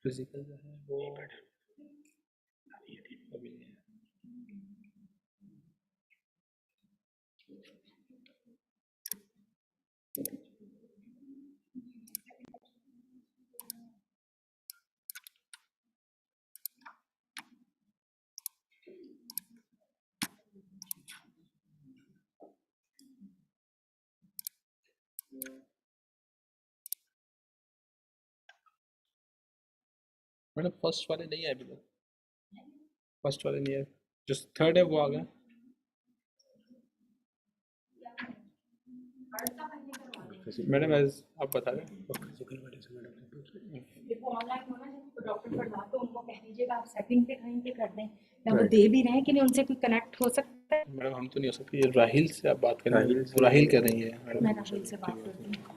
Physical जो है वो अभी नहीं है। मैडम फर्स्ट वाले नहीं आए अभी तक, फर्स्ट वाले नहीं आए, जो थर्ड है वो आ गया। मैडम एज आप बता रहे देखो ऑनलाइन होना है, डॉक्टर पर बात तो उनको कह दीजिएगा आप सेटिंग पे कहीं पे कर दें, या वो दे भी रहे हैं कि नहीं उनसे कोई कनेक्ट हो सकता है। मैडम हम तो नहीं हो सकती, राहिल से आप बात करें, राहिल कर रही है मैडम। मैं राहुल से बात करती हूँ।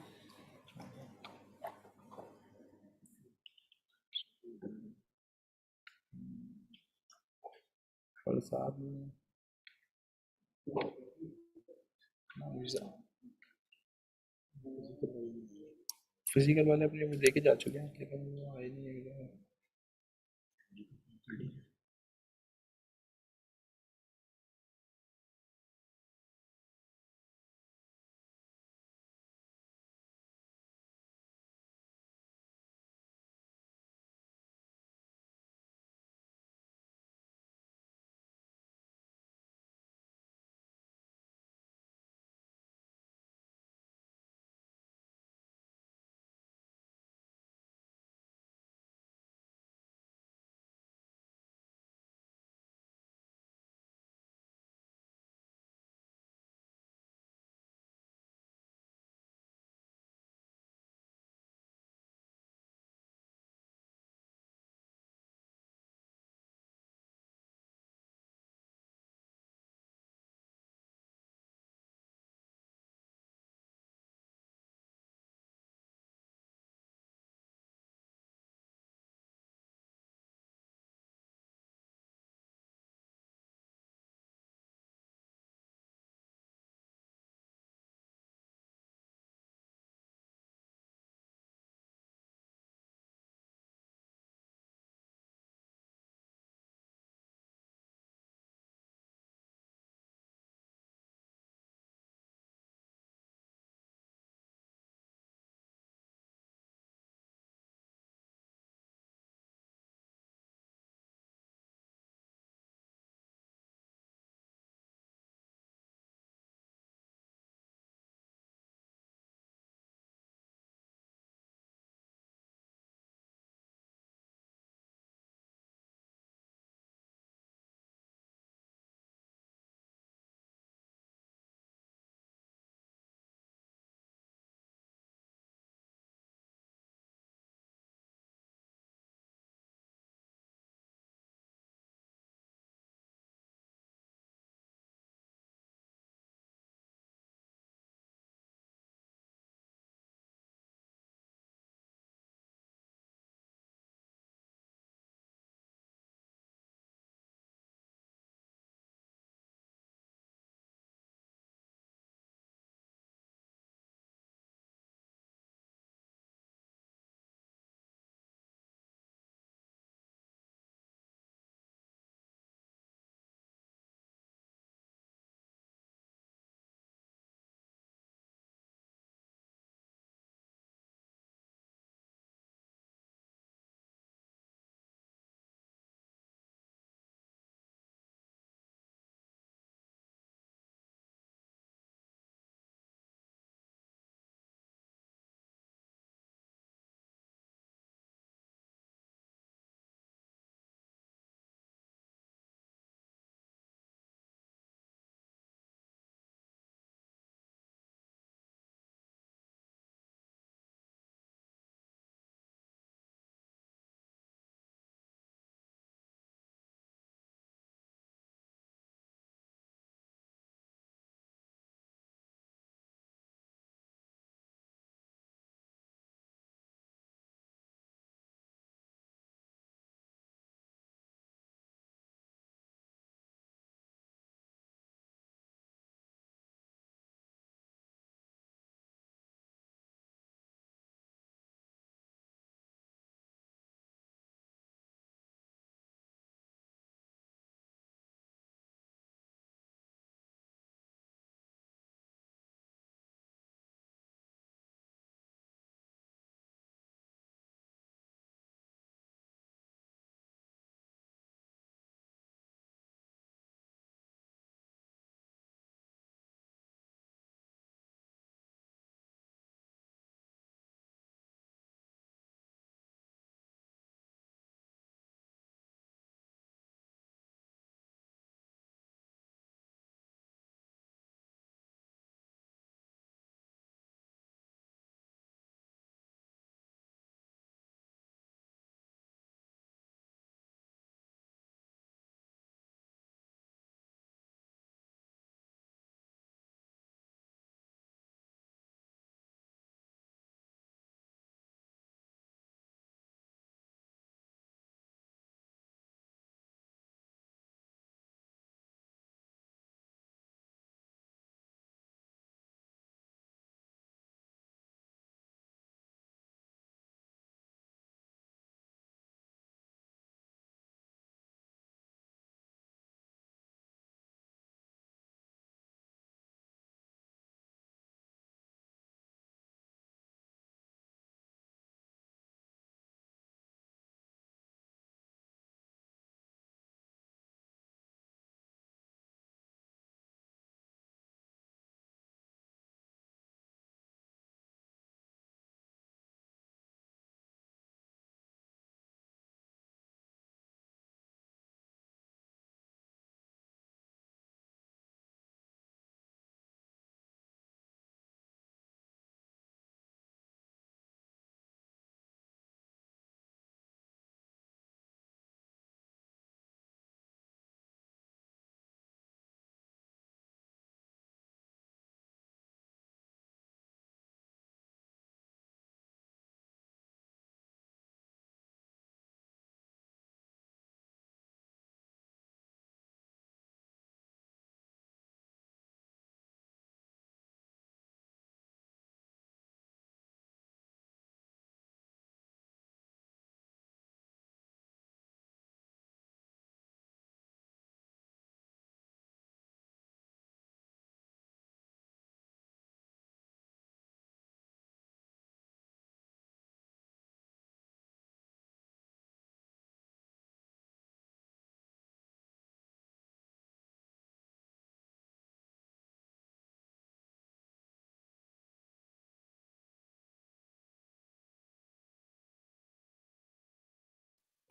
और साहब फिजिकल वाले अपने वो लेके जा चुके हैं लेकिन वो आए नहीं है।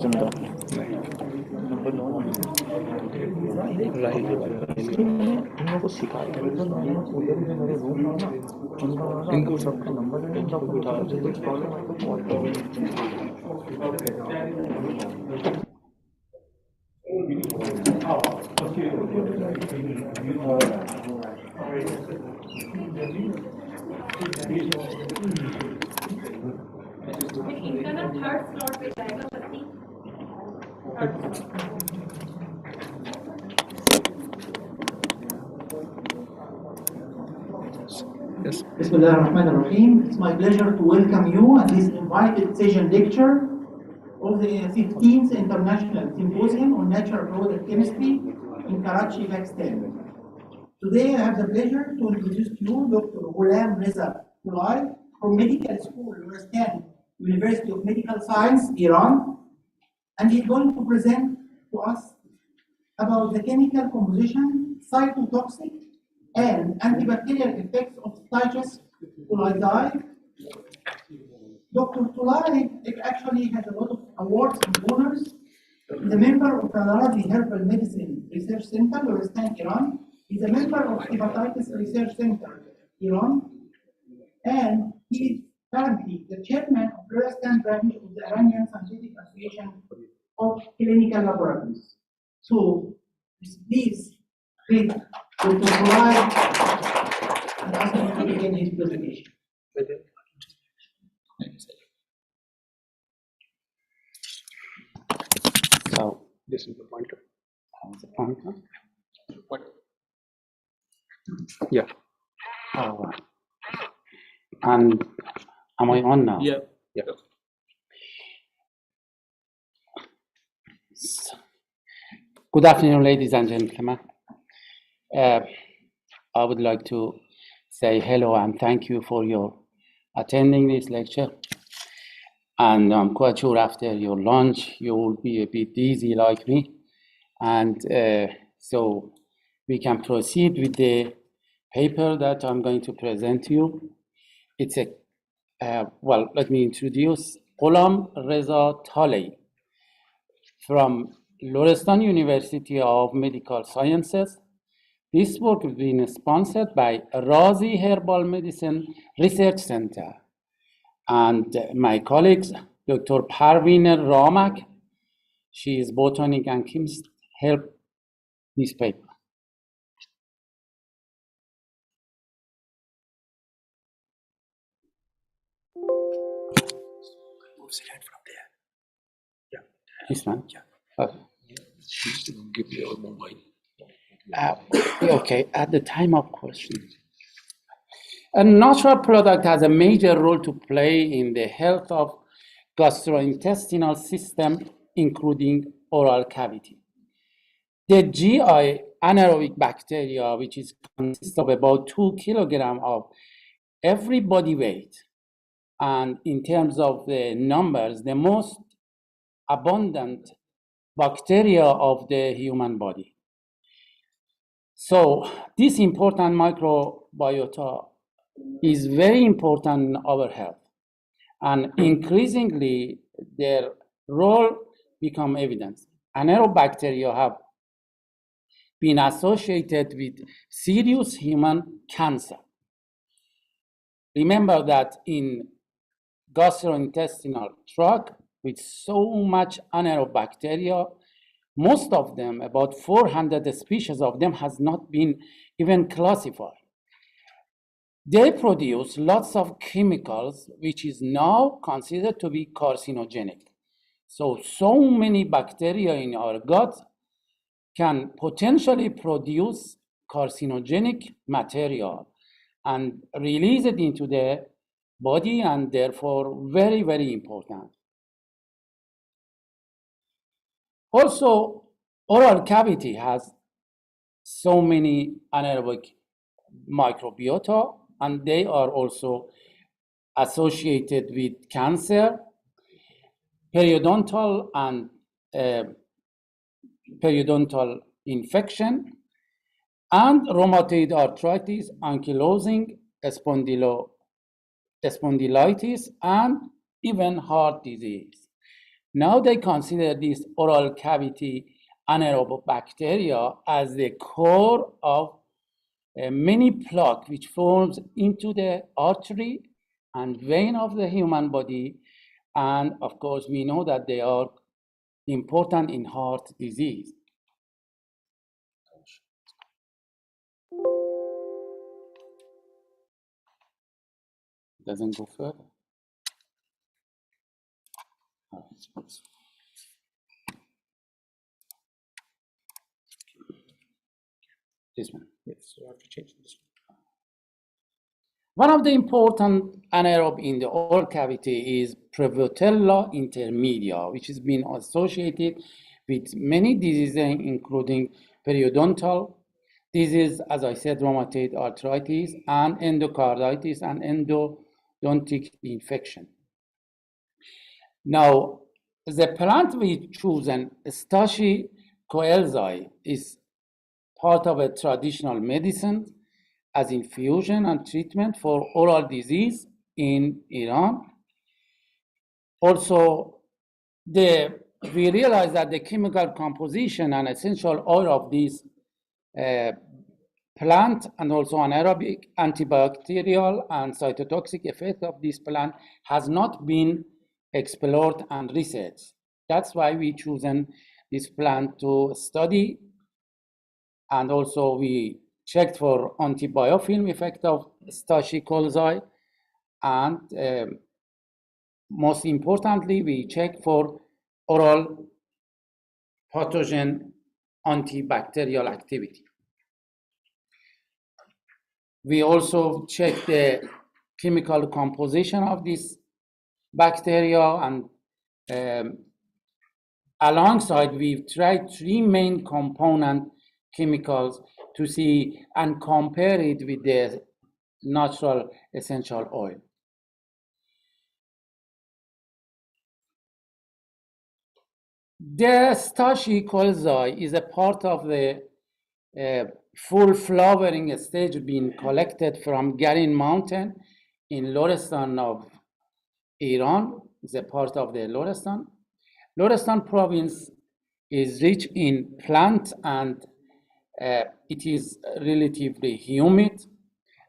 इनको सिखा इनको सबका नंबर इनका ना थर्ड स्लॉट पे जाएगा पति Yes. Bismillahirrahmanirrahim. It's my pleasure to welcome you at this invited session lecture of the 15th International Symposium on Natural Product Chemistry in Karachi, Pakistan. Today I have the pleasure to introduce to you Dr. Ghulam Reza Kulai from Medical School, University of Medical Science, Iran, and he's going to present to us about the chemical composition, cytotoxic, and antibacterial effects of citrus coli. Dr. Tulai actually has a lot of awards and honors. He's a member of the Al-Arabi Herbal Medicine Research Center, Lorestan, Iran. He's a member of Hepatitis Research Center, Iran. And he is currently the chairman of Lorestan branch of the Iranian Scientific Association of Clinical Laboratories. So, please, Dr. Tulai, and ask him to begin his presentation. So This is the pointer. the pointer. What? Yeah. And am I on now? Yeah. Yeah. Good afternoon, ladies and gentlemen. I would like to say hello and thank you for your attending this lecture. And I'm quite sure after your lunch you will be a bit dizzy like me, and so we can proceed with the paper that I'm going to present to you. It's a well, let me introduce Ghulam Reza Talei from Lorestan University of Medical Sciences. This work has been sponsored by Razi Herbal Medicine Research Center. And my colleagues, Dr. Parveen Ramak, she is botanic and chemist, help this paper. This one? Give your mobile. Okay, at the time of questions. A natural product has a major role to play in the health of gastrointestinal system, including oral cavity. The GI anaerobic bacteria, which consists of about 2 kilograms of every body weight, and in terms of the numbers, the most abundant bacteria of the human body. So this important microbiota is very important in our health, and increasingly their role become evident. Anaerobic bacteria have been associated with serious human cancer. Remember that in gastrointestinal tract with so much anaerobic bacteria, most of them, about 400 species of them, has not been even classified. They produce lots of chemicals which is now considered to be carcinogenic. So many bacteria in our gut can potentially produce carcinogenic material and release it into the body, and therefore very, very important. Also, oral cavity has so many anaerobic microbiota, and they are also associated with cancer, periodontal and periodontal infection, and rheumatoid arthritis, ankylosing spondylitis, and even heart disease. Now they consider this oral cavity anaerobic bacteria as the core of a mini plaque which forms into the artery and vein of the human body. And of course, we know that they are important in heart disease. Doesn't go further. This one. Yes, so I have to change this. One of the important anaerobe in the oral cavity is Prevotella intermedia, which has been associated with many diseases, including periodontal disease, as I said, rheumatoid arthritis, and endocarditis and endodontic infection. Now, the plant we chosen, Stachy coelzi, is part of a traditional medicine as infusion and treatment for oral disease in Iran. Also, we realize that the chemical composition and essential oil of this plant and also anaerobic, antibacterial, and cytotoxic effect of this plant has not been explored and researched. That's why we chosen this plant to study. And also we checked for antibiofilm effect of Stachy coelzi, and most importantly, we checked for oral pathogen antibacterial activity. We also checked the chemical composition of this bacteria, and alongside we've tried 3 main component chemicals to see and compare it with the natural essential oil. The Stachy coelzi is a part of the full flowering stage being collected from Garin Mountain in Lorestan of Iran. It's a part of the Lorestan. Lorestan province is rich in plants, and it is relatively humid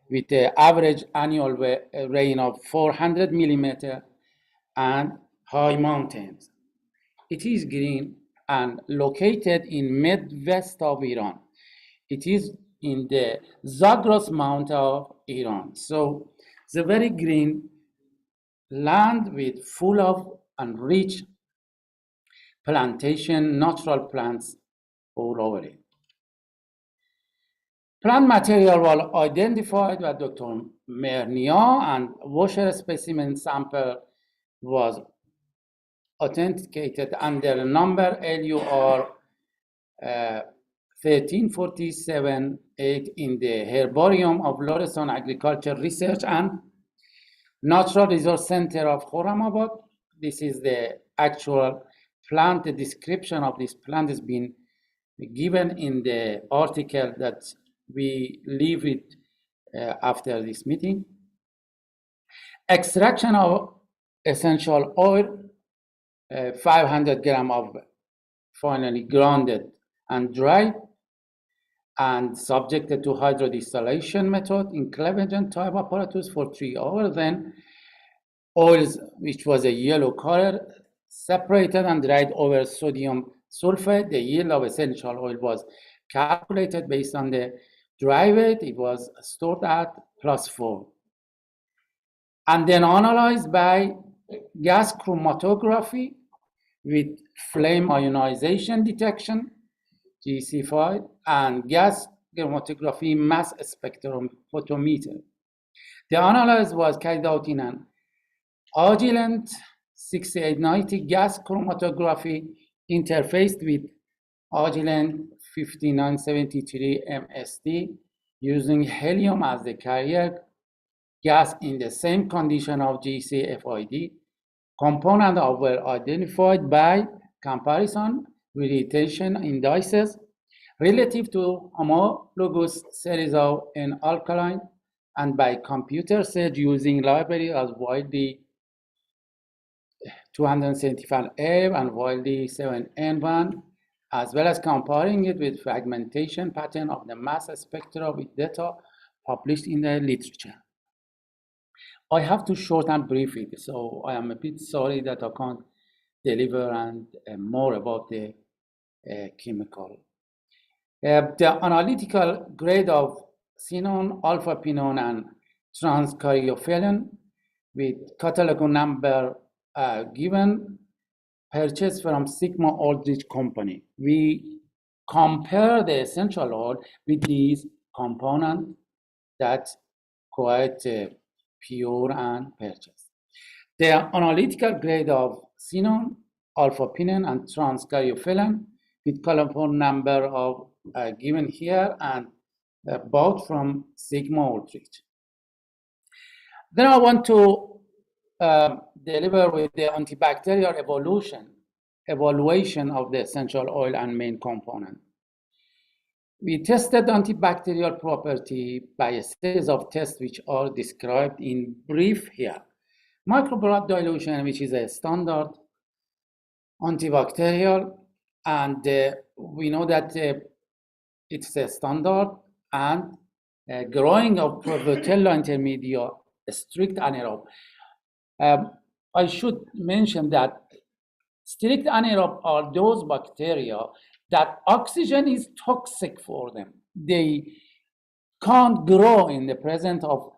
with an average annual rain of 400 millimeter and high mountains. It is green and located in mid-west of Iran. It is in the Zagros Mountain of Iran. So it's a very green land with full of and rich plantation, natural plants all over it. Plant material was identified by Dr. Mernia, and washer specimen sample was authenticated under number LUR 13478 in the Herbarium of Lorestan Agriculture Research and Natural Resource Center of Khorramabad. This is the actual plant. The description of this plant has been given in the article that we leave it after this meeting. Extraction of essential oil, 500 grams of finally grounded and dried and subjected to hydrodistillation method in Cleveland type apparatus for 3 hours. Then oils, which was a yellow color, separated and dried over sodium sulfate. The yield of essential oil was calculated based on the dry weight. It was stored at +4. And then analyzed by gas chromatography with flame ionization detection, GC5, and gas chromatography mass spectrophotometer. The analysis was carried out in an Agilent 6890 gas chromatography interfaced with Agilent 5973 MSD using helium as the carrier gas in the same condition of GCFID. Components were identified by comparison with retention indices relative to homologous series of an alkaline, and by computer search using library as widely 275A and YD7N1, as well as comparing it with fragmentation pattern of the mass spectra with data published in the literature. I have to short and brief it, so I am a bit sorry that I can't deliver and more about the chemical. The analytical grade of xenon, alpha-pinone, and transcaryophyllene with catalog number given purchased from Sigma Aldrich Company. We compare the essential oil with these components that's quite pure and purchased. The analytical grade of xenon, alpha-pinone, and transcaryophyllene with column number of given here and bought from Sigma Aldrich. Then I want to deliver with the antibacterial evaluation of the essential oil and main component. We tested antibacterial property by a series of tests which are described in brief here. Microbroth dilution, which is a standard antibacterial, and we know that it's a standard, and growing of Prevotella intermedia, strict anaerobe. I should mention that strict anaerobe are those bacteria that oxygen is toxic for them. They can't grow in the presence of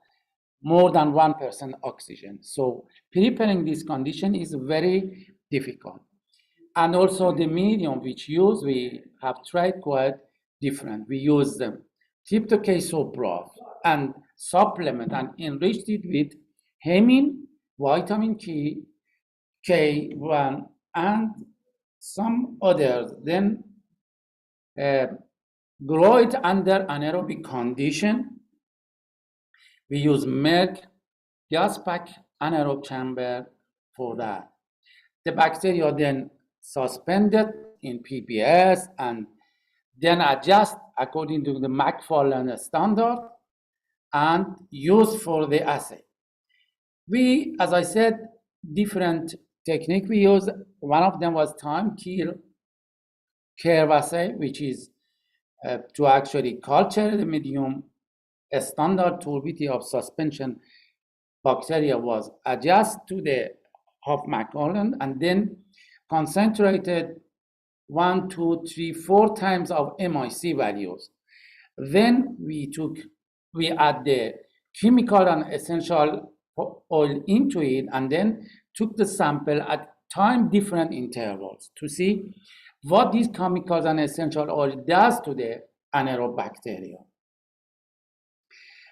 more than 1% oxygen. So preparing this condition is very difficult. And also the medium which we have tried quite different. We use them tryptocasol broth and supplement and enriched it with hemine, vitamin K1, and some others. Then grow it under anaerobic condition. We use milk, gas pack, anaerobe chamber for that. The bacteria then suspended in PBS and then adjust according to the McFarland standard and used for the assay. We, as I said, different technique we use. One of them was time kill curve assay, which is to actually culture the medium. A standard turbidity of suspension bacteria was adjusted to the half McFarland and then concentrated 1, 2, 3, 4 times of MIC values. Then we add the chemical and essential oil into it and then took the sample at time different intervals to see what these chemicals and essential oil does to the anaerobe bacteria.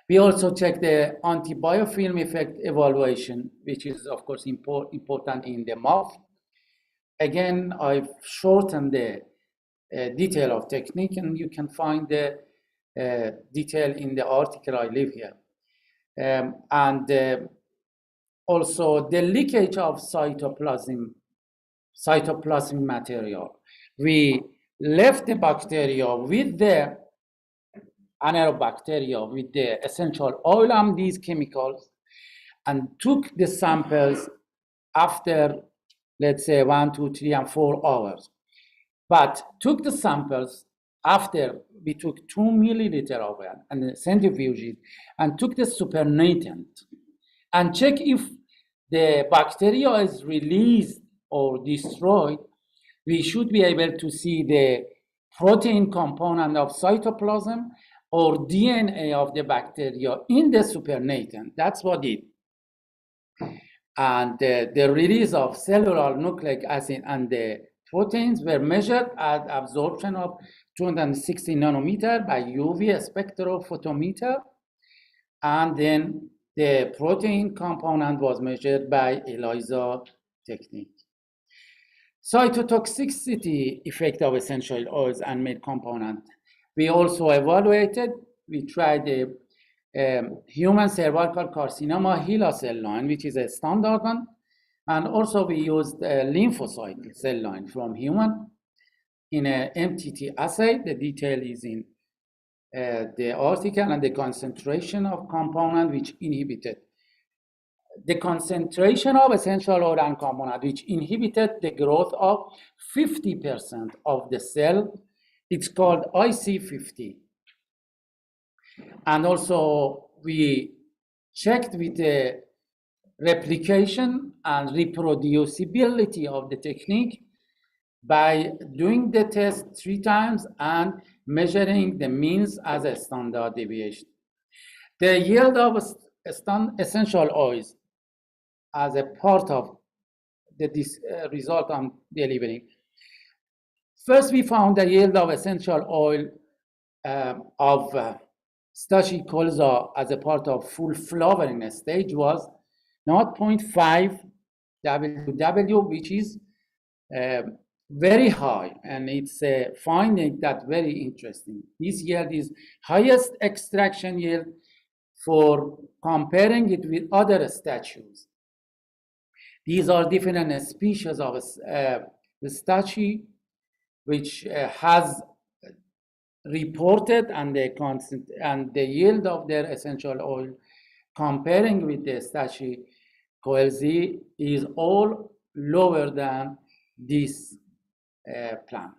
We also check the antibiofilm effect evaluation, which is of course important in the mouth. Again, I've shortened the detail of technique, and you can find the detail in the article I leave here. Also the leakage of cytoplasmic material. We left the bacteria with the anaerobe bacteria with the essential oil and these chemicals and took the samples after, let's say, 1, 2, 3, and 4 hours. But took the samples after we took 2 milliliter of it and centrifuged it and took the supernatant and check if the bacteria is released or destroyed. We should be able to see the protein component of cytoplasm or DNA of the bacteria in the supernatant. That's what it. And the release of cellular nucleic acid and the proteins were measured at absorption of 260 nanometer by UV spectrophotometer. And then the protein component was measured by ELISA technique. Cytotoxicity effect of essential oils and main component. We also evaluated, we tried the human cervical carcinoma HeLa cell line, which is a standard one. And also we used a lymphocyte cell line from human in a MTT assay. The detail is in the article, and the concentration of component which inhibited the concentration of essential oil and component, which inhibited the growth of 50% of the cell, it's called IC50. And also we checked with the replication and reproducibility of the technique by doing the test 3 times and measuring the means as a standard deviation. The yield of essential oils as a part of this result I'm delivering. First, we found the yield of essential oil of starchy colza as a part of full flowering stage was 0.5 W, which is very high, and it's a finding that very interesting. This yield is highest extraction yield for comparing it with other statues. These are different species of the starchy, which has reported, and the yield of their essential oil comparing with the starchy colza is all lower than this plant.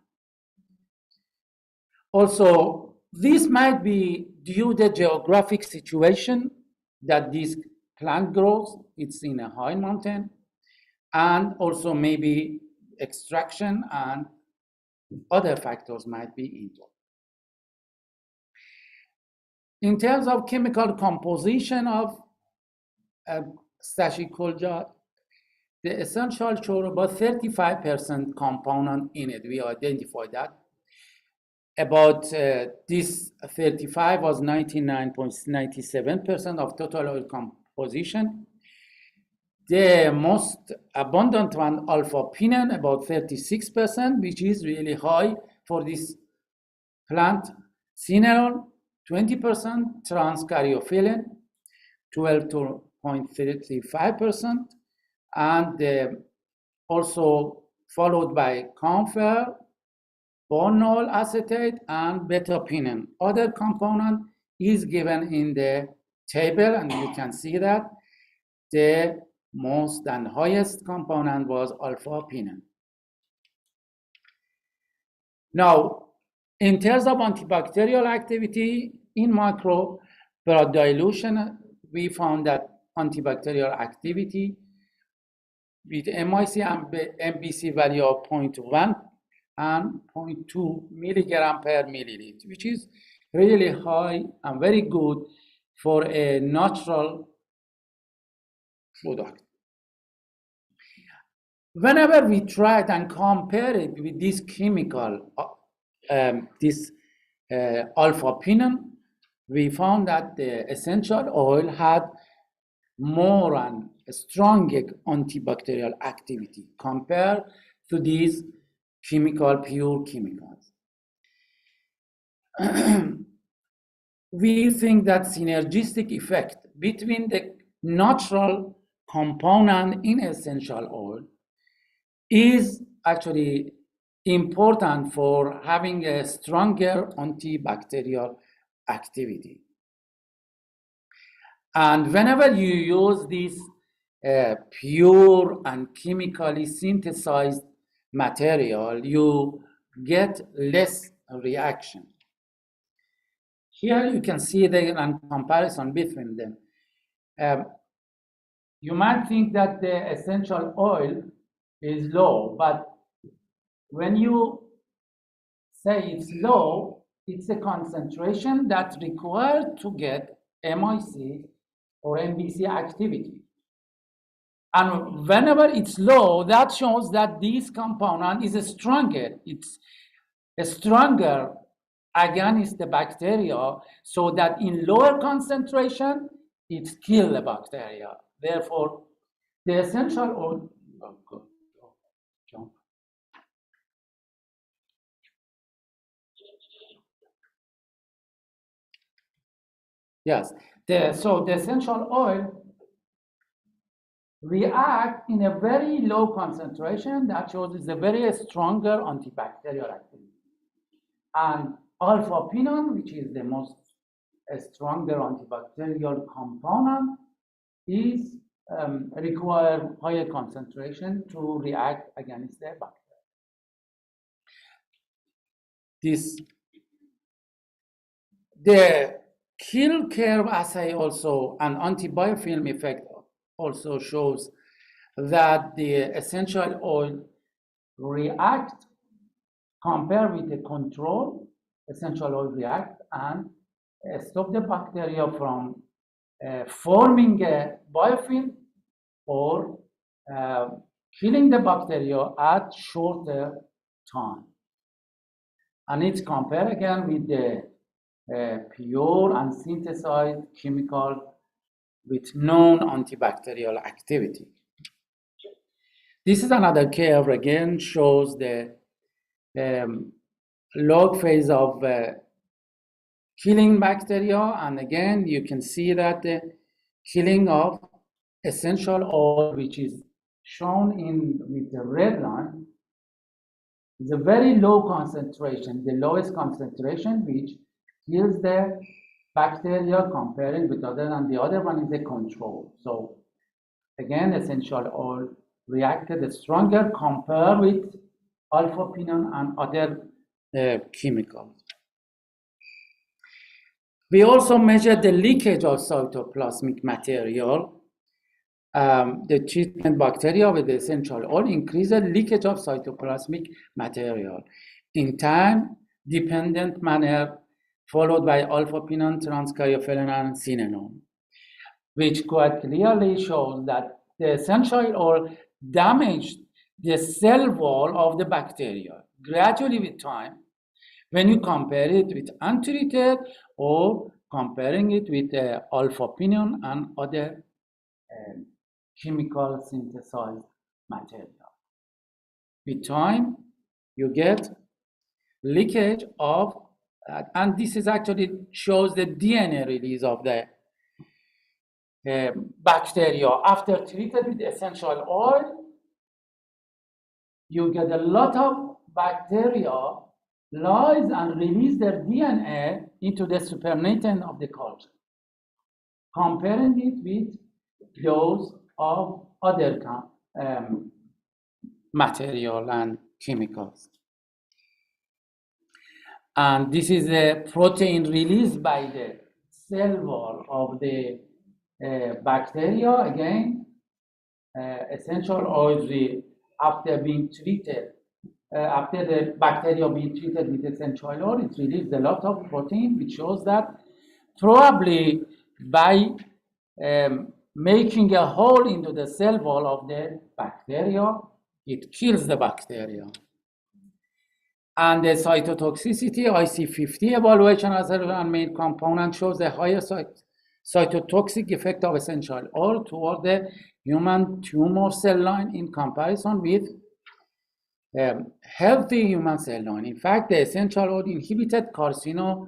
Also, this might be due to the geographic situation that this plant grows. It's in a high mountain, and also maybe extraction and other factors might be involved. In terms of chemical composition of starchy colza, the essential showed about 35% component in it. We identified that. About this 35 was 99.97% of total oil composition. The most abundant one, alpha-pinene, about 36%, which is really high for this plant. Cinnamon, 20%, trans-caryophyllene, 12.35%, and also followed by camphor, bonol acetate, and beta-pinene. Other component is given in the table, and you can see that the most and highest component was alpha-pinene. Now, in terms of antibacterial activity in micro blood dilution, we found that antibacterial activity with MIC and MBC value of 0.1 and 0.2 milligram per milliliter, which is really high and very good for a natural product. Whenever we tried and compare it with this chemical, alpha-pinene, we found that the essential oil had more and stronger antibacterial activity compared to these pure chemicals. We think that synergistic effect between the natural component in essential oil is actually important for having a stronger antibacterial activity. And whenever you use this pure and chemically synthesized material, you get less reaction. Here you can see the comparison between them. You might think that the essential oil is low, but when you say it's low, it's a concentration that's required to get MIC or MBC activity. And whenever it's low, that shows that this component is stronger. It's stronger against the bacteria, so that in lower concentration, it kills the bacteria. Therefore, the essential oil, yes, so the essential oil react in a very low concentration. That shows it's a very stronger antibacterial activity. And alpha-pinene, which is the most stronger antibacterial component, is require higher concentration to react against the bacteria. The kill curve assay also, and anti-biofilm effect also shows that the essential oil react compared with the control. Essential oil react and stop the bacteria from forming a biofilm or killing the bacteria at shorter time. And it's compared again with the pure and synthesized chemical with known antibacterial activity. This is another curve, again, shows the log phase of killing bacteria, and again, you can see that the killing of essential oil, which is shown with the red line, is a very low concentration, the lowest concentration, which kills the bacteria comparing with other, and the other one is a control. So again, essential oil reacted stronger compared with alpha-pinene and other chemicals. We also measured the leakage of cytoplasmic material. The treatment bacteria with the essential oil increased the leakage of cytoplasmic material in time-dependent manner, followed by alpha-pinene, transcharyophylline, and xenon, which quite clearly shows that the essential oil damaged the cell wall of the bacteria gradually with time when you compare it with untreated or comparing it with alpha-pinene and other chemical synthesized material. With time, you get leakage of, and this is actually shows the DNA release of the bacteria. After treated with essential oil, you get a lot of bacteria lies and release their DNA into the supernatant of the culture, comparing it with those of other material and chemicals. And this is a protein released by the cell wall of the bacteria. Again, essential oils after being treated, after the bacteria being treated with essential oil, it releases a lot of protein, which shows that probably by making a hole into the cell wall of the bacteria, it kills the bacteria. And the cytotoxicity, IC50 evaluation as a main component shows a higher cytotoxic effect of essential oil toward the human tumor cell line in comparison with healthy human cell line. In fact, the essential oil inhibited carcinoma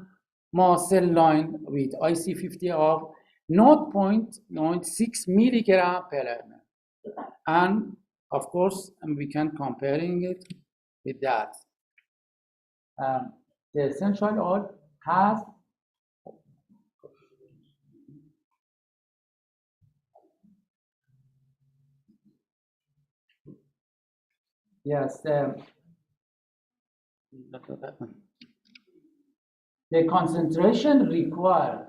cell line with IC50 of 0.96 milligram per ml. And of course, we can comparing it with that. The essential oil has the concentration required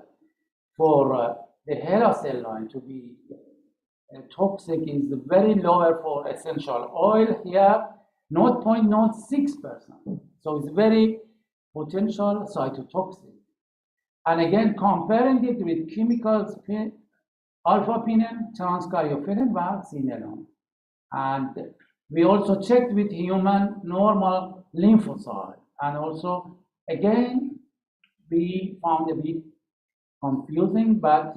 for the HeLa cell line to be toxic is very lower for essential oil here, 0.06%. So it's very potential cytotoxic. And again, comparing it with chemicals, alpha-pinene, transcharyophylline, and xenon. And we also checked with human normal lymphocyte. And also, again, we found a bit confusing, but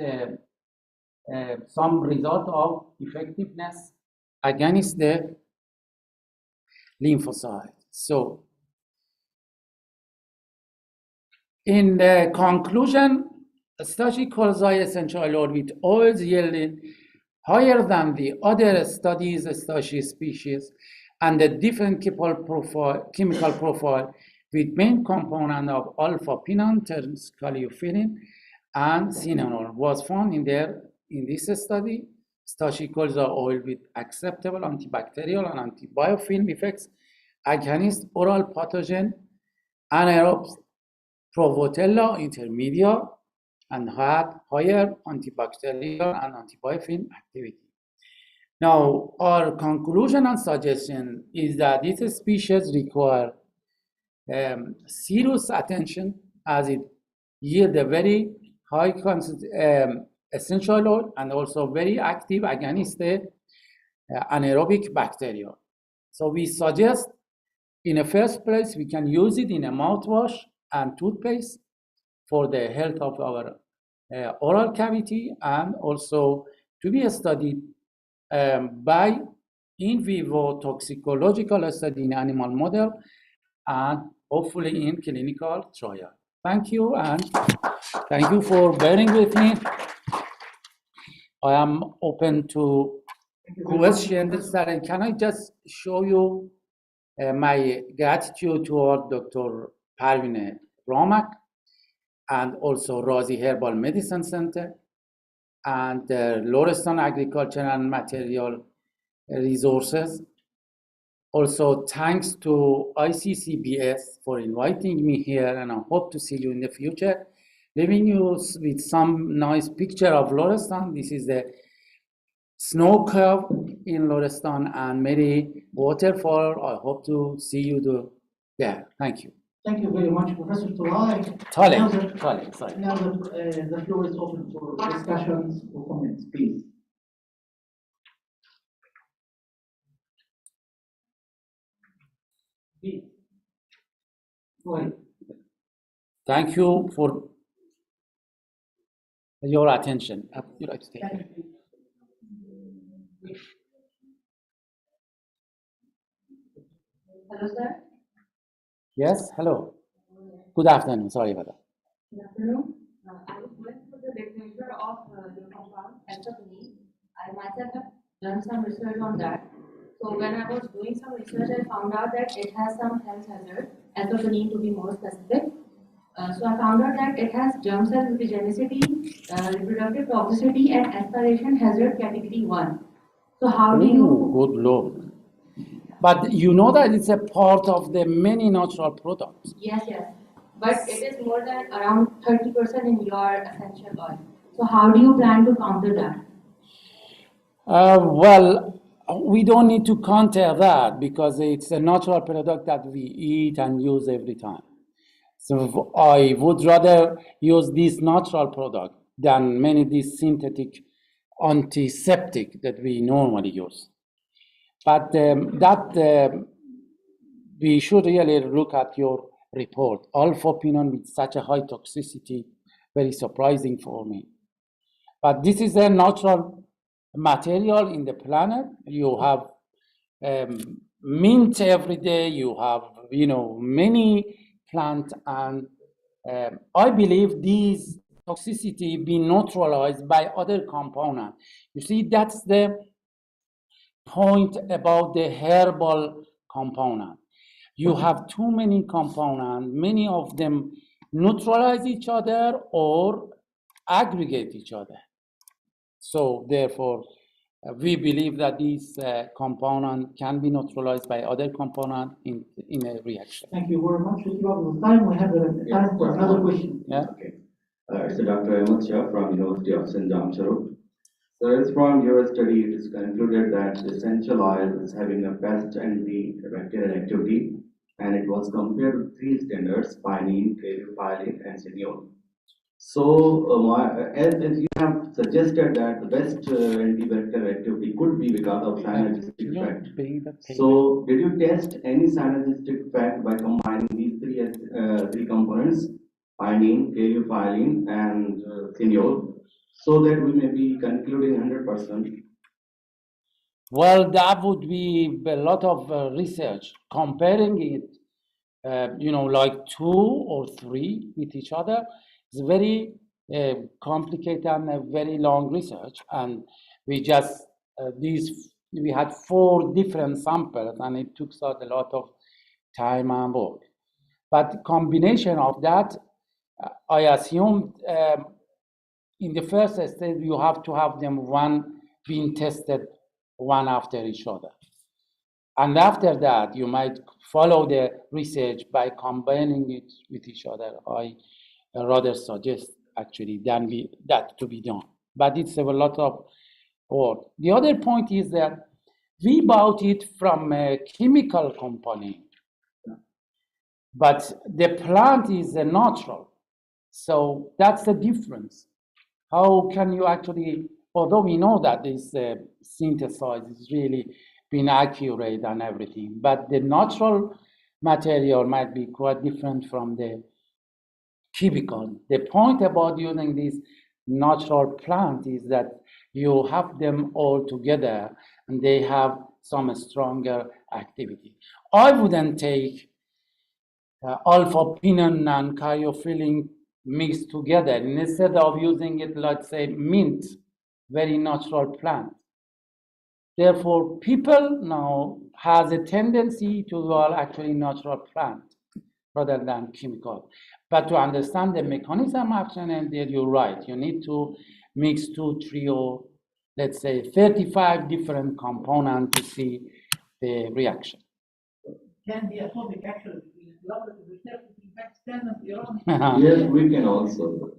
some result of effectiveness against the lymphocyte. So, in the conclusion, study quasi essential oil with oils yielded higher than the other studies, study species, and the different chemical profile with main component of alpha-pinene, transcharyophylline, and xenon was found in this study. stachicolza oil with acceptable antibacterial and antibiofilm effects against oral pathogen anaerobes Provotella intermedia and had higher antibacterial and antibiofilm activity. Now, our conclusion and suggestion is that this species require serious attention as it yields a very high essential oil and also very active against the anaerobic bacteria. So we suggest in the first place we can use it in a mouthwash and toothpaste for the health of our oral cavity, and also to be studied by in vivo toxicological study in animal model and hopefully in clinical trial. Thank you, and thank you for bearing with me. I am open to questions. And can I just show you my gratitude toward Dr. Parveen Ramak and also Razi Herbal Medicine Center and Lorestan Agriculture and Material Resources. Also, thanks to ICCBS for inviting me here, and I hope to see you in the future. Leaving you with some nice picture of Lorestan. This is the snow curve in Lorestan and many waterfall. I hope to see you there. Thank you. Thank you very much, Professor Talal. Sorry. Now the floor is open for discussions or comments, please. Go ahead. Thank you for your attention. Would you like to take it? Hello, sir. Yes, hello. Good afternoon. Sorry about that. Good afternoon. I was going through the literature of your compound, anthocyanine. I myself have done some research on that. So when I was doing some research, I found out that it has some health hazard, anthocyanine to be more specific. So I found out that it has germ cell mutagenicity, reproductive toxicity, and aspiration hazard category 1. So how do you... Good Lord. But you know that it's a part of the many natural products. Yes. But it is more than around 30% in your essential oil. So how do you plan to counter that? Well, we don't need to counter that because it's a natural product that we eat and use every time. So I would rather use this natural product than many of these synthetic antiseptic that we normally use. But we should really look at your report. Alpha-pinone with such a high toxicity, very surprising for me. But this is a natural material in the planet. You have mint every day. You have, many plants, and I believe these toxicity be neutralized by other components. You see, that's the point about the herbal component. You have too many components, many of them neutralize each other or aggregate each other. So therefore, we believe that these component can be neutralized by other component in a reaction. Thank you very much. With time, we have time for another question. Yeah. Okay. It's Dr. Ahmed Shah from University of St. Jamshedpur. So as from your study, it is concluded that essential oil is having a best antibacterial activity, and it was compared with 3 standards: pinene, caryophyllene, and cineol. So, as you have suggested that the best antibacterial activity could be because of synergistic effect. So, did you test any synergistic effect by combining these three components, pinene, caryophyllene, and cineol, so that we may be concluding 100%? Well, that would be a lot of research comparing it, like 2 or 3 with each other. It's very complicated and a very long research, and we just we had 4 different samples, and it took us a lot of time and work. But combination of that, I assumed in the first stage you have to have them one being tested one after each other. And after that, you might follow the research by combining it with each other. I rather suggest actually that to be done. But it's a lot of work. The other point is that we bought it from a chemical company, but the plant is a natural. So that's the difference. How can you actually, although we know that this synthesize is really been accurate and everything, but the natural material might be quite different from the chemical. The point about using this natural plant is that you have them all together and they have some stronger activity. I wouldn't take alpha-pinene and cryophyllene mixed together instead of using it, let's say, mint, very natural plant. Therefore, people now has a tendency to use actually natural plant rather than chemical. But to understand the mechanism of action, and there you're right, you need to mix 2, 3, or let's say 35 different components to see the reaction. Can be a topic actually between collaborative research between Pakistan and Iran. Yes, we can also.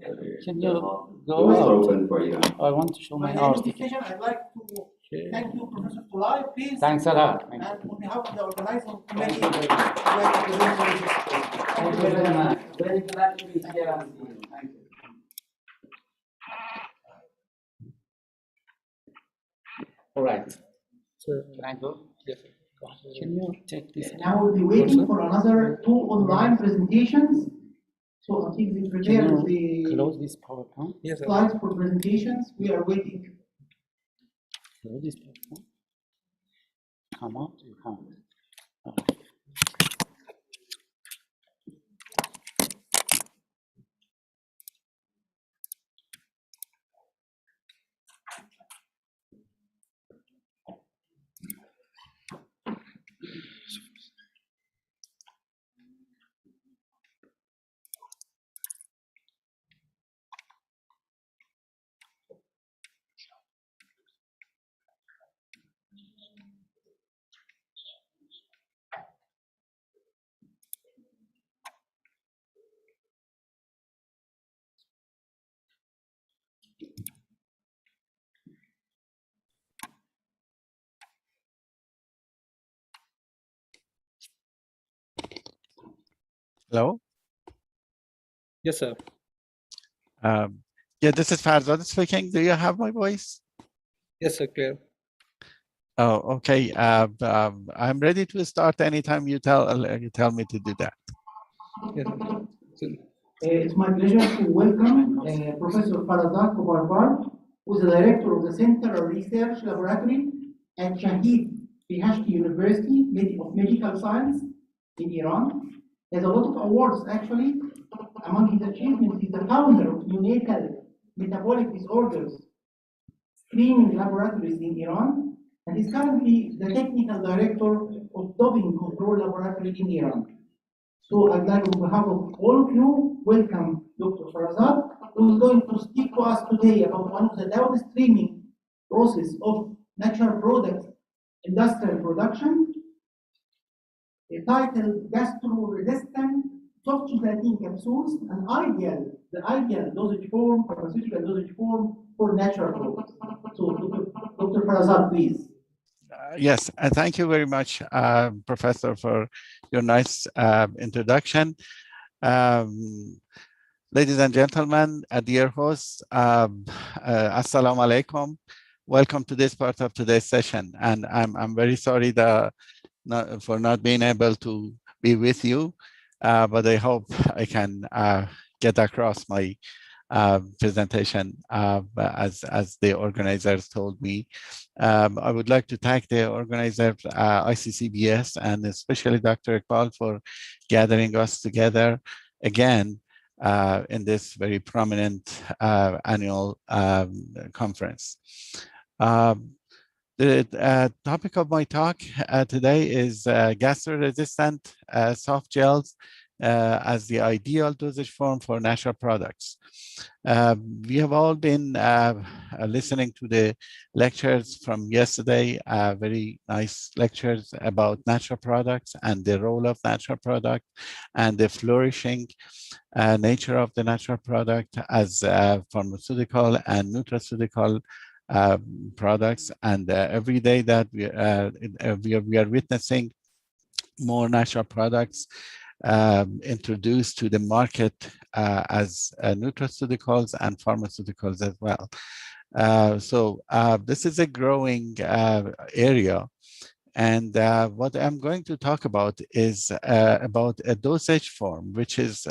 Can you go go out? open for you. I want to show my By the end of this article. session, I'd like to thank you, Professor Tulay, please. Thanks a lot. Thank you. And on behalf of the organizing committee, Thank you I'd like to present you this. Thank you very much. Very glad to be here and see you. Thank you. All right. So, Can I go? yes, sir. Can you take this? Now we'll be waiting for another 2 online presentations. So until we Can prepare you the close this PowerPoint? Yes, sir. slides for presentations, we are waiting. Close this PowerPoint. Come out, you can't. Okay. Hello. Yes, sir. Yeah, this is Farzad speaking. Do you have my voice? Yes, sir. Clear. Oh, okay. I'm ready to start anytime you tell me to do that. Yes, sir. So, It's my pleasure to welcome Professor Farzad Kobarbar, who is the director of the Center of Research Laboratory at Shahid PhD University of Medical Science in Iran. He has a lot of awards actually. Among his achievements, he's the founder of neonatal metabolic disorders screening laboratories in Iran, and is currently the technical director of doping control laboratory in Iran. So I'd like, on behalf of all of you, welcome Dr. Farzad, who is going to speak to us today about one of the downstreaming process of natural product industrial production, titled gastro-resistant soft gelatin capsules, the ideal dosage form, pharmaceutical dosage form for natural products. So Dr. Farzad, please. Yes, thank you very much, Professor, for your nice introduction. Ladies and gentlemen, dear hosts, assalamu alaikum. Welcome to this part of today's session, and I'm very sorry for not being able to be with you, but I hope I can get across my presentation as the organizers told me. I would like to thank the organizer ICCBS and especially Dr. Iqbal for gathering us together again in this very prominent annual conference. The topic of my talk today is gastro-resistant soft gels as the ideal dosage form for natural products. We have all been listening to the lectures from yesterday, very nice lectures about natural products and the role of natural product and the flourishing nature of the natural product as pharmaceutical and nutraceutical products. And every day that we are witnessing more natural products introduced to the market as nutraceuticals and pharmaceuticals as well. So this is a growing area. And what I'm going to talk about is about a dosage form, which is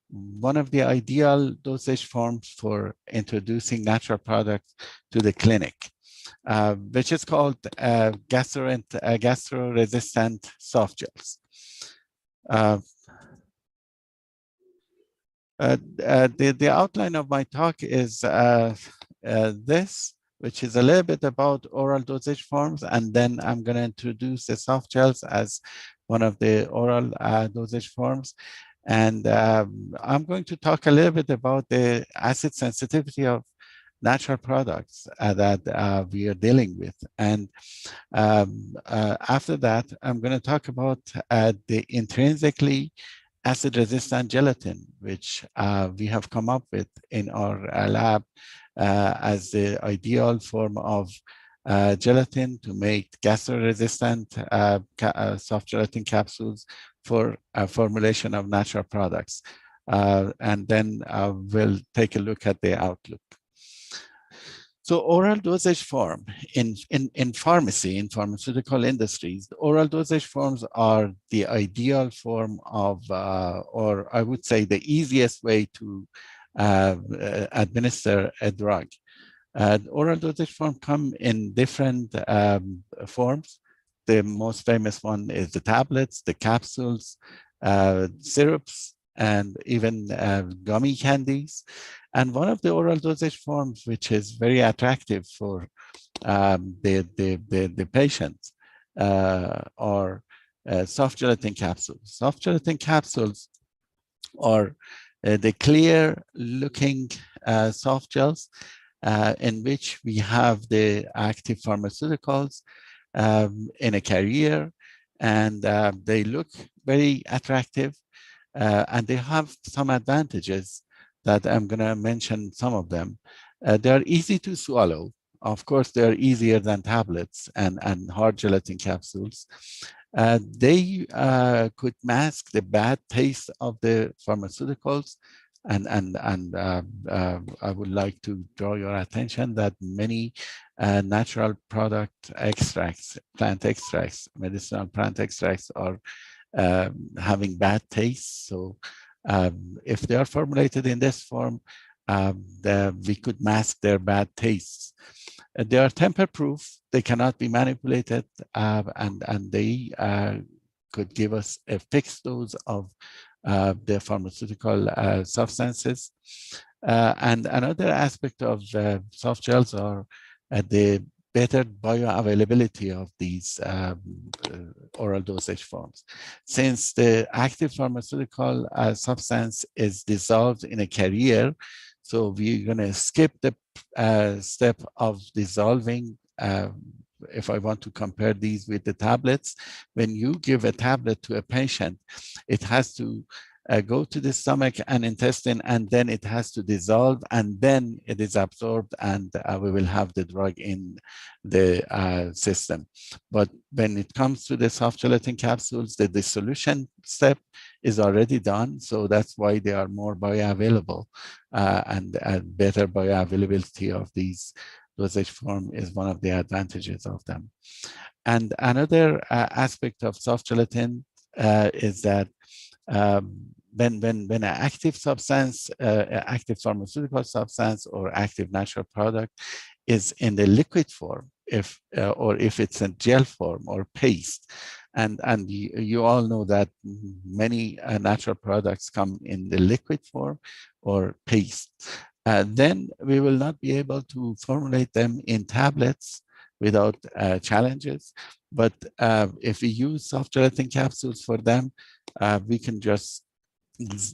one of the ideal dosage forms for introducing natural products to the clinic, which is called gastro-resistant soft gels. The outline of my talk is this, which is a little bit about oral dosage forms, and then I'm going to introduce the soft gels as one of the oral dosage forms. And I'm going to talk a little bit about the acid sensitivity of natural products that we are dealing with. And after that, I'm going to talk about the intrinsically acid-resistant gelatin, which we have come up with in our lab as the ideal form of gelatin to make gastro-resistant soft gelatin capsules for formulation of natural products. And then we'll take a look at the outlook. So oral dosage form in pharmacy, in pharmaceutical industries, the oral dosage forms are the ideal form of, or I would say the easiest way to administer a drug. Oral dosage forms come in different forms. The most famous one is the tablets, the capsules, syrups, and even gummy candies. And one of the oral dosage forms, which is very attractive for the patients, are soft gelatin capsules. Soft gelatin capsules are the clear-looking soft gels in which we have the active pharmaceuticals in a carrier, and they look very attractive, and they have some advantages that I'm going to mention some of them. They are easy to swallow. Of course, they are easier than tablets and hard gelatin capsules. They could mask the bad taste of the pharmaceuticals. And I would like to draw your attention that many natural product extracts, plant extracts, medicinal plant extracts are having bad taste. So if they are formulated in this form, we could mask their bad tastes. They are tamper-proof. They cannot be manipulated, and they could give us a fixed dose of the pharmaceutical substances. And another aspect of soft gels are the better bioavailability of these oral dosage forms. Since the active pharmaceutical substance is dissolved in a carrier, so we're going to skip the step of dissolving. If I want to compare these with the tablets, when you give a tablet to a patient, it has to go to the stomach and intestine, and then it has to dissolve, and then it is absorbed, and we will have the drug in the system. But when it comes to the soft gelatin capsules, the dissolution step is already done, so that's why they are more bioavailable, and better bioavailability of these dosage form is one of the advantages of them. And another aspect of soft gelatin is that when an active substance, active pharmaceutical substance or active natural product is in the liquid form, or if it's in gel form or paste, and you all know that many natural products come in the liquid form or paste, then we will not be able to formulate them in tablets without challenges. But if we use soft gelatin capsules for them, we can just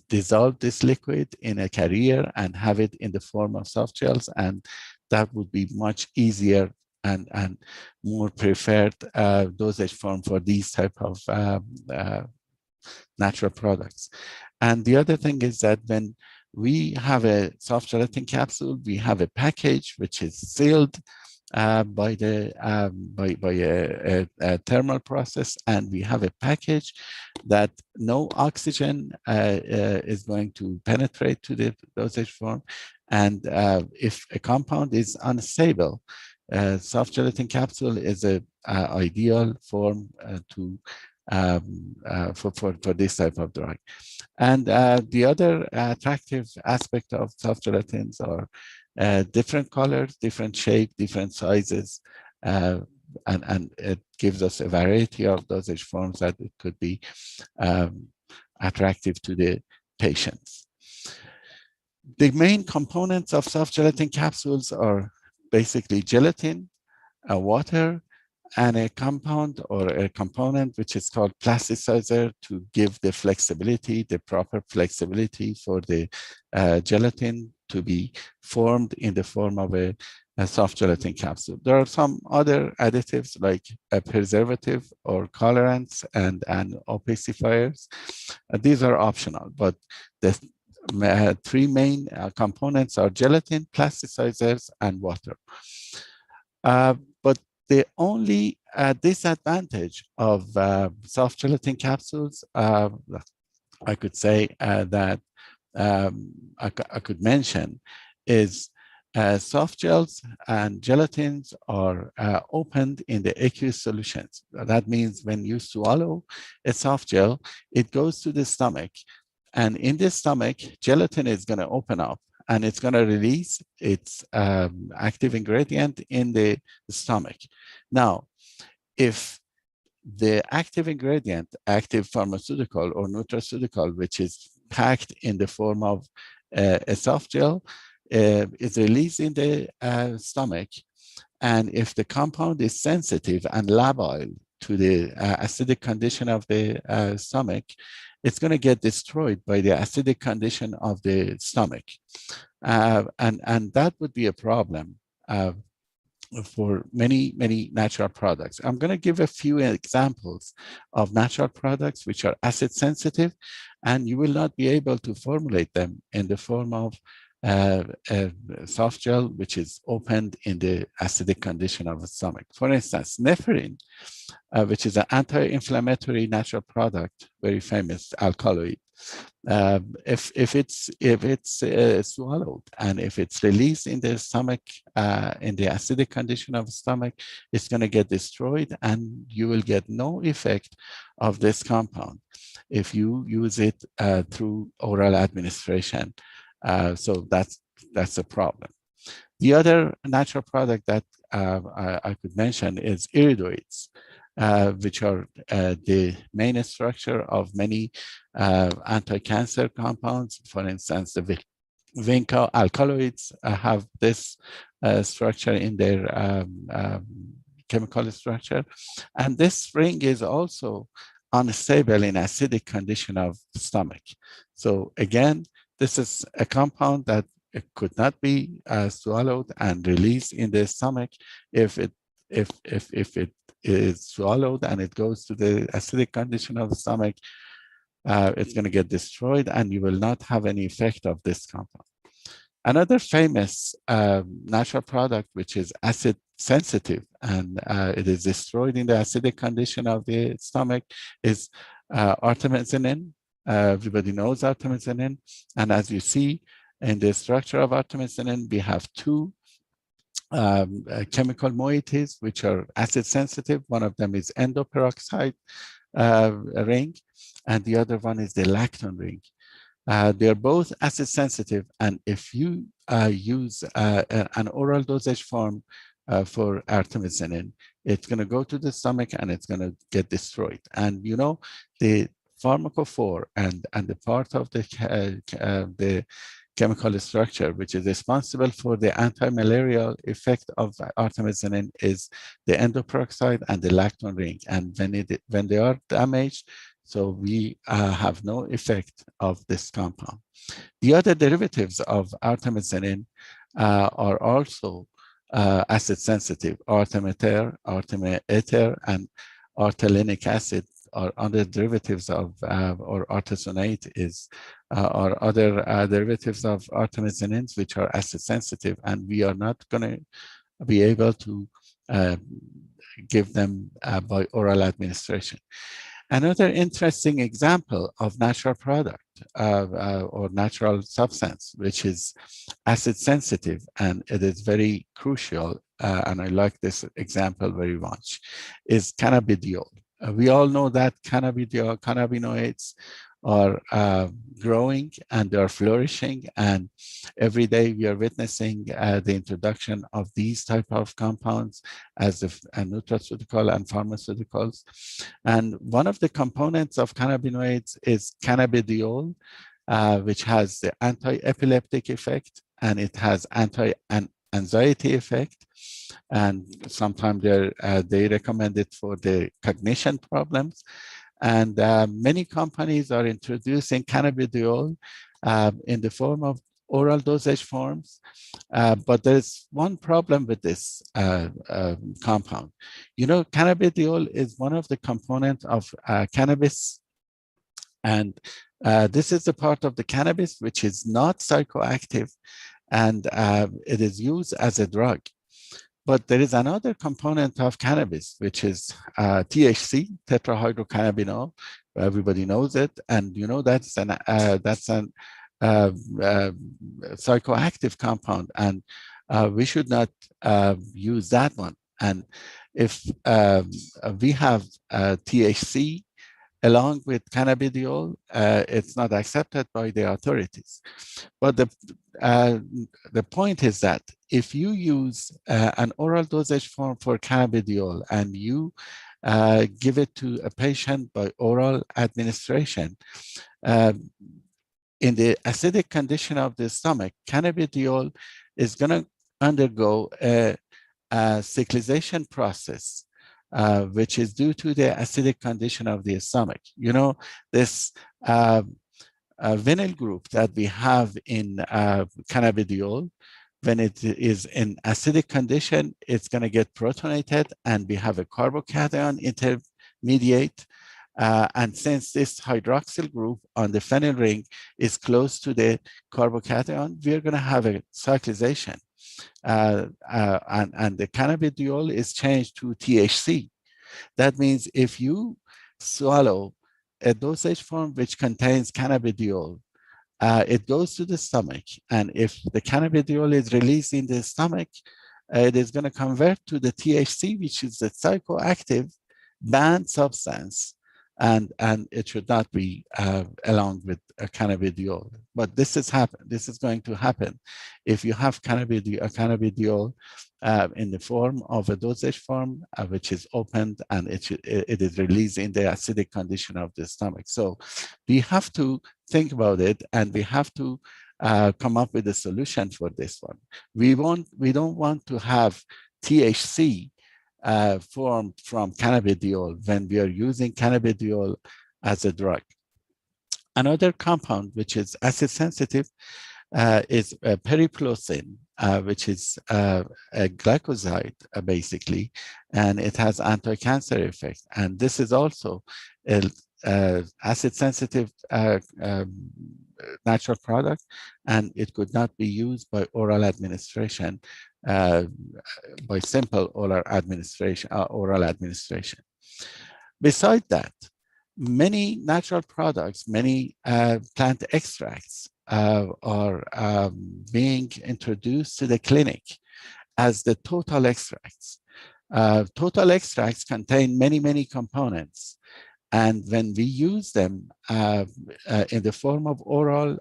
dissolve this liquid in a carrier and have it in the form of soft gels, and that would be much easier and more preferred dosage form for these type of natural products. And the other thing is that when we have a soft gelatin capsule, we have a package which is sealed by a thermal process, and we have a package that no oxygen is going to penetrate to the dosage form. And if a compound is unstable, soft gelatin capsule is a ideal form for this type of drug. And the other attractive aspect of soft gelatins are different colors, different shape, different sizes, and it gives us a variety of dosage forms that it could be attractive to the patients. The main components of soft gelatin capsules are basically gelatin, water, and a compound or a component which is called plasticizer to give the flexibility, the proper flexibility for the gelatin to be formed in the form of a soft gelatin capsule. There are some other additives like a preservative or colorants and opacifiers. These are optional, but the three main components are gelatin, plasticizers, and water. But the only disadvantage of soft gelatin capsules, I could say that I could mention is soft gels and gelatins are opened in the aqueous solutions. That means when you swallow a soft gel, it goes to the stomach. And in the stomach, gelatin is going to open up and it's going to release its active ingredient in the stomach. Now, if the active ingredient, active pharmaceutical or nutraceutical, which is packed in the form of a soft gel, is released in the stomach, and if the compound is sensitive and labile to the acidic condition of the stomach, it's going to get destroyed by the acidic condition of the stomach. And that would be a problem for many, many natural products. I'm going to give a few examples of natural products which are acid sensitive, and you will not be able to formulate them in the form of a soft gel which is opened in the acidic condition of the stomach. For instance, nephrin, which is an anti-inflammatory natural product, very famous alkaloid. If it's swallowed and if it's released in the stomach, in the acidic condition of the stomach, it's going to get destroyed, and you will get no effect of this compound if you use it through oral administration. So that's a problem. The other natural product that I could mention is iridoids, which are the main structure of many anti-cancer compounds. For instance, the vinca alkaloids have this structure in their chemical structure. And this ring is also unstable in acidic condition of stomach. So again, this is a compound that it could not be swallowed and released in the stomach. If it is swallowed and it goes to the acidic condition of the stomach, it's going to get destroyed, and you will not have any effect of this compound. Another famous natural product, which is acid sensitive, and it is destroyed in the acidic condition of the stomach, is artemisinin. Everybody knows artemisinin. And as you see in the structure of artemisinin, we have two chemical moieties which are acid sensitive. One of them is endoperoxide ring, and the other one is the lactone ring. They're both acid sensitive, and if you use an oral dosage form for artemisinin, it's going to go to the stomach and it's going to get destroyed. And you know, the pharmacophore and the part of the chemical structure which is responsible for the anti-malarial effect of artemisinin is the endoperoxide and the lactone ring. And when they are damaged, so we have no effect of this compound. The other derivatives of artemisinin are also acid sensitive. Artemether, artemether, and artelinic acid are other derivatives of, or artesunate is, or other derivatives of artemisinins, which are acid sensitive, and we are not going to be able to give them by oral administration. Another interesting example of natural product or natural substance, which is acid sensitive, and it is very crucial, and I like this example very much, is cannabidiol. We all know that cannabinoids are growing and they are flourishing, and every day we are witnessing the introduction of these type of compounds as a nutraceutical and pharmaceuticals. And one of the components of cannabinoids is cannabidiol, which has the anti-epileptic effect, and it has anti-anxiety effect. And sometimes they recommend it for the cognition problems. And many companies are introducing cannabidiol in the form of oral dosage forms. But there's one problem with this compound. You know, cannabidiol is one of the components of cannabis. And this is the part of the cannabis which is not psychoactive, and it is used as a drug. But there is another component of cannabis, which is THC, tetrahydrocannabinol. Everybody knows it, and you know that's an psychoactive compound, and we should not use that one. And if we have THC along with cannabidiol, it's not accepted by the authorities. But the point is that if you use an oral dosage form for cannabidiol and you give it to a patient by oral administration, in the acidic condition of the stomach, cannabidiol is going to undergo a cyclization process, which is due to the acidic condition of the stomach. You know, this vinyl group that we have in cannabidiol, when it is in acidic condition, it's going to get protonated, and we have a carbocation intermediate. And since this hydroxyl group on the phenyl ring is close to the carbocation, we're going to have a cyclization. And the cannabidiol is changed to THC. That means if you swallow a dosage form which contains cannabidiol, it goes to the stomach, and if the cannabidiol is released in the stomach, it is going to convert to the THC, which is the psychoactive banned substance, and it should not be along with cannabidiol. But this is going to happen if you have cannabidiol in the form of a dosage form which is opened, and it is released in the acidic condition of the stomach. So we have to think about it, and we have to come up with a solution for this one. We don't want to have THC formed from cannabidiol when we are using cannabidiol as a drug. Another compound which is acid sensitive is periplocin, which is a glycoside basically, and it has anti-cancer effect. And this is also an acid sensitive natural product, and it could not be used by oral administration, by simple oral administration. Besides that, many natural products, many plant extracts are being introduced to the clinic as the total extracts. Total extracts contain many components. And when we use them in the form of oral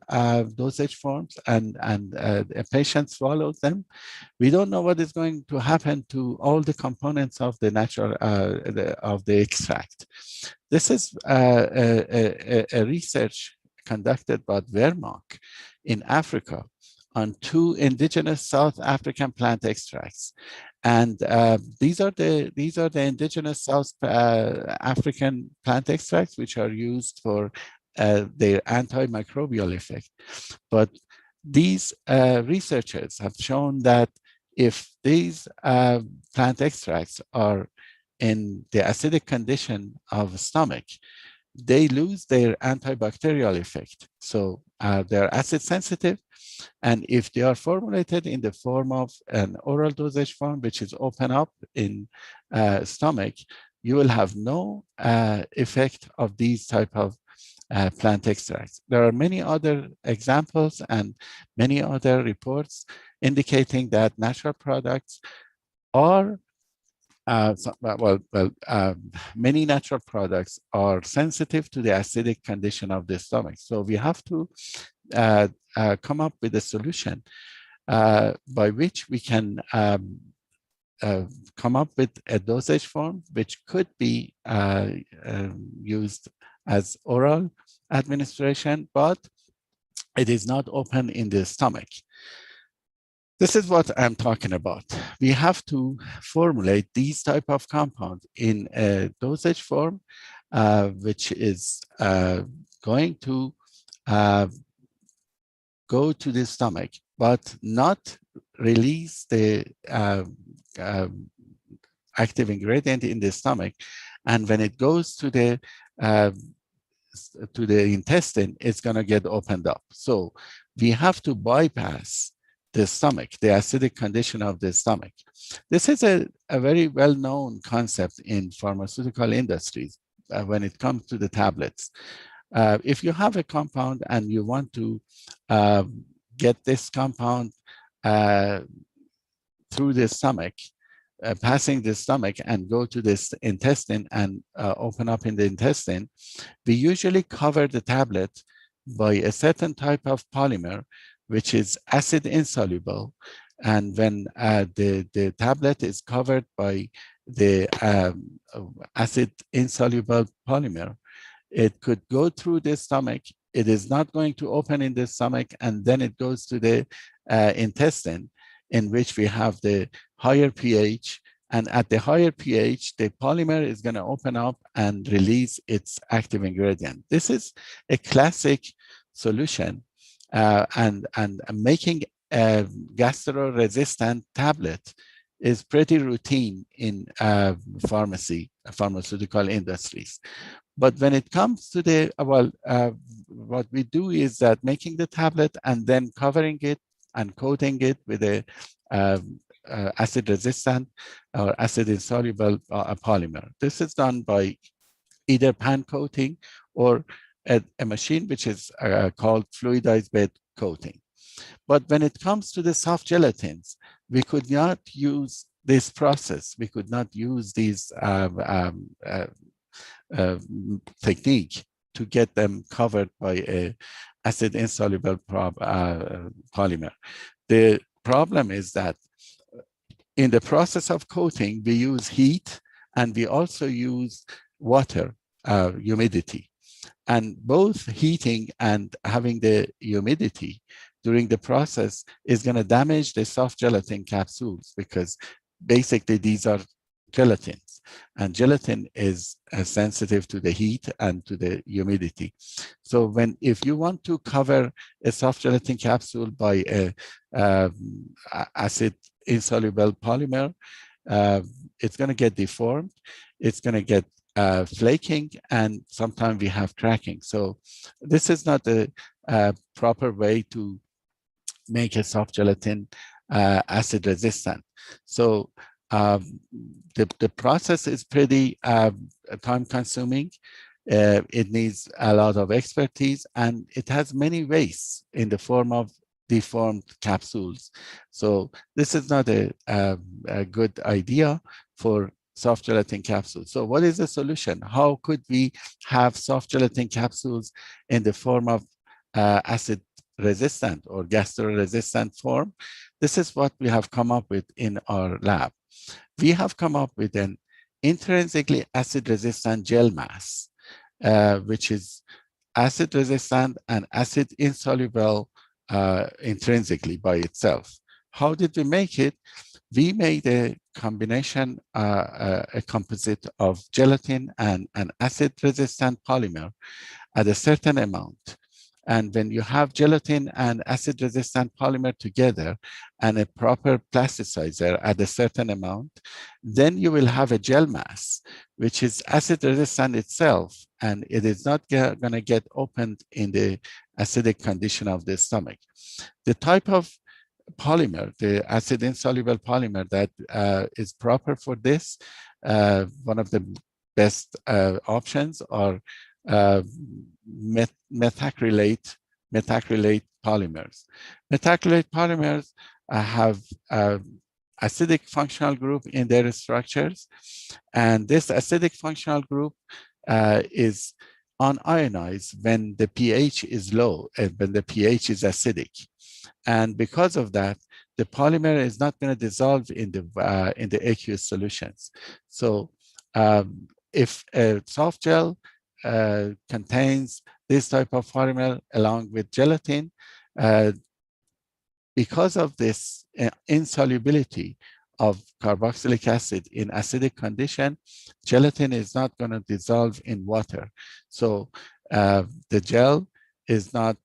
dosage forms, and a patient swallows them, we don't know what is going to happen to all the components of the natural of the extract. This is a research conducted by Vermaak in Africa on 2 indigenous South African plant extracts. And these are the indigenous South African plant extracts which are used for their antimicrobial effect. But these researchers have shown that if these plant extracts are in the acidic condition of stomach, they lose their antibacterial effect. So they're acid sensitive. And if they are formulated in the form of an oral dosage form, which is open up in stomach, you will have no effect of these type of plant extracts. There are many other examples and many other reports indicating that natural products are many natural products are sensitive to the acidic condition of the stomach. So we have to come up with a solution by which we can come up with a dosage form which could be used as oral administration, but it is not open in the stomach. This is what I'm talking about. We have to formulate these type of compounds in a dosage form, which is going to go to the stomach, but not release the active ingredient in the stomach. And when it goes to the intestine, it's going to get opened up. So we have to bypass the stomach, the acidic condition of the stomach. This is a very well-known concept in pharmaceutical industries when it comes to the tablets. If you have a compound and you want to get this compound through the stomach, passing the stomach and go to this intestine and open up in the intestine, we usually cover the tablet by a certain type of polymer, which is acid insoluble. And when the tablet is covered by the acid insoluble polymer, it could go through the stomach. It is not going to open in the stomach, and then it goes to the intestine, in which we have the higher pH. And at the higher pH, the polymer is going to open up and release its active ingredient. This is a classic solution. And making a gastro-resistant tablet is pretty routine in pharmaceutical industries. But when it comes to the, what we do is that making the tablet and then covering it and coating it with a acid-resistant or acid-insoluble polymer. This is done by either pan coating or a machine which is called fluidized bed coating. But when it comes to the soft gelatins, we could not use this process. We could not use these technique to get them covered by a acid insoluble polymer. The problem is that in the process of coating, we use heat and we also use water, humidity. And both heating and having the humidity during the process is going to damage the soft gelatin capsules, because basically these are gelatins, and gelatin is sensitive to the heat and to the humidity. So if you want to cover a soft gelatin capsule by a acid insoluble polymer, it's going to get deformed, it's going to get flaking, and sometimes we have cracking. So this is not a proper way to make a soft gelatin acid resistant. So the process is pretty time consuming. It needs a lot of expertise, and it has many wastes in the form of deformed capsules. So this is not a good idea for soft gelatin capsules. So what is the solution? How could we have soft gelatin capsules in the form of acid resistant or gastro-resistant form? This is what we have come up with in our lab. We have come up with an intrinsically acid-resistant gel mass, which is acid-resistant and acid-insoluble intrinsically by itself. How did we make it? We made a combination, a composite of gelatin and an acid-resistant polymer at a certain amount. And when you have gelatin and acid-resistant polymer together and a proper plasticizer at a certain amount, then you will have a gel mass, which is acid-resistant itself, and it is not going to get opened in the acidic condition of the stomach. The type of polymer, the acid-insoluble polymer that is proper for this, one of the best options are methacrylate polymers. Methacrylate polymers have acidic functional group in their structures, and this acidic functional group is unionized when the pH is low and when the pH is acidic. And because of that, the polymer is not going to dissolve in the aqueous solutions. So if a soft gel contains this type of polymer along with gelatin, because of this insolubility of carboxylic acid in acidic condition, gelatin is not going to dissolve in water. So the gel is not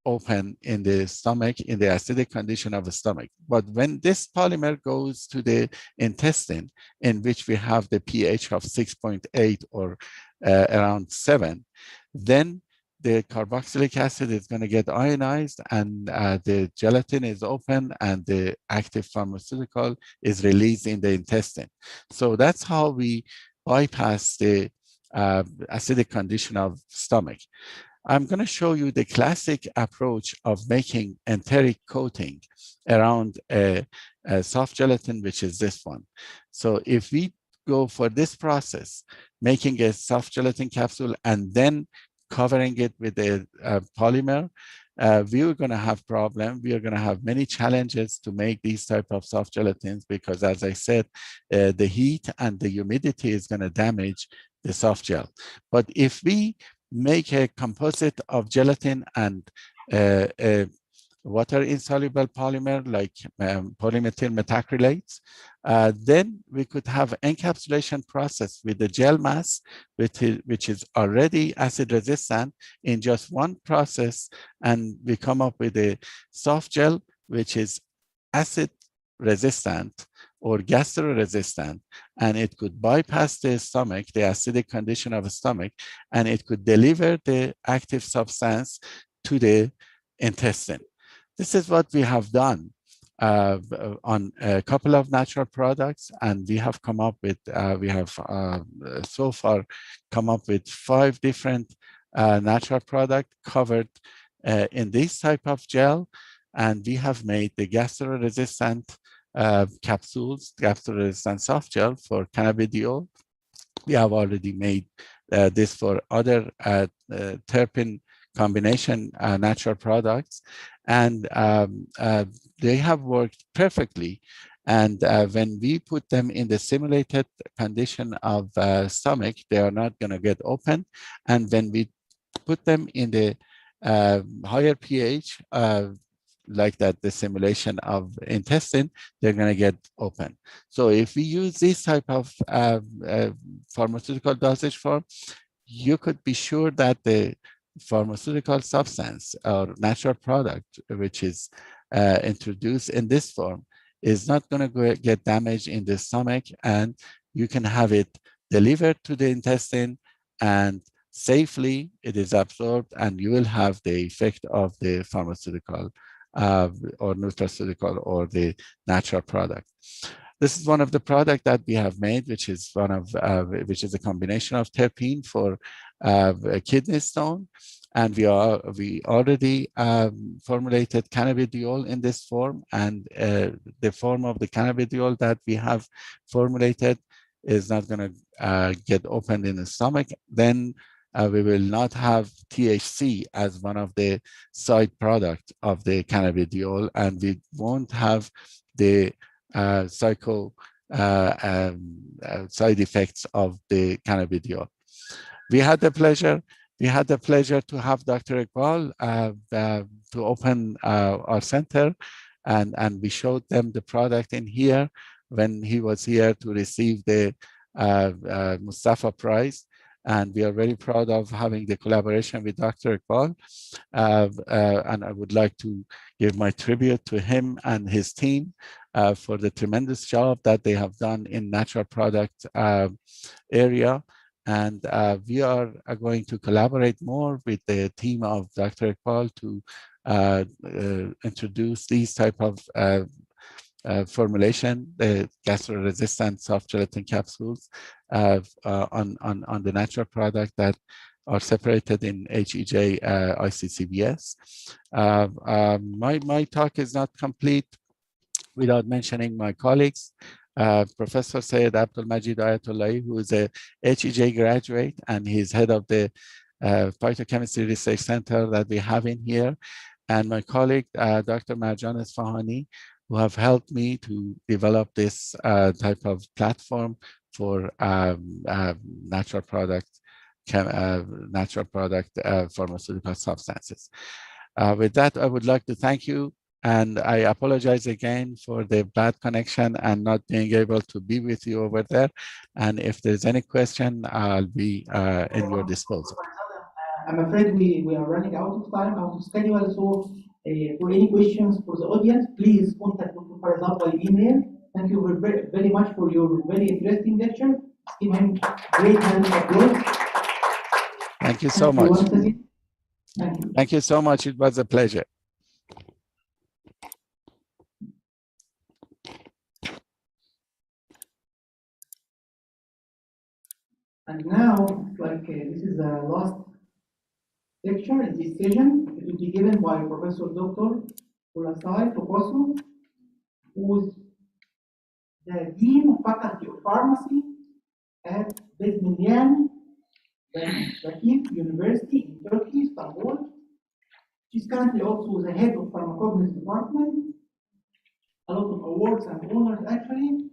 open in the stomach, in the acidic condition of the stomach. But when this polymer goes to the intestine, in which we have the pH of 6.8 or around 7, then the carboxylic acid is going to get ionized, and the gelatin is open, and the active pharmaceutical is released in the intestine. So that's how we bypass the acidic condition of stomach. I'm going to show you the classic approach of making enteric coating around a soft gelatin, which is this one. So if we go for this process, making a soft gelatin capsule and then covering it with a polymer, we are going to have problem. We are going to have many challenges to make these type of soft gelatins because, as I said, the heat and the humidity is going to damage the soft gel. But if we make a composite of gelatin and a water-insoluble polymer like polymethyl methacrylates, then we could have encapsulation process with the gel mass, which is already acid-resistant in just one process, and we come up with a soft gel, which is acid-resistant or gastro-resistant, and it could bypass the stomach, the acidic condition of the stomach, and it could deliver the active substance to the intestine. This is what we have done on a couple of natural products, and we have come up with, so far come up with 5 different natural products covered in this type of gel, and we have made the gastro-resistant capsules, gastro-resistant soft gel for cannabidiol. We have already made this for other terpene combination natural products, and they have worked perfectly. And when we put them in the simulated condition of stomach, they are not going to get open. And when we put them in the higher pH, like that, the simulation of intestine, they're going to get open. So if we use this type of pharmaceutical dosage form, you could be sure that the pharmaceutical substance or natural product, which is introduced in this form, is not going to get damaged in the stomach, and you can have it delivered to the intestine, and safely it is absorbed, and you will have the effect of the pharmaceutical or nutraceutical or the natural product. This is one of the products that we have made, which is one of which is a combination of terpene for kidney stone, and we already formulated cannabidiol in this form, and the form of the cannabidiol that we have formulated is not going to get opened in the stomach. Then we will not have THC as one of the side products of the cannabidiol, and we won't have the side effects of the cannabidiol. We had the pleasure We had the pleasure to have Dr. Iqbal to open our center, and we showed them the product in here when he was here to receive the Mustafa Prize. And we are very proud of having the collaboration with Dr. Iqbal. And I would like to give my tribute to him and his team for the tremendous job that they have done in natural product area. And we are going to collaborate more with the team of Dr. Iqbal to introduce these type of formulation, the gastro-resistant soft gelatin capsules on the natural product that are separated in HEJ ICCBS. My talk is not complete without mentioning my colleagues. Professor Syed Abdul Majid Ayatollahi, who is a HEJ graduate, and he's head of the Phytochemistry Research Center that we have in here. And my colleague, Dr. Marjan Esfahani, who have helped me to develop this type of platform for natural product pharmaceutical substances. With that, I would like to thank you. And I apologize again for the bad connection and not being able to be with you over there. And if there's any question, I'll be in your disposal. I'm afraid we are running out of time, out of schedule. So for any questions for the audience, please contact Dr. Farzad by email. Thank you very much for your very interesting lecture. Give him great hand of applause. Thank you so much. Thank you. Thank you so much. It was a pleasure. And now, this is the last lecture in this session. It will be given by Professor Dr. Ulasai Tokosu, who is the Dean of Faculty of Pharmacy at Bezmilyan Vakif University in Turkey, Istanbul. She's currently also the head of Pharmacognosy Department. A lot of awards and honors, actually.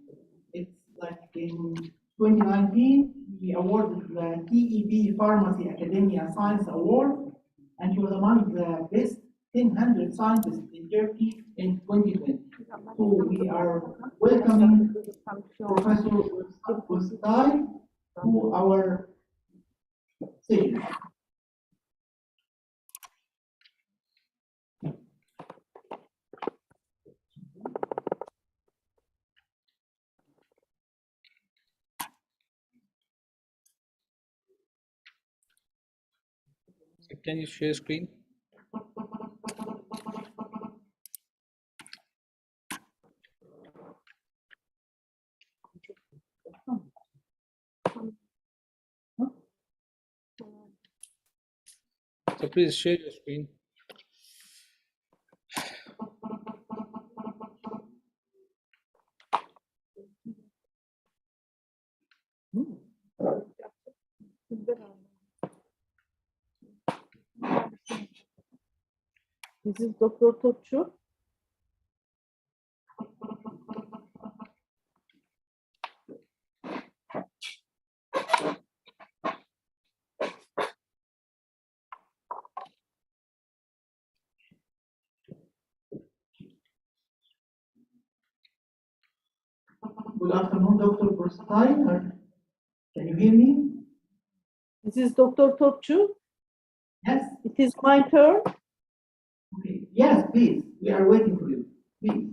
It's like in 2019, he awarded the TEB Pharmacy Academia Science Award, and he was among the best 100 scientists in Turkey in 2020. So we are welcoming Professor Ustai to our session. Can you share screen? So please share your screen. This is Dr. Topçu. Good afternoon, Dr. Burstein. Can you hear me? This is Dr. Topçu. Yes. It is my turn. Okay. Yes, please. We are waiting for you. Please.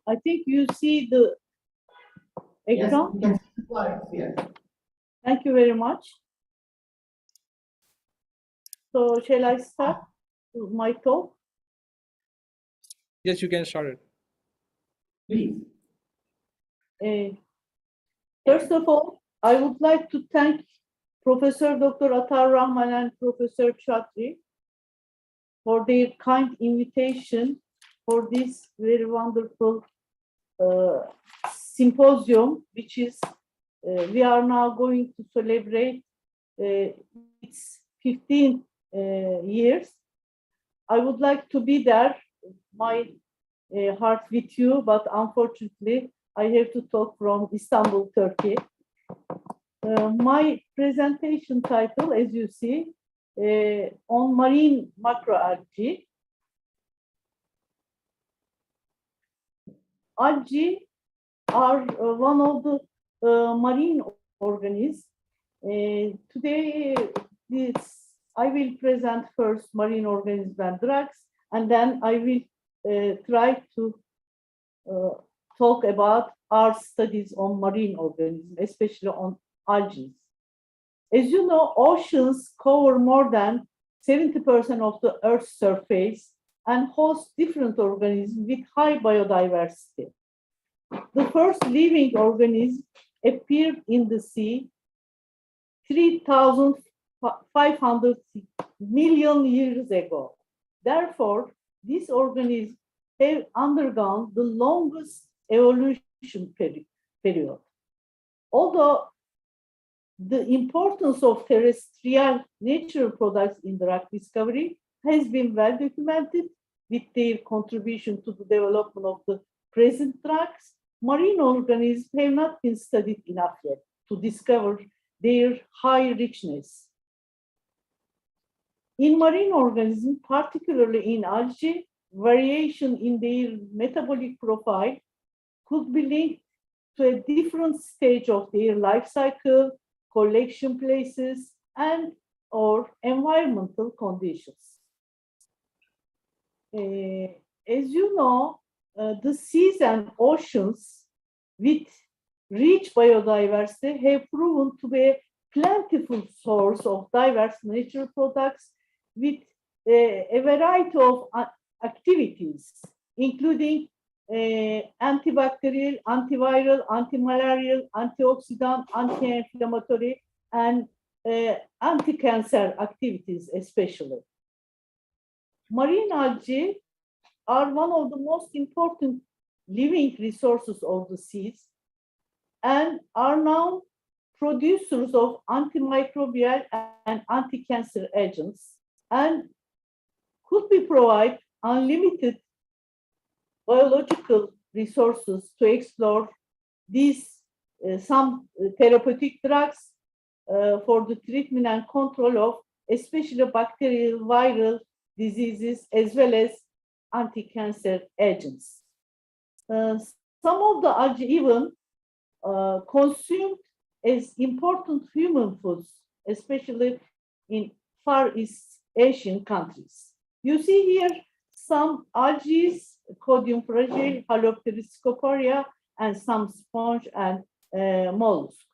I think you see the Yes, ekran. we can see the slides. Yes. Thank you very much. So shall I start my talk? Yes, you can start it. Please. First of all, I would like to thank Professor Dr. Atar Rahman and Professor Chatri for their kind invitation for this very wonderful symposium, which is we are now going to celebrate its 15 years. I would like to be there, my heart with you, but unfortunately, I have to talk from Istanbul, Turkey. My presentation title, as you see, on marine macroalgae. Algae are one of the marine organisms. Today, I will present first marine organisms and drugs, and then I will try to talk about our studies on marine organisms, especially on algae. As you know, oceans cover more than 70% of the Earth's surface and host different organisms with high biodiversity. The first living organism appeared in the sea 3,500 million years ago. Therefore, these organisms have undergone the longest evolution period. Although the importance of terrestrial natural products in drug discovery has been well documented with their contribution to the development of the present drugs, marine organisms have not been studied enough yet to discover their high richness. In marine organisms, particularly in algae, variation in their metabolic profile could be linked to a different stage of their life cycle, collection places, and or environmental conditions. As you know, the seas and oceans with rich biodiversity have proven to be a plentiful source of diverse natural products with a variety of activities, including antibacterial, antiviral, antimalarial, antioxidant, anti-inflammatory, and anti-cancer activities especially. Marine algae are one of the most important living resources of the seas and are now producers of antimicrobial and anti-cancer agents and could be provide unlimited biological resources to explore these some therapeutic drugs for the treatment and control of especially bacterial, viral diseases as well as anti-cancer agents. Some of the algae even consumed as important human foods, especially in Far East Asian countries. You see here some algae, Codium fragile, Halopteriscoporia, and some sponge and mollusk.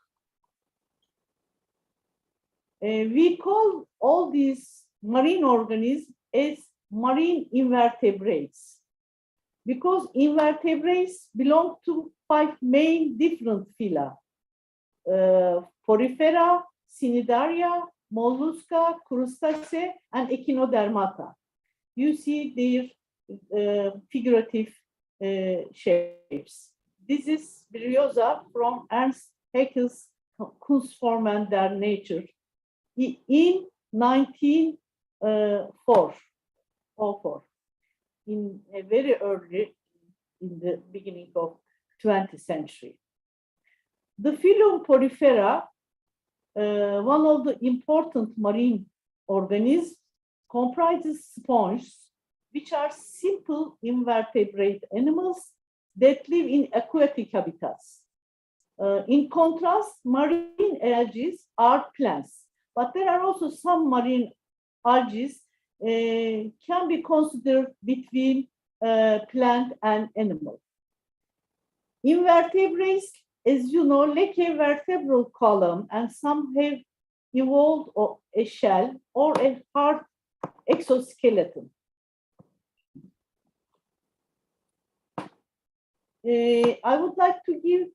We call all these marine organisms as marine invertebrates because invertebrates belong to 5 main different phyla: Porifera, Cnidaria, Mollusca, Crustacea, and Echinodermata. You see their figurative shapes. This is Bryoza from Ernst Haeckel's Kunstform and der Nature in 1904, in a very early, in the beginning of 20th century. The phylum Porifera, one of the important marine organisms, comprises sponges, which are simple invertebrate animals that live in aquatic habitats. In contrast, marine algae are plants, but there are also some marine algae can be considered between plant and animal. Invertebrates, as you know, lack a vertebral column, and some have evolved a shell or a hard exoskeleton. I would like to give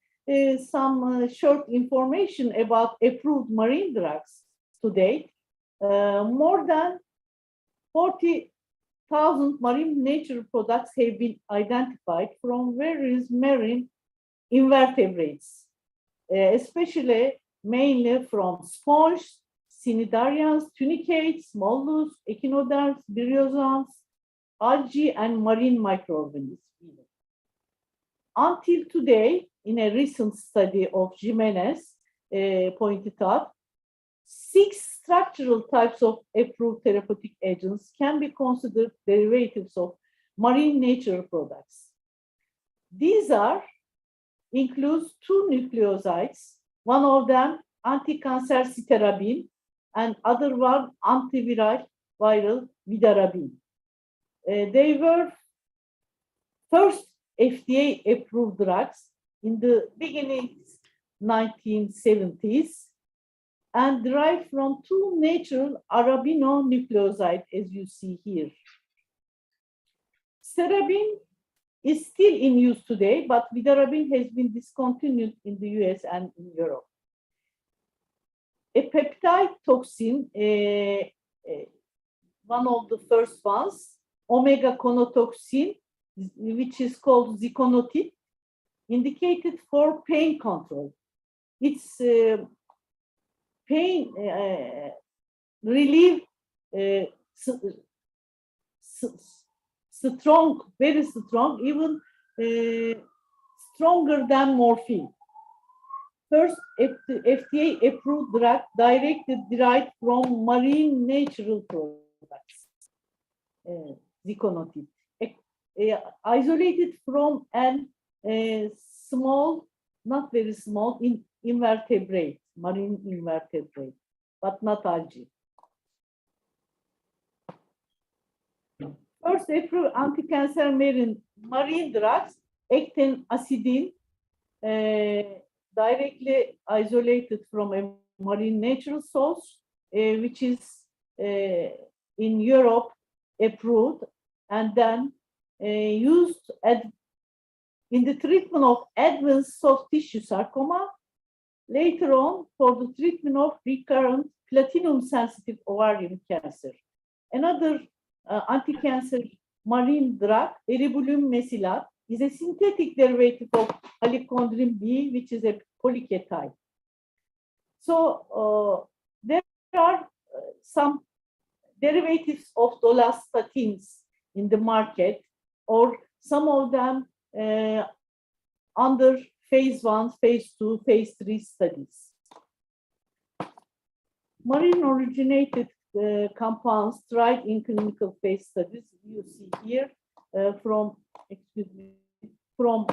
some short information about approved marine drugs to date. More than 40,000 marine nature products have been identified from various marine invertebrates. especially mainly from sponge, cnidarians, tunicates, mollusks, echinoderms, bryozoans, algae, and marine microorganisms. Until today, in a recent study of Jimenez pointed out, 6 structural types of approved therapeutic agents can be considered derivatives of marine natural products. These includes 2 nucleosides, one of them anti-cancer cytarabine and other one antiviral vidarabine. They were first FDA approved drugs in the beginning 1970s and derived from 2 natural arabinonucleosides, as you see here. Cytarabine is still in use today, but vidarabine has been discontinued in the US and in Europe. A peptide toxin, one of the first ones, omega conotoxin, which is called ziconotide, indicated for pain control. It's pain relief strong, very strong, even stronger than morphine. First FDA approved drug derived from marine natural products, ziconotide, isolated from an small, not very small, invertebrate, marine invertebrate, but not algae. First approved anti-cancer marine drugs, ectenacidin, directly isolated from a marine natural source, which is in Europe approved and then used in the treatment of advanced soft tissue sarcoma, later on for the treatment of recurrent platinum-sensitive ovarian cancer. Another anti-cancer marine drug, eribulin mesilat, is a synthetic derivative of alichondrin B, which is a polyketide. So there are some derivatives of dolastatins in the market, or some of them under phase 1, phase 2, phase 3 studies. Marine originated compounds tried in clinical phase studies, you see here, from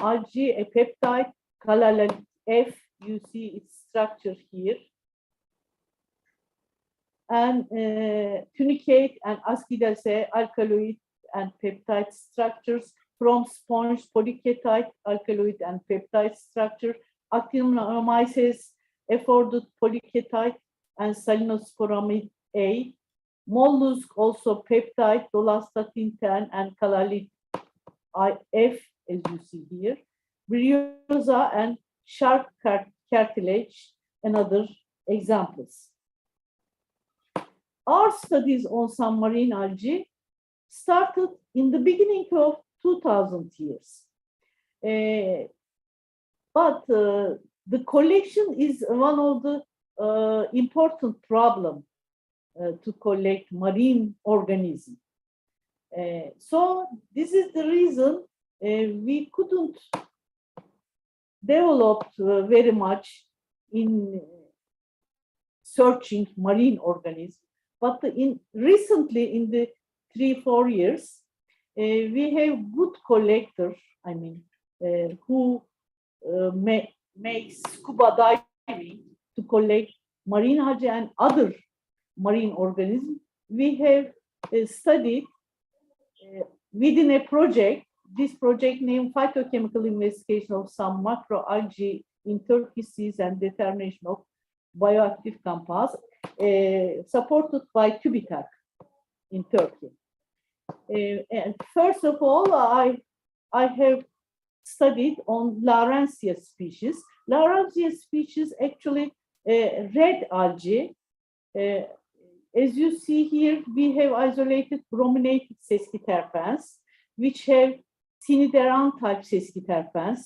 algae, a peptide, calalate F, you see its structure here, and tunicate and ascidase, alkaloid and peptide structures from sponge, polyketide, alkaloid and peptide structure, actinomyces, afforded polyketide and salinosporamide A, mollusk also peptide, dolastatin 10 and calalate F, as you see here, bryoza and shark cartilage, and other examples. Our studies on some marine algae started in the beginning of 2000 years. But the collection is one of the important problems to collect marine organisms. So this is the reason we couldn't develop very much in searching marine organisms. But recently, in the 3-4 years, we have good collectors, who make scuba diving to collect marine algae and other marine organisms. We have studied within a project, this project named Phytochemical Investigation of some macroalgae in Turkish seas and determination of bioactive compounds, supported by TÜBİTAK in Turkey. And first of all, I have studied on LEJNSIC species. LEJNSIC species actually red algae. As you see here, we have isolated brominated sesquiterpenes, which have cnidaran type sesquiterpenes,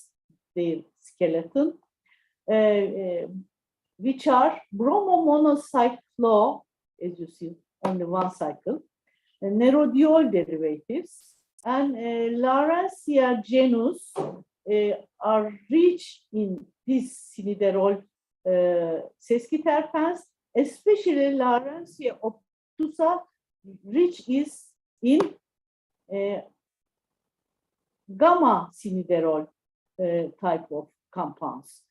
their skeleton. which are bromomonocyclo, as you see, only one cycle, nerodiol derivatives, and Lawrencia genus are rich in these siniderol sesquiterpenes, especially Lawrencia obtusa, rich is in gamma siniderol type of compounds.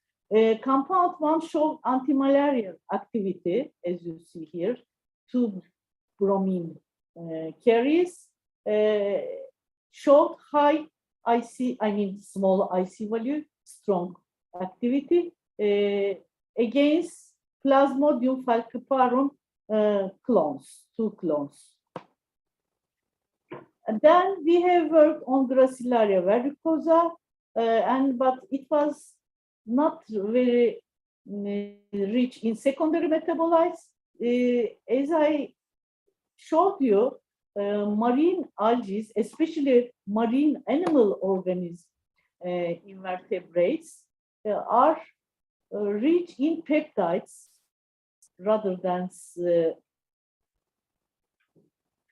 Compound 1 shows antimalarial activity, as you see here, 2 bromine carries, showed high small IC value, strong activity against Plasmodium falciparum clones, 2 clones. And then we have worked on Gracilaria verrucosa, but it was not very rich in secondary metabolites. As I showed you, marine algae, especially marine animal organisms, invertebrates, are rich in peptides rather than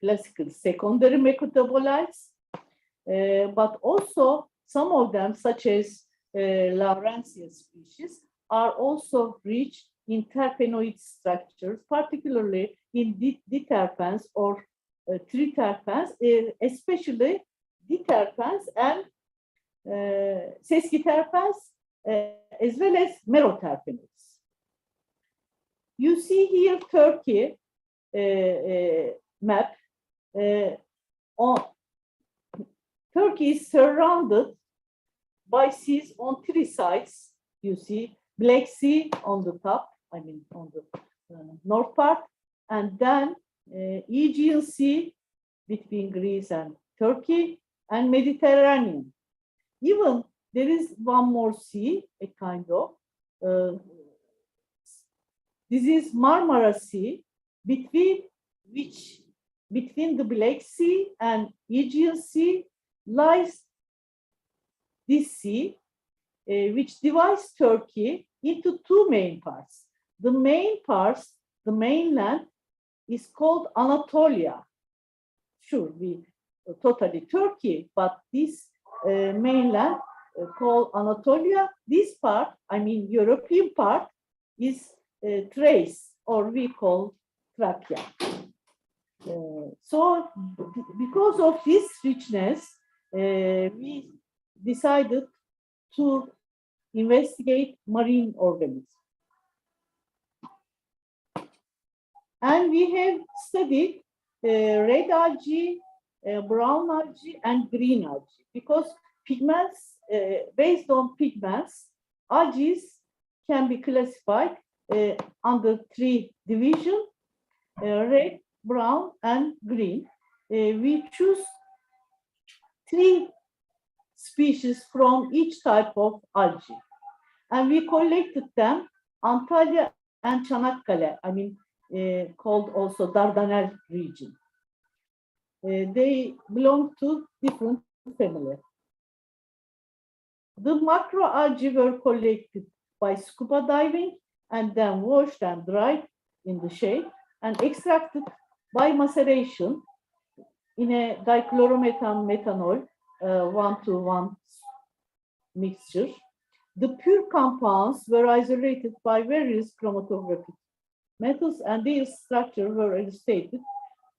classical secondary metabolites, but also some of them, such as Lawrencia species, are also rich in terpenoid structures, particularly in diterpenes or triterpenes, especially diterpenes and sesquiterpenes, as well as meroterpenoids. You see here Turkey map. Turkey is surrounded by seas on 3 sides. You see Black Sea on the top, on the north part, and then Aegean Sea between Greece and Turkey, and Mediterranean. Even there is one more sea, a kind of, this is Marmara Sea, between the Black Sea and Aegean Sea lies this sea, which divides Turkey into 2 main parts. The main parts, the mainland, is called Anatolia. Sure, totally Turkey, but this mainland called Anatolia, this part, European part, is Thrace, or we call Trakya. So because of this richness, we decided to investigate marine organisms. And we have studied red algae, brown algae, and green algae, because pigments, based on pigments, algae can be classified under 3 divisions, red, brown, and green. We choose 3 species from each type of algae. And we collected them, Antalya and Çanakkale, called also Dardanelles region. They belong to different families. The macroalgae were collected by scuba diving and then washed and dried in the shade and extracted by maceration in a dichloromethan methanol 1:1 mixture. The pure compounds were isolated by various chromatographic methods, and their structure were illustrated,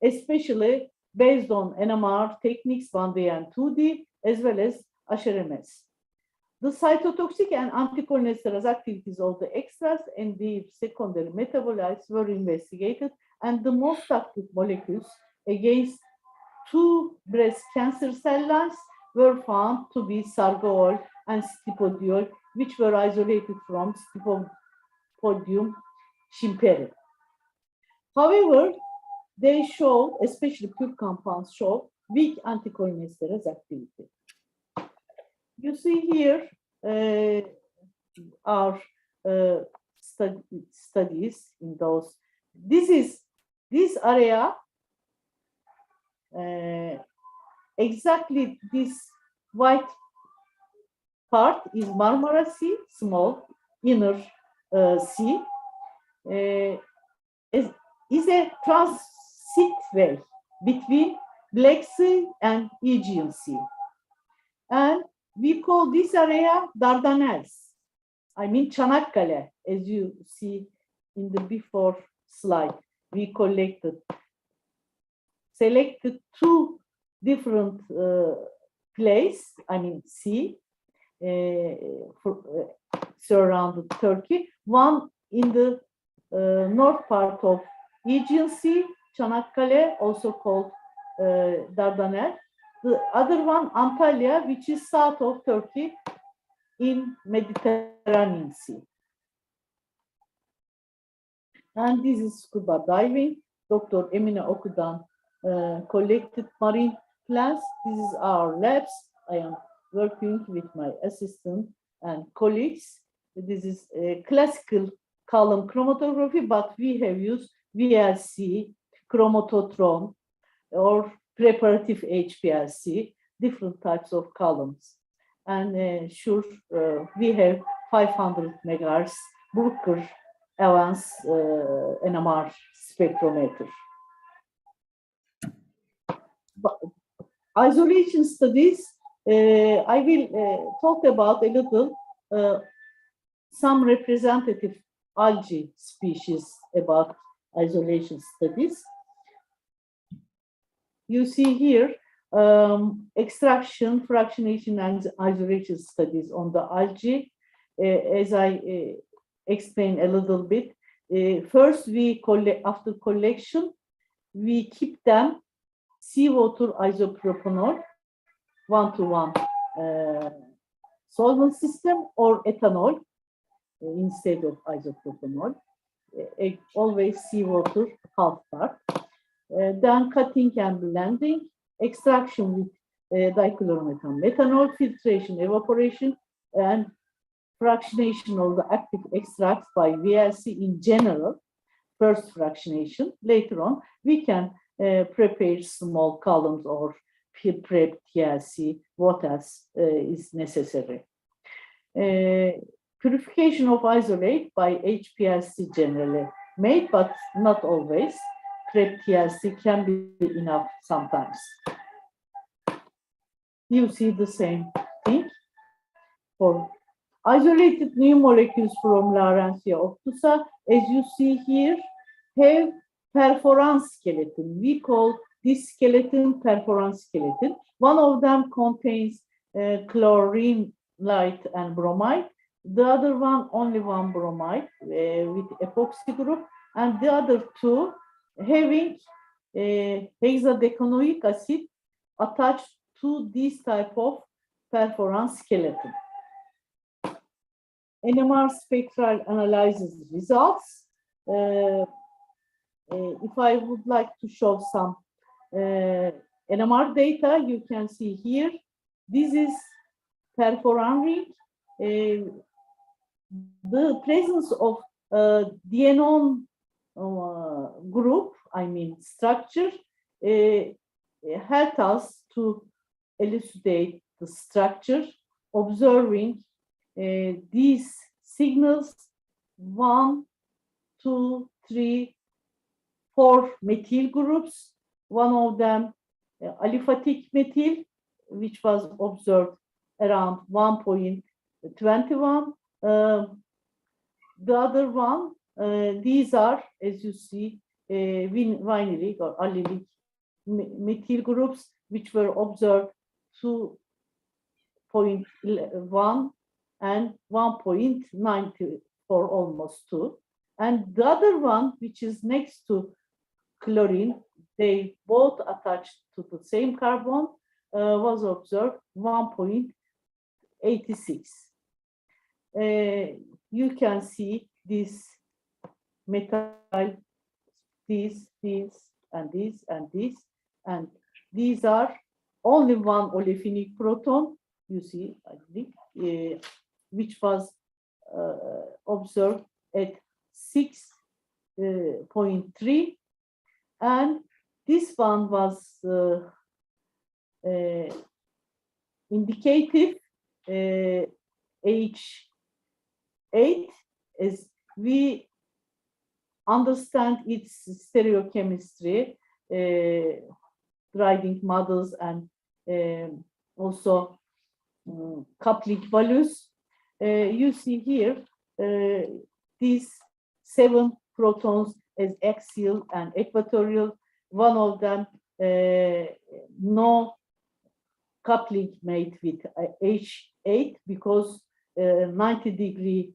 especially based on NMR techniques 1D and 2D, as well as HRMS. The cytotoxic and anticholinesterase activities of the extras and their secondary metabolites were investigated, and the most active molecules against 2 breast cancer cell lines were found to be sargol and stipodiol, which were isolated from Stipodium schimperi. However, they show, especially pure compounds, show weak anticholinesterase activity. You see here our studies in those. This area, exactly this white part is Marmara Sea, small, inner sea, is a transit way between Black Sea and Aegean Sea. And we call this area Dardanelles. I mean Çanakkale, as you see in the before slide. We selected two different places, I mean sea, surrounded Turkey. One in the north part of Aegean Sea, Çanakkale, also called Dardanelles. The other one, Antalya, which is south of Turkey in Mediterranean Sea. And this is scuba diving. Dr. Emine Oku'dan collected marine plants. This is our labs. I am working with my assistant and colleagues. This is a classical column chromatography, but we have used VLC, chromatotron, or preparative HPLC, different types of columns. And sure, we have 500 megahertz Bruker Evans NMR spectrometer. But isolation studies, I will talk about a little some representative algae species about isolation studies. You see here extraction, fractionation, and isolation studies on the algae. As I explain a little bit, first we collect, after collection, we keep them seawater isopropanol 1-to-1 solvent system or ethanol instead of isopropanol, always seawater half part. Then cutting and blending, extraction with dichloromethan methanol, filtration, evaporation, and fractionation of the active extracts by VLC in general. First fractionation. Later on, we can prepare small columns or prep TLC, what else is necessary. Purification of isolate by HPLC generally made, but not always. Prep TLC can be enough sometimes. You see the same thing for isolated new molecules from Lawrencia obtusa, as you see here, have perforans skeleton. We call this skeleton perforans skeleton. One of them contains chlorine, light, and bromide. The other one, only one bromide with epoxy group, and the other two having hexadecanoic acid attached to this type of perforans skeleton. NMR spectral analysis results. If I would like to show some NMR data, you can see here. This is perforan ring. The presence of DNone group, I mean structure, helped us to elucidate the structure, observing these signals, 1, 2, 3, 4 methyl groups. One of them aliphatic methyl, which was observed around 1.21. The other one, these are, as you see, vinylic or allylic methyl groups, which were observed 2.1 and 1.94, almost 2. And the other one, which is next to chlorine, they both attached to the same carbon, was observed 1.86. You can see this metal, these, and these, and these, and these are only one olefinic proton, you see, I think, which was observed at 6.3, and this one was indicative H 8, as we understand its stereochemistry, drying models, and also coupling values. You see here these 7 protons as axial and equatorial. One of them no coupling made with H8 because 90-degree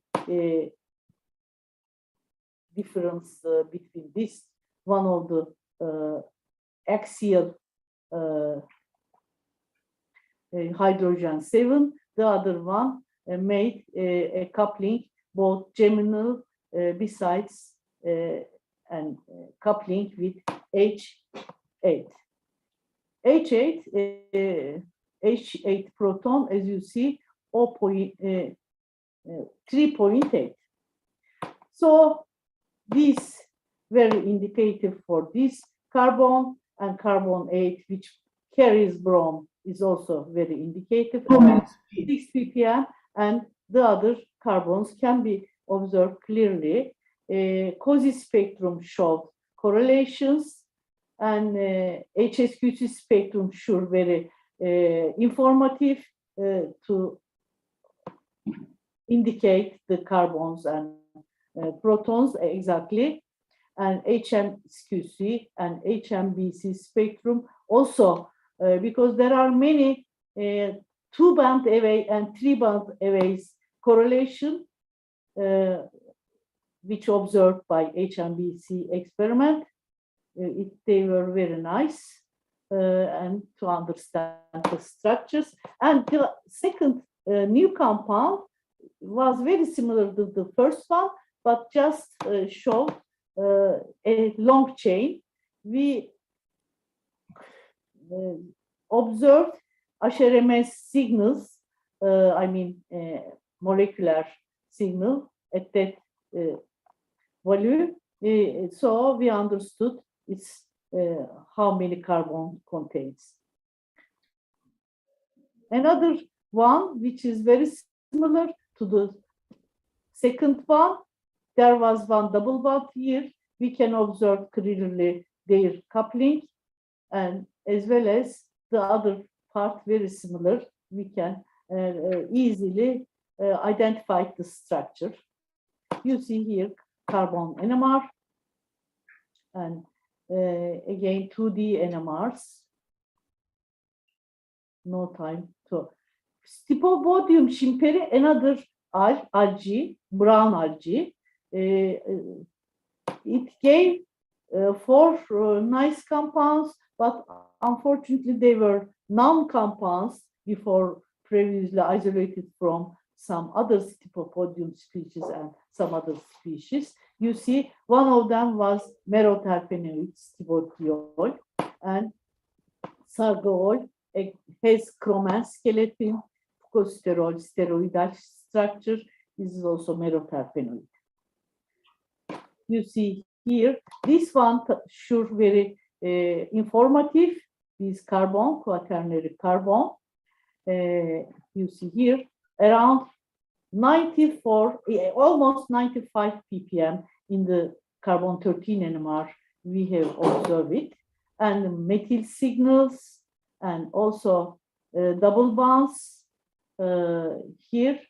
difference between this one of the axial hydrogen 7, the other one made a coupling both geminal besides and coupling with H8. H8 proton, as you see, 3.8. So this very indicative for this carbon, and carbon 8, which carries brom, is also very indicative. 6 ppm, and the other carbons can be observed clearly. COSY spectrum showed correlations, and HSQC spectrum sure very informative to indicate the carbons and protons exactly. And HMQC and HMBC spectrum also, because there are many 2-band away and 3-band aways correlation, which observed by HMBC experiment. They were very nice and to understand the structures. And the second new compound was very similar to the first one, but just showed a long chain. We observed HRMS signals, I mean molecular signal at that value. So we understood it's how many carbon contains. Another one, which is very similar to the second one, there was one double bond here. We can observe clearly their coupling, and as well as the other part very similar. We can easily identify the structure. You see here carbon NMR, and again 2D NMRs. No time to. Stipobodium shimperi, another algae, brown algae. It gave 4 nice compounds, but unfortunately they were non-compounds before previously isolated from some other Stipobodium species and some other species. You see, one of them was meroterpenoid stibotiol, and sargool has chroman skeleton, fucosterol steroidal structure. This is also meroterpenoid. You see here, this one sure very informative. This carbon, quaternary carbon. You see here around 94, almost 95 ppm in the carbon 13 NMR. We have observed it, and methyl signals, and also double bonds here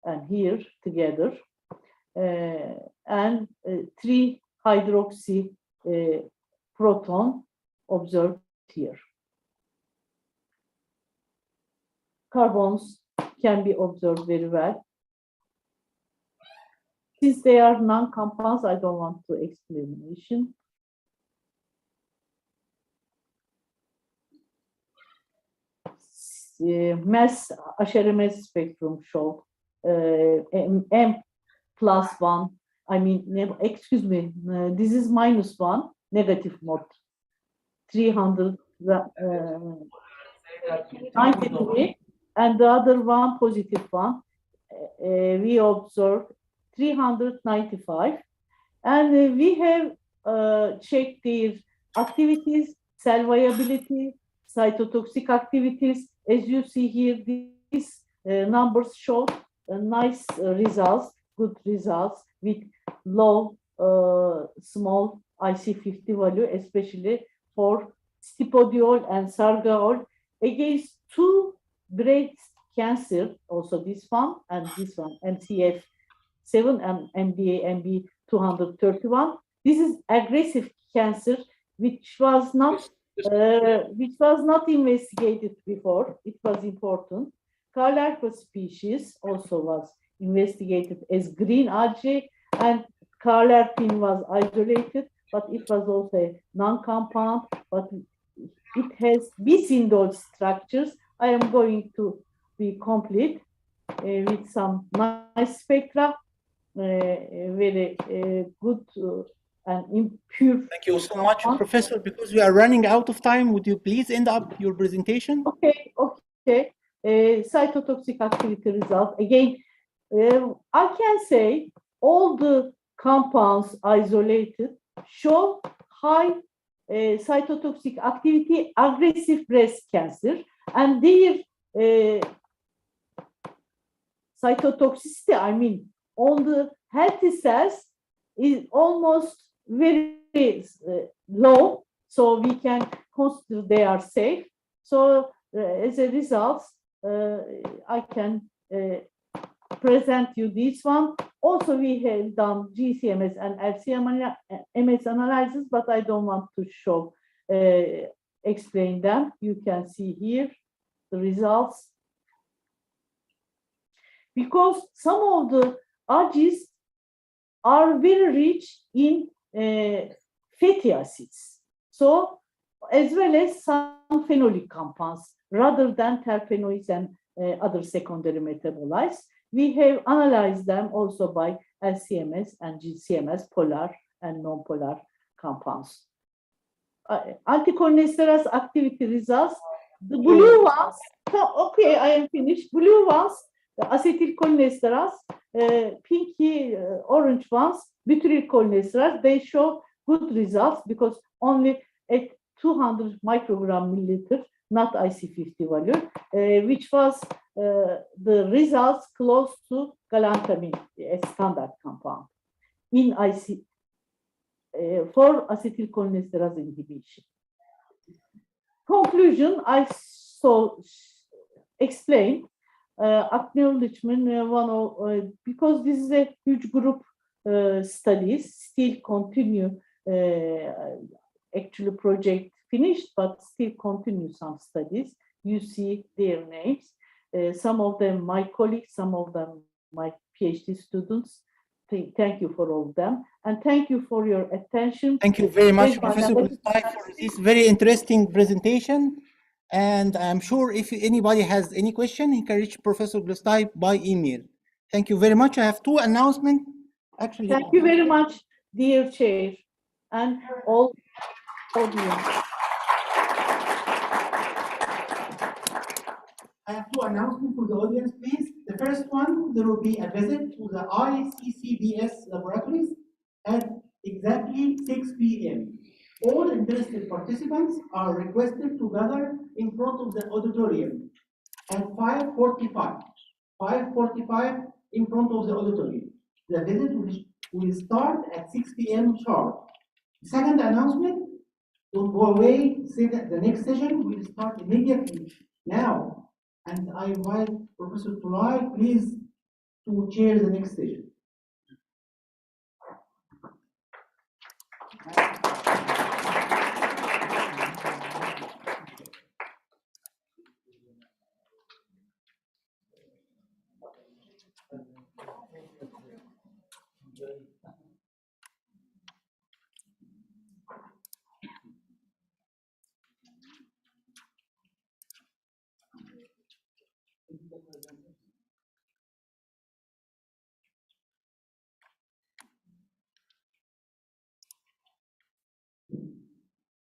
and here together, and 3 hydroxy proton observed here. Carbons can be observed very well. Since they are non-compounds, I don't want to explanation. Mass HRMS spectrum showed M+1. I mean, excuse me, this is -1, negative mode. 393, and the other one positive one. We observed 395, and we have checked their activities, cell viability, cytotoxic activities. As you see here, these numbers show nice results, good results with low small IC50 value, especially for stipodiol and sargaol against two breast cancer, also this one and this one, MCF7 and MB231. This is aggressive cancer, which was not investigated before. It was important. Carlarpa species also was investigated as green algae, and carlarpin was isolated, but it was also a non-compound, but it has bisindol structures. I am going to be complete with some nice spectra, very good and impure. Thank you so much, Professor. Because we are running out of time, would you please end up your presentation? Okay. Cytotoxic activity result. Again, I can say all the compounds isolated show high cytotoxic activity, aggressive breast cancer, and their cytotoxicity, I mean, on the healthy cells is almost very low, so we can consider they are safe. So as a result, I can present you this one. Also, we have done GCMS and LCMS analysis, but I don't want to show, explain them. You can see here the results. Because some of the algae are very rich in fatty acids, so as well as some phenolic compounds rather than terpenoids and other secondary metabolites. We have analyzed them also by LCMS and GCMS, polar and non-polar compounds. Anticholinesterase activity results. The blue ones, okay, I am finished. Blue ones, acetylcholinesterase, pinky orange ones, butyrylcholinesterase, they show good results because only at 200 microgram milliliter, not IC50 value, which was the results close to galantamine, a standard compound in IC for acetylcholinesterase inhibition. Conclusion, I explained acknowledgement because this is a huge group studies, still continue, actually project finished, but still continue some studies. You see their names. Some of them my colleagues, some of them my PhD students. Thank you for all of them. And thank you for your attention. Thank you very much, Professor Blustay, for this very interesting presentation. And I'm sure if anybody has any question, he can reach Professor Blustay by email. Thank you very much. I have two announcements. Actually, thank you very much, dear Chair, and all audience. I have two announcements for the audience, please. The first one, there will be a visit to the iccbs laboratories at exactly 6 p.m. All interested participants are requested to gather in front of the auditorium at 5:45. 5:45 in front of the auditorium. The visit will start at 6 p.m. sharp. Second announcement, don't go away. Say that the next session will start immediately now. And I invite Professor Tulay, please, to chair the next session.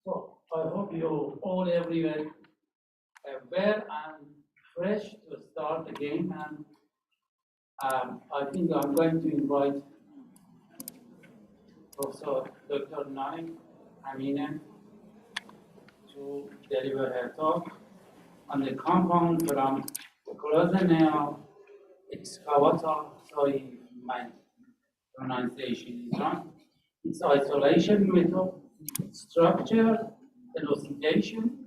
So I hope you all everywhere are well and fresh to start again. And I think I'm going to invite Professor Dr. Naim Amina to deliver her talk on the compound from Closenea excavata soy mine. pronunciation is wrong. Its isolation method, structure, elucidation,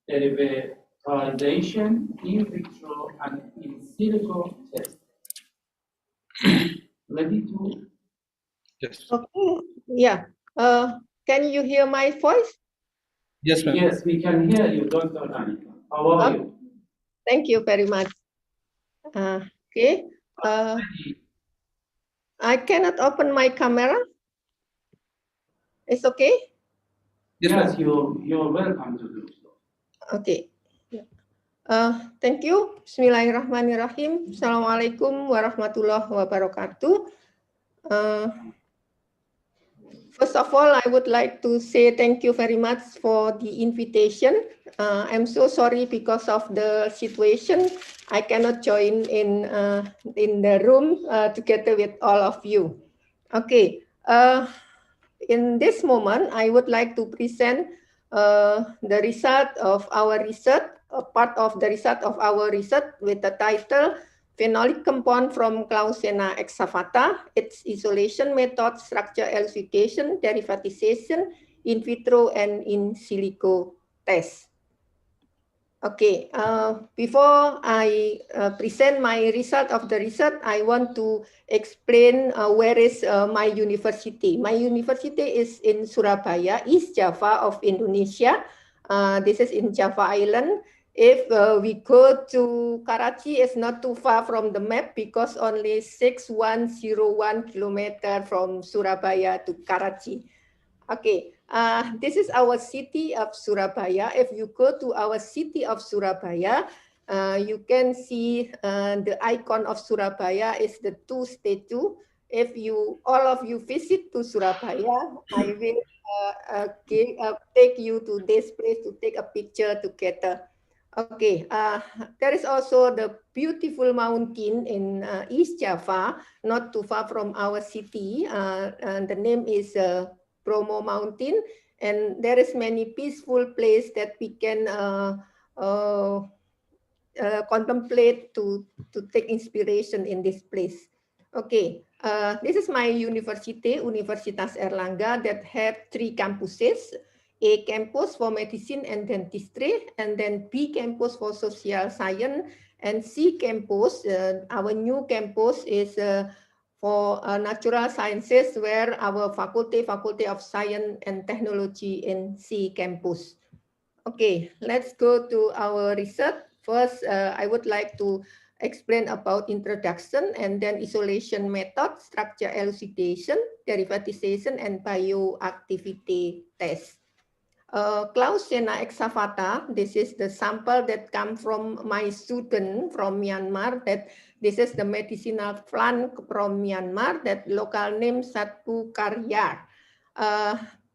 derivatization, in vitro and in silico test. Ready to? Yes. Okay, yeah. Can you hear my voice? Yes, ma'am. Yes, we can hear you, Dr. Anika. How are you? Thank you very much. Okay. I cannot open my camera. It's okay? Yes, you're welcome to do so. Okay. Thank you. Bismillahirrahmanirrahim. Assalamualaikum warahmatullahi wabarakatuh. First of all, I would like to say thank you very much for the invitation. I'm so sorry because of the situation. I cannot join in the room together with all of you. Okay. In this moment, I would like to present the result of our research, a part of the result of our research with the title Phenolic Compound from Clausena excavata, its isolation method, structure elucidation, derivatization, in vitro and in silico test. Okay, before I present my result of the research, I want to explain where is my university. My university is in Surabaya, East Java of Indonesia. This is in Java Island. If we go to Karachi, it's not too far from the map because only 6101 kilometer from Surabaya to Karachi. Okay, this is our city of Surabaya. If you go to our city of Surabaya, you can see the icon of Surabaya is the two statue. If all of you visit to Surabaya, I will take you to this place to take a picture together. Okay, there is also the beautiful mountain in East Java, not too far from our city. And the name is Bromo Mountain, and there is many peaceful place that we can contemplate to take inspiration in this place. Okay, this is my university, Universitas Erlangga, that have 3 campuses. A campus for medicine and dentistry, and then B campus for social science, and C campus, our new campus is for natural sciences, where our faculty of science and technology in C campus. Okay, let's go to our research. First, I would like to explain about introduction and then isolation method, structure elucidation, derivatization, and bioactivity test. Clausena excavata, this is the sample that come from my student from Myanmar, that this is the medicinal plant from Myanmar, that local name Satu Karyar.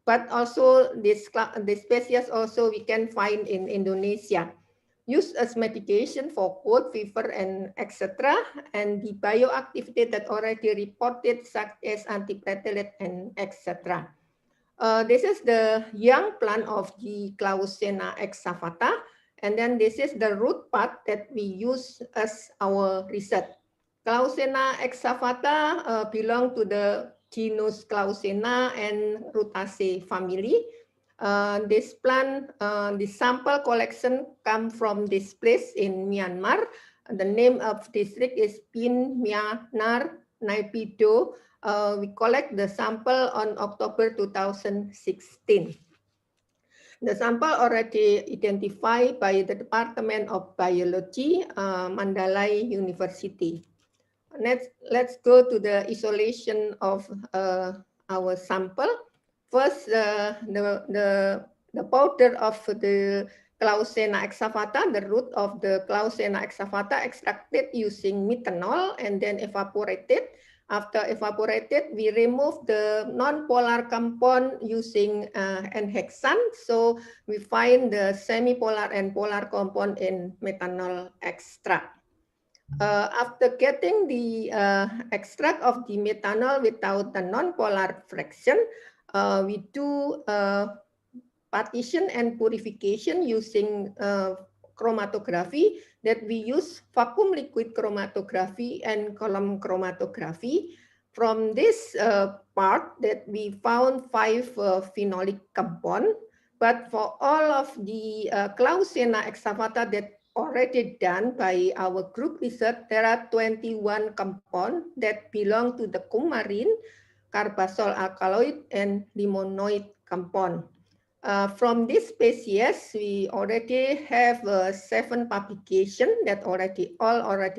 But also this species also we can find in Indonesia. Used as medication for cold, fever, and etc. And the bioactivity that already reported such as antiplatelet and etc. This is the young plant of the Clausena excavata, and then this is the root part that we use as our research. Clausena excavata belong to the genus Clausena and Rutaceae family. This plant, the sample collection come from this place in Myanmar. The name of district is Pin Myanmar Naypyidaw. We collect the sample on October 2016. The sample already identified by the Department of Biology, Mandalay University. Next, let's go to the isolation of our sample. First, the powder of the Clausena excavata, the root of the Clausena excavata extracted using methanol and then evaporated. After evaporated, we remove the non-polar compound using N-hexane. So we find the semi-polar and polar compound in methanol extract. After getting the extract of the methanol without the non-polar fraction, we do partition and purification using chromatography, that we use vacuum liquid chromatography and column chromatography. From this part that we found 5 phenolic compound, but for all of the Clausena excavata that already done by our group research, there are 21 compounds that belong to the coumarin, carbazole alkaloid, and limonoid compound. From this species, we already have 7 publications that already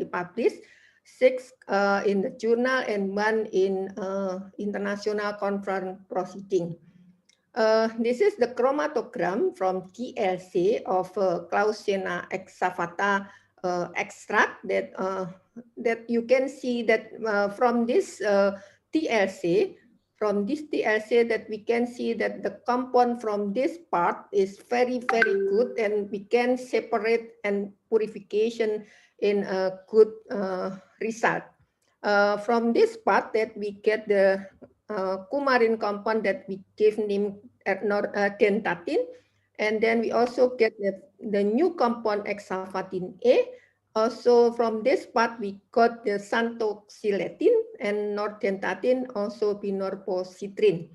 published, 6 in the journal and 1 in international conference proceeding. This is the chromatogram from TLC of Clausena excavata extract that you can see that from this TLC, that we can see that the compound from this part is very, very good, and we can separate and purification in a good result. From this part that we get the coumarin compound that we give name dentatin, and then we also get the new compound hexafatin A. Also from this part we got the santoxiletin and nordentatin, also binorpositrin.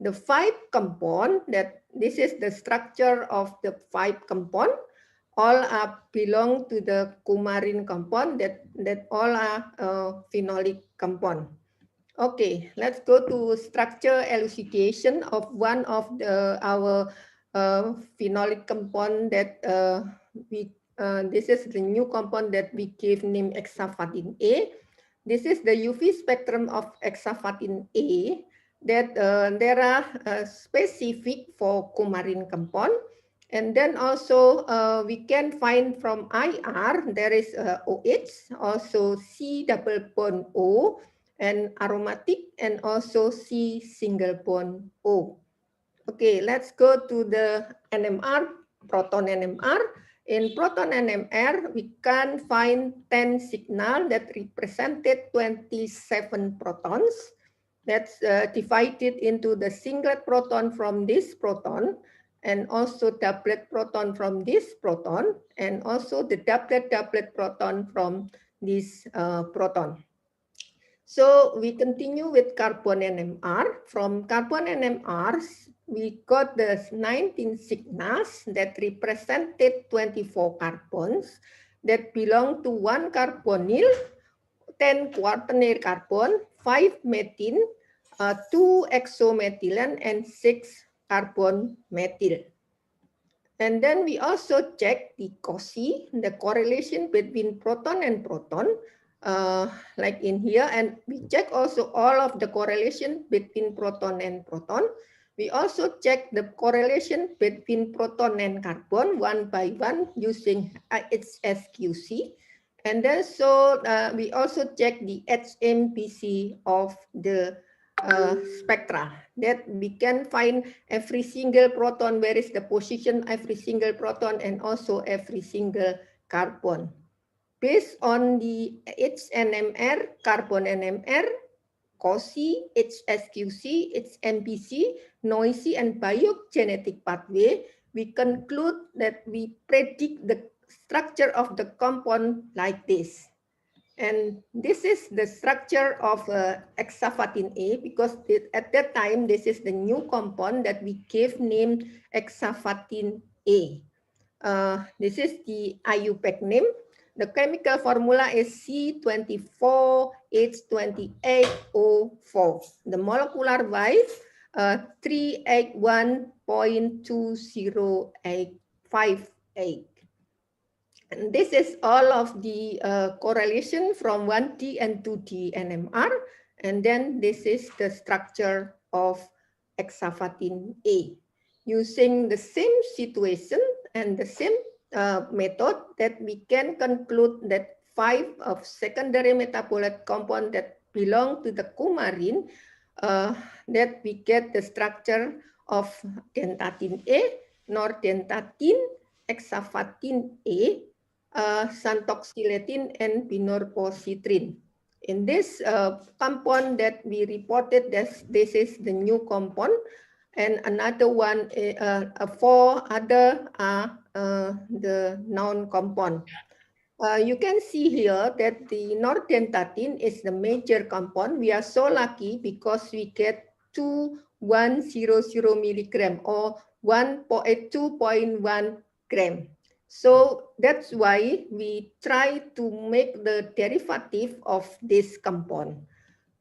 The 5 compound, that this is the structure of the 5 compound, all belong to the coumarin compound, that all are phenolic compound. Okay, let's go to structure elucidation of one of our phenolic compound that this is the new compound that we gave name hexafatin A. This is the UV spectrum of hexafatin A, that there are specific for coumarin compound. And then also we can find from IR, there is OH, also C double bond O, and aromatic, and also C single bond O. Okay, let's go to the NMR, proton NMR. In proton NMR, we can find 10 signal that represented 27 protons. That's divided into the singlet proton from this proton, and also doublet proton from this proton, and also the doublet proton from this proton. So we continue with carbon NMR. From carbon NMR, we got the 19 signals that represented 24 carbons that belong to 1 carbonyl, 10 quaternary carbon, 5 methane, 2 exomethylene, and 6 carbon methyl. And then we also check the COSI, the correlation between proton and proton, like in here, and we check also all of the correlation between proton and proton. We also check the correlation between proton and carbon one by one using ISSQC. And then so we also check the ISNPC of the spectra, that we can find every single proton, where is the position every single proton, and also every single carbon. Based on the HNMR, carbon NMR, COSI, HSQC, HMPC, noisy and biogenetic pathway, we conclude that we predict the structure of the compound like this. And this is the structure of hexafatin A, because at that time, this is the new compound that we gave name hexafatin A. This is the IUPAC name. The chemical formula is C24H28O4. The molecular weight 381.2058. And this is all of the correlation from 1D and 2D NMR. And then this is the structure of hexafatin A. Using the same situation and the same method, that we can conclude that 5 of secondary metabolite compound that belong to the coumarin, that we get the structure of dentatin A, nordentatin, hexafatin A, santoxiletin, and binorpositrin. In this compound that we reported, this is the new compound, and another one, 4 other are the non-compound. You can see here that the nordentatine is the major compound. We are so lucky because we get 2100 milligram or 2.1 gram. So that's why we try to make the derivative of this compound.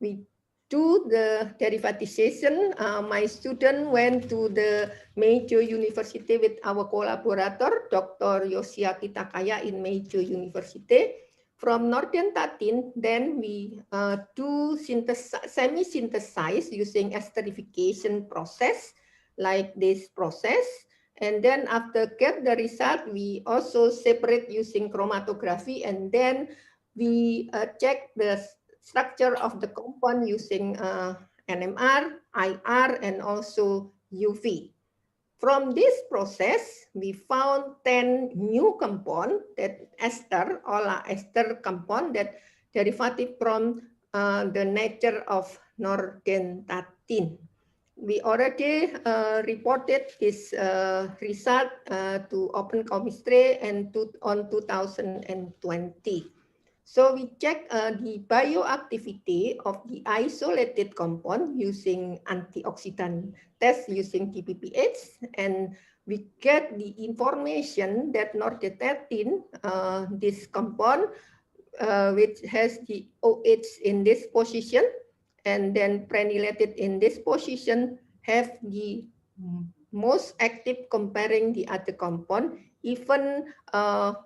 We do the derivatization. My student went to the Meiju University with our collaborator, Dr. Yoshiaki Takaya in Meiju University. From nordentatine, then we do semi-synthesize using esterification process, like this process. And then after get the result, we also separate using chromatography, and then we check the structure of the compound using NMR, IR, and also UV. From this process, we found 10 new compound that ester, all are ester compound that derivative from the nature of nordentatine. We already reported this result to Open Chemistry and on 2020. So we check the bioactivity of the isolated compound using antioxidant test using TPPH, and we get the information that nordentatine, this compound, which has the OH in this position, and then phenylated in this position, have the most active comparing the other compound, even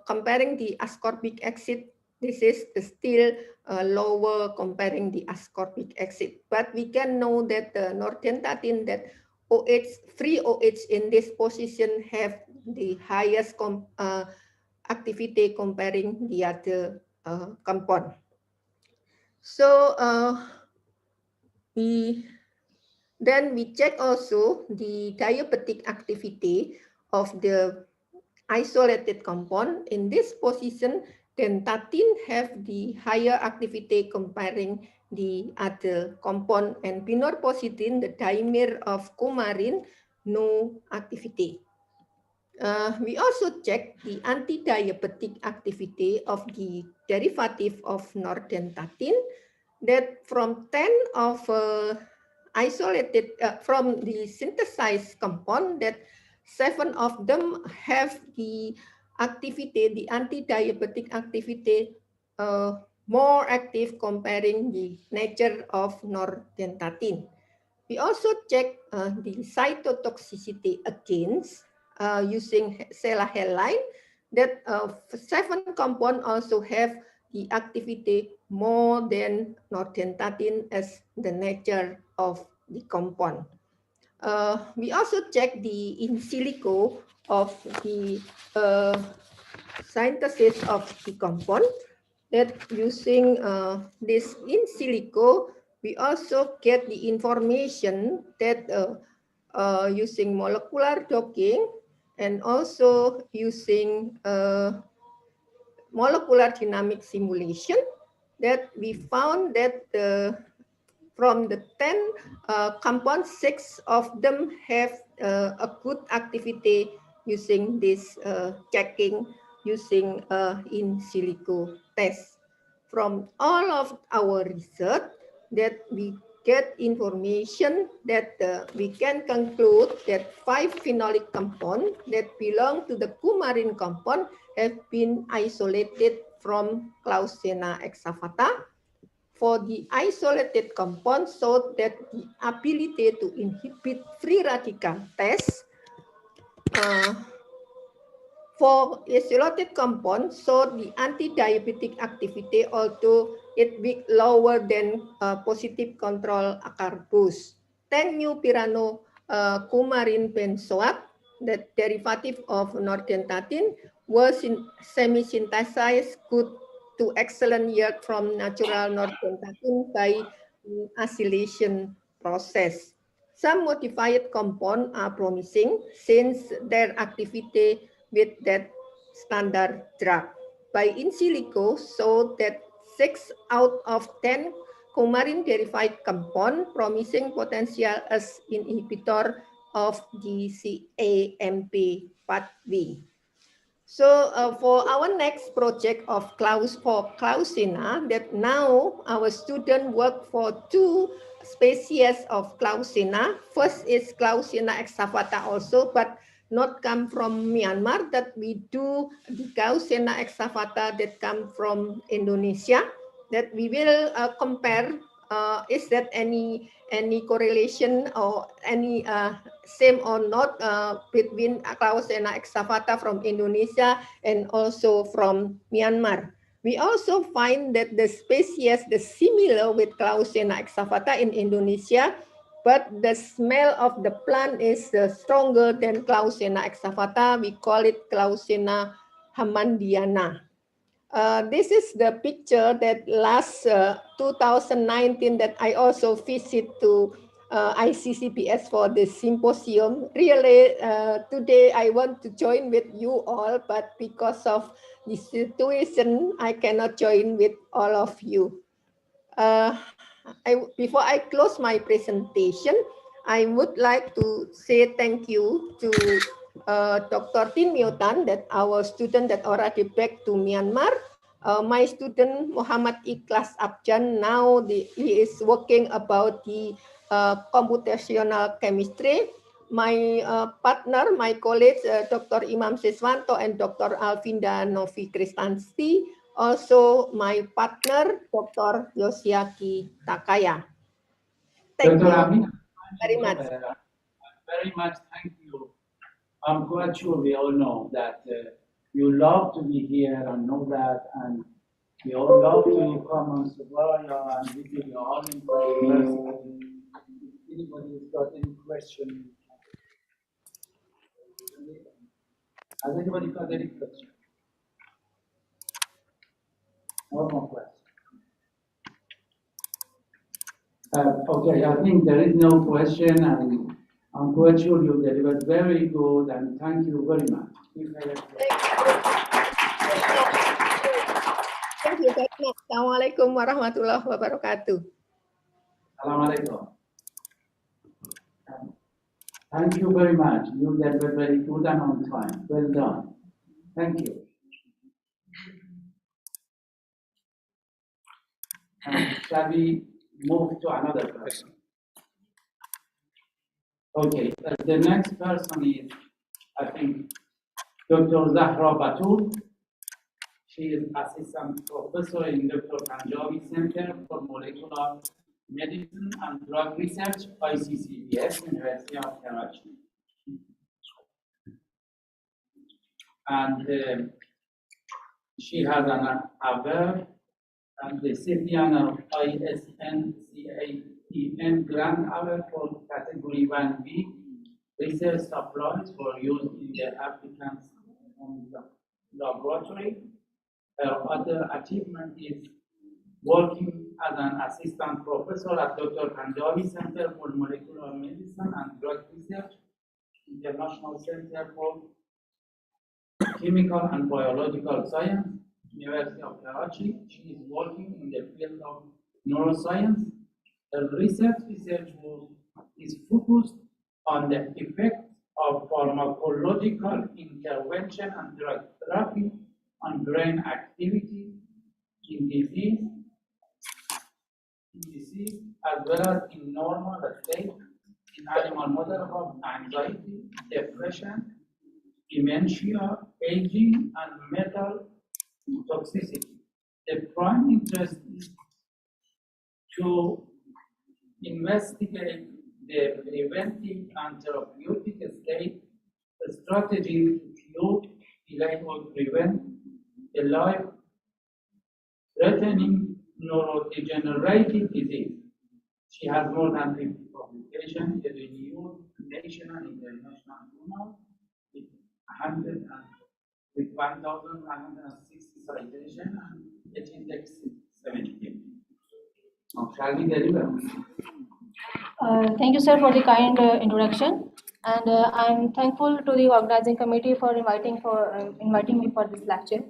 comparing the ascorbic acid. This is still lower comparing the ascorbic acid, but we can know that the nordentatine, that OH, free OH in this position have the highest activity comparing the other compound. So then we check also the diabetic activity of the isolated compound. In this position, dentatine have the higher activity comparing the other compound, and pinorposidine, the dimer of coumarin, no activity. We also check the anti-diabetic activity of the derivative of nordentatine, that from 10 of isolated, from the synthesized compound, that 7 of them have the activity, the anti-diabetic activity, more active comparing the nature of nordentatine. We also check the cytotoxicity against using Sella halide, that 7 compounds also have the activity more than nordentatine as the nature of the compound. We also check the in silico of the synthesis of the compound, that using this in silico, we also get the information that using molecular docking and also using molecular dynamic simulation, that we found that from the 10 compounds, 6 of them have a good activity using this checking using in silico test. From all of our research, that we get information that we can conclude that 5 phenolic compounds that belong to the coumarin compound have been isolated from Clausena exavata. For the isolated compound, so that the ability to inhibit free radical test. For isolated compound, so the anti-diabetic activity, although it be lower than positive control acar boost. 10 new pyrano coumarin benzoate, the derivative of nordentatine, was semi-synthesized good to excellent yield from natural nordentatine by acylation process. Some modified compounds are promising since their activity with that standard drug. By in silico, so that 6 out of 10 coumarin derived compound promising potential as inhibitor of the CAMP pathway. So for our next project of Clausina, that now our student work for 2 species of Clausina. First is Clausina excavata also, but not come from Myanmar, that we do the Clausina excavata that come from Indonesia, that we will compare. Is that any correlation or any same or not between Clausina excavata from Indonesia and also from Myanmar? We also find that the species is similar with Clausina excavata in Indonesia, but the smell of the plant is stronger than Clausina excavata. We call it Clausina hammandiana. This is the picture that last 2019 that I also visit to ICCBS for the symposium. Really, today I want to join with you all, but because of the situation, I cannot join with all of you. Before I close my presentation, I would like to say thank you to Dr. Tin Miotan, that our student that already back to Myanmar. My student Muhammad Ikhlas Abjan, now he is working about the computational chemistry. My partner, my colleagues, Dr. Imam Siswanto and Dr. Alvinda Novi Kristanti, also my partner, Dr. Yoshiaki Takaya. Thank Dr. you Amin, very much. very much thank you. I'm quite sure we all know that you love to be here and know that, and we all love to come on Somalia and visit your own university. If anybody has got any question, has anybody got any question? No more questions. Okay, I think there is no question, and I'm quite sure you delivered very good, and thank you very much. Thank you very much. Assalamualaikum warahmatullahi wabarakatuh. Assalamualaikum. Thank you very much. You delivered very good and on time. Well done. Thank you. Shall we move to another person? Okay, the next person is, I think, Dr. Zahra Batul. She is assistant professor in Dr. Panjabi Center for Molecular Medicine and Drug Research, ICCBS, University of Karachi. And she has an award and the recipient of ISNPC-15 grant award for category 1B research supplies for use in the applicant's laboratory. Her other achievement is working as an assistant professor at Dr. Panjabi Center for Molecular Medicine and Drug Research, International Center for Chemical and Biological Science, University of Karachi. She is working in the field of neuroscience. Her research is focused on the effect of pharmacological intervention and drug therapy on brain activity in disease as well as in normal state in animal model of anxiety, depression, dementia, aging, and metal toxicity. The prime interest is to investigate the preventive and therapeutic state strategy to cure, delay, or prevent a life-threatening neurodegenerative disease. She has more than 50 publications in reviewed national and international journals with 1,160 citations and it index 17. Shall we deliver? Thank you, sir, for the kind introduction, and I'm thankful to the organizing committee for inviting me for this lecture.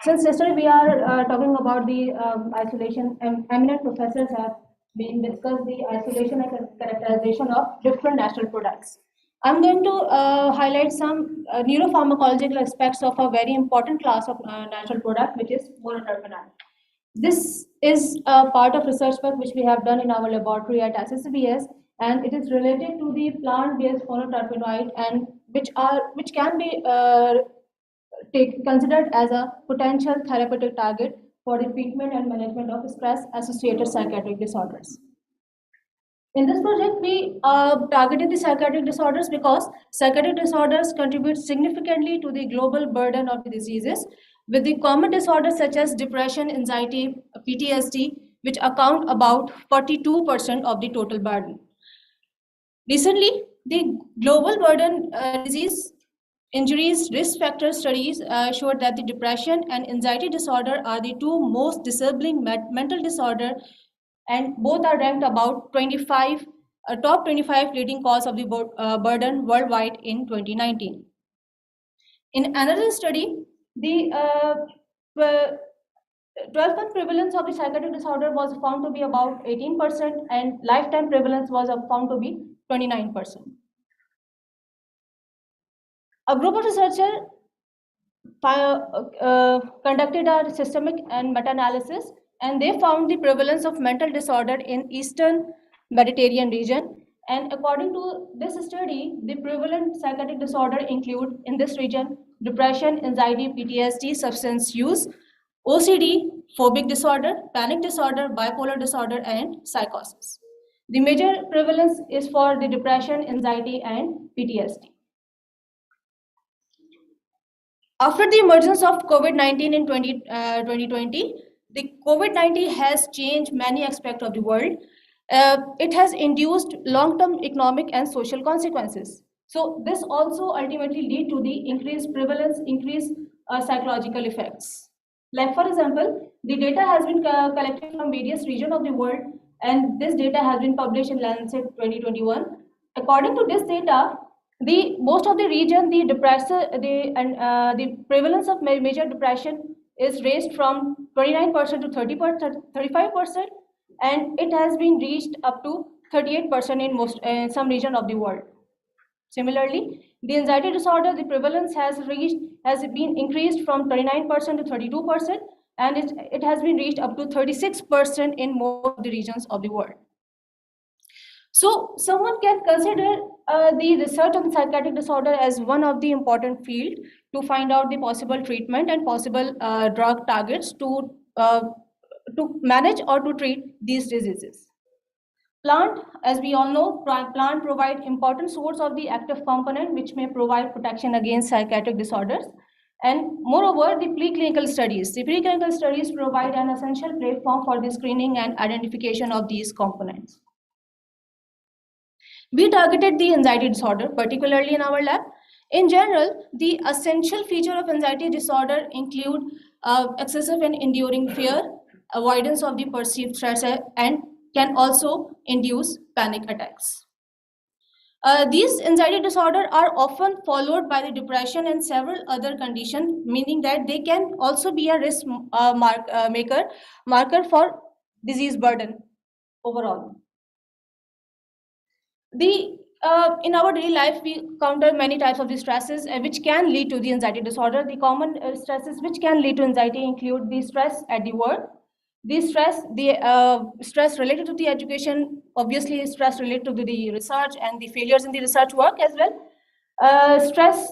Since yesterday we are talking about the isolation, eminent professors have been discussed the isolation and characterization of different natural products. I'm going to highlight some neuropharmacological aspects of a very important class of natural product, which is monoterpenoid. This is a part of research work which we have done in our laboratory at ISNPC-15, and it is related to the plant-based monoterpenoid, and which can be considered as a potential therapeutic target for the treatment and management of stress-associated psychiatric disorders. In this project, we targeted the psychiatric disorders because psychiatric disorders contribute significantly to the global burden of the diseases, with the common disorders such as depression, anxiety, PTSD, which account about 42% of the total burden. Recently, the global burden disease injuries risk factor studies showed that the depression and anxiety disorder are the two most disabling mental disorder, and both are ranked about 25 top 25 leading cause of the burden worldwide in 2019. In another study, the 12-month prevalence of the psychiatric disorder was found to be about 18%, and lifetime prevalence was found to be 29%. A group of researchers conducted a systemic and meta-analysis, and they found the prevalence of mental disorder in Eastern Mediterranean region. And according to this study, the prevalent psychiatric disorder include in this region depression, anxiety, PTSD, substance use, OCD, phobic disorder, panic disorder, bipolar disorder, and psychosis. The major prevalence is for the depression, anxiety, and PTSD. After the emergence of COVID-19 in 2020, the COVID-19 has changed many aspects of the world. It has induced long-term economic and social consequences. So this also ultimately lead to the increased prevalence, increased psychological effects. Like for example, the data has been collected from various regions of the world, and this data has been published in LEJNSIC 2021. According to this data, most of the region, the prevalence of major depression is raised from 29% to 35%, and it has been reached up to 38% in some region of the world. Similarly, the anxiety disorder, the prevalence has been increased from 29% to 32%, and it has been reached up to 36% in most of the regions of the world. So someone can consider the research on psychiatric disorder as one of the important field to find out the possible treatment and possible drug targets to manage or to treat these diseases. Plant, as we all know, plant provide important source of the active component which may provide protection against psychiatric disorders. And moreover, the preclinical studies. The preclinical studies provide an essential platform for the screening and identification of these components. We targeted the anxiety disorder, particularly in our lab. In general, the essential feature of anxiety disorder include excessive and enduring fear, avoidance of the perceived threats, and can also induce panic attacks. These anxiety disorders are often followed by the depression and several other conditions, meaning that they can also be a risk marker for disease burden overall. In our daily life, we encounter many types of stresses which can lead to the anxiety disorder. The common stresses which can lead to anxiety include the stress at the work, the stress related to the education, obviously stress related to the research and the failures in the research work as well, stress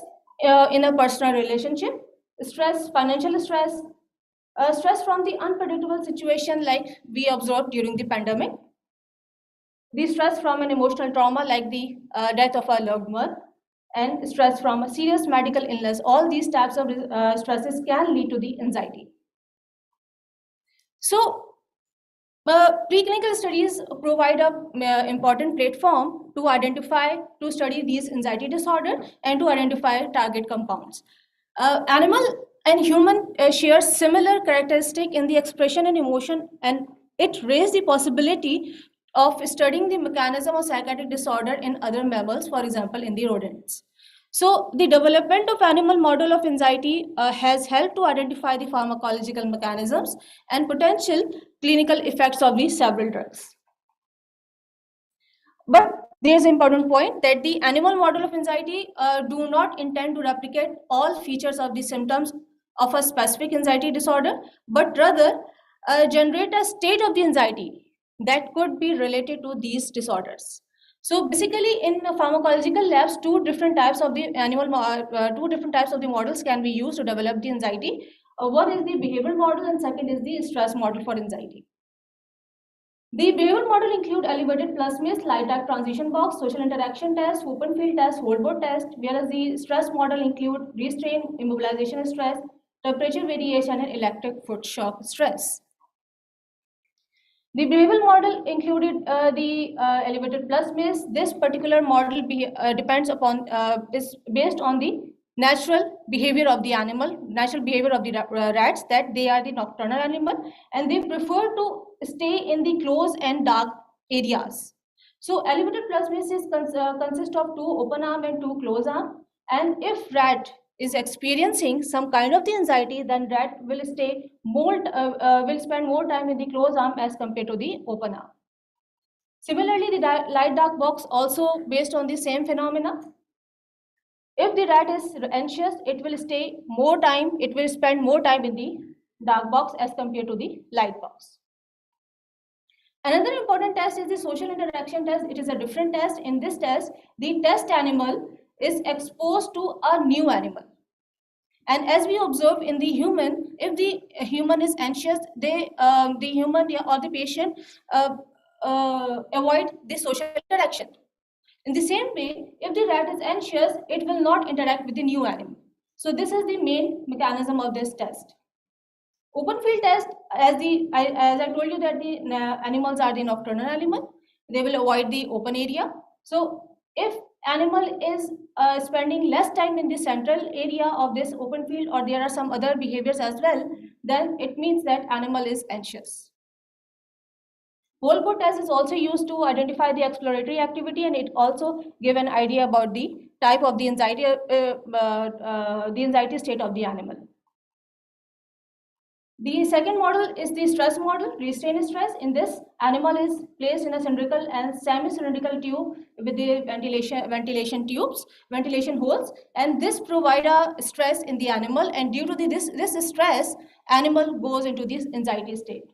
in a personal relationship, financial stress, stress from the unpredictable situation like we observed during the pandemic, the stress from an emotional trauma like the death of a loved one, and stress from a serious medical illness. All these types of stresses can lead to the anxiety. So, preclinical studies provide an important platform to study these anxiety disorders and to identify target compounds. Animal and human share similar characteristics in the expression and emotion, and it raised the possibility of studying the mechanism of psychiatric disorder in other mammals, for example, in the rodents. So the development of animal model of anxiety has helped to identify the pharmacological mechanisms and potential clinical effects of these several drugs. But There is an important point that the animal model of anxiety do not intend to replicate all features of the symptoms of a specific anxiety disorder, but rather generate a state of the anxiety that could be related to these disorders. So basically, in pharmacological labs, two different types of the models can be used to develop the anxiety. One is the behavioral model, and second is the stress model for anxiety. The behavioral model include elevated plus-miss, light-dark transition box, social interaction test, open field test, hold board test, whereas the stress model include restraint, immobilization stress, temperature variation, and electric foot shock stress. The behavioral model included the elevated plus-miss. This particular model depends upon is based on the natural behavior of the animal, natural behavior of the rats, that they are the nocturnal animal and they prefer to stay in the closed and dark areas. So elevated plus-miss is consist of 2 open arm and 2 closed arm, and if rat is experiencing some kind of the anxiety, then rat will stay more will spend more time in the closed arm as compared to the open arm. Similarly, the light dark box also based on the same phenomena. If the rat is anxious, it will spend more time in the dark box as compared to the light box. Another important test is the social interaction test. It is a different test. In this test, the test animal is exposed to a new animal. And as we observe in the human, if the human is anxious, the human or the patient avoid the social interaction. In the same way, if the rat is anxious, it will not interact with the new animal. So this is the main mechanism of this test. Open field test, as I told you that the animals are the nocturnal animal, they will avoid the open area. So if animal is spending less time in the central area of this open field, or there are some other behaviors as well, then it means that animal is anxious. Whole board test is also used to identify the exploratory activity, and it also give an idea about the type of the anxiety state of the animal. The second model is the stress model, restraint stress. In this, animal is placed in a cylindrical and semi-cylindrical tube with the ventilation holes, and this provide a stress in the animal, and due to this stress, animal goes into this anxiety state.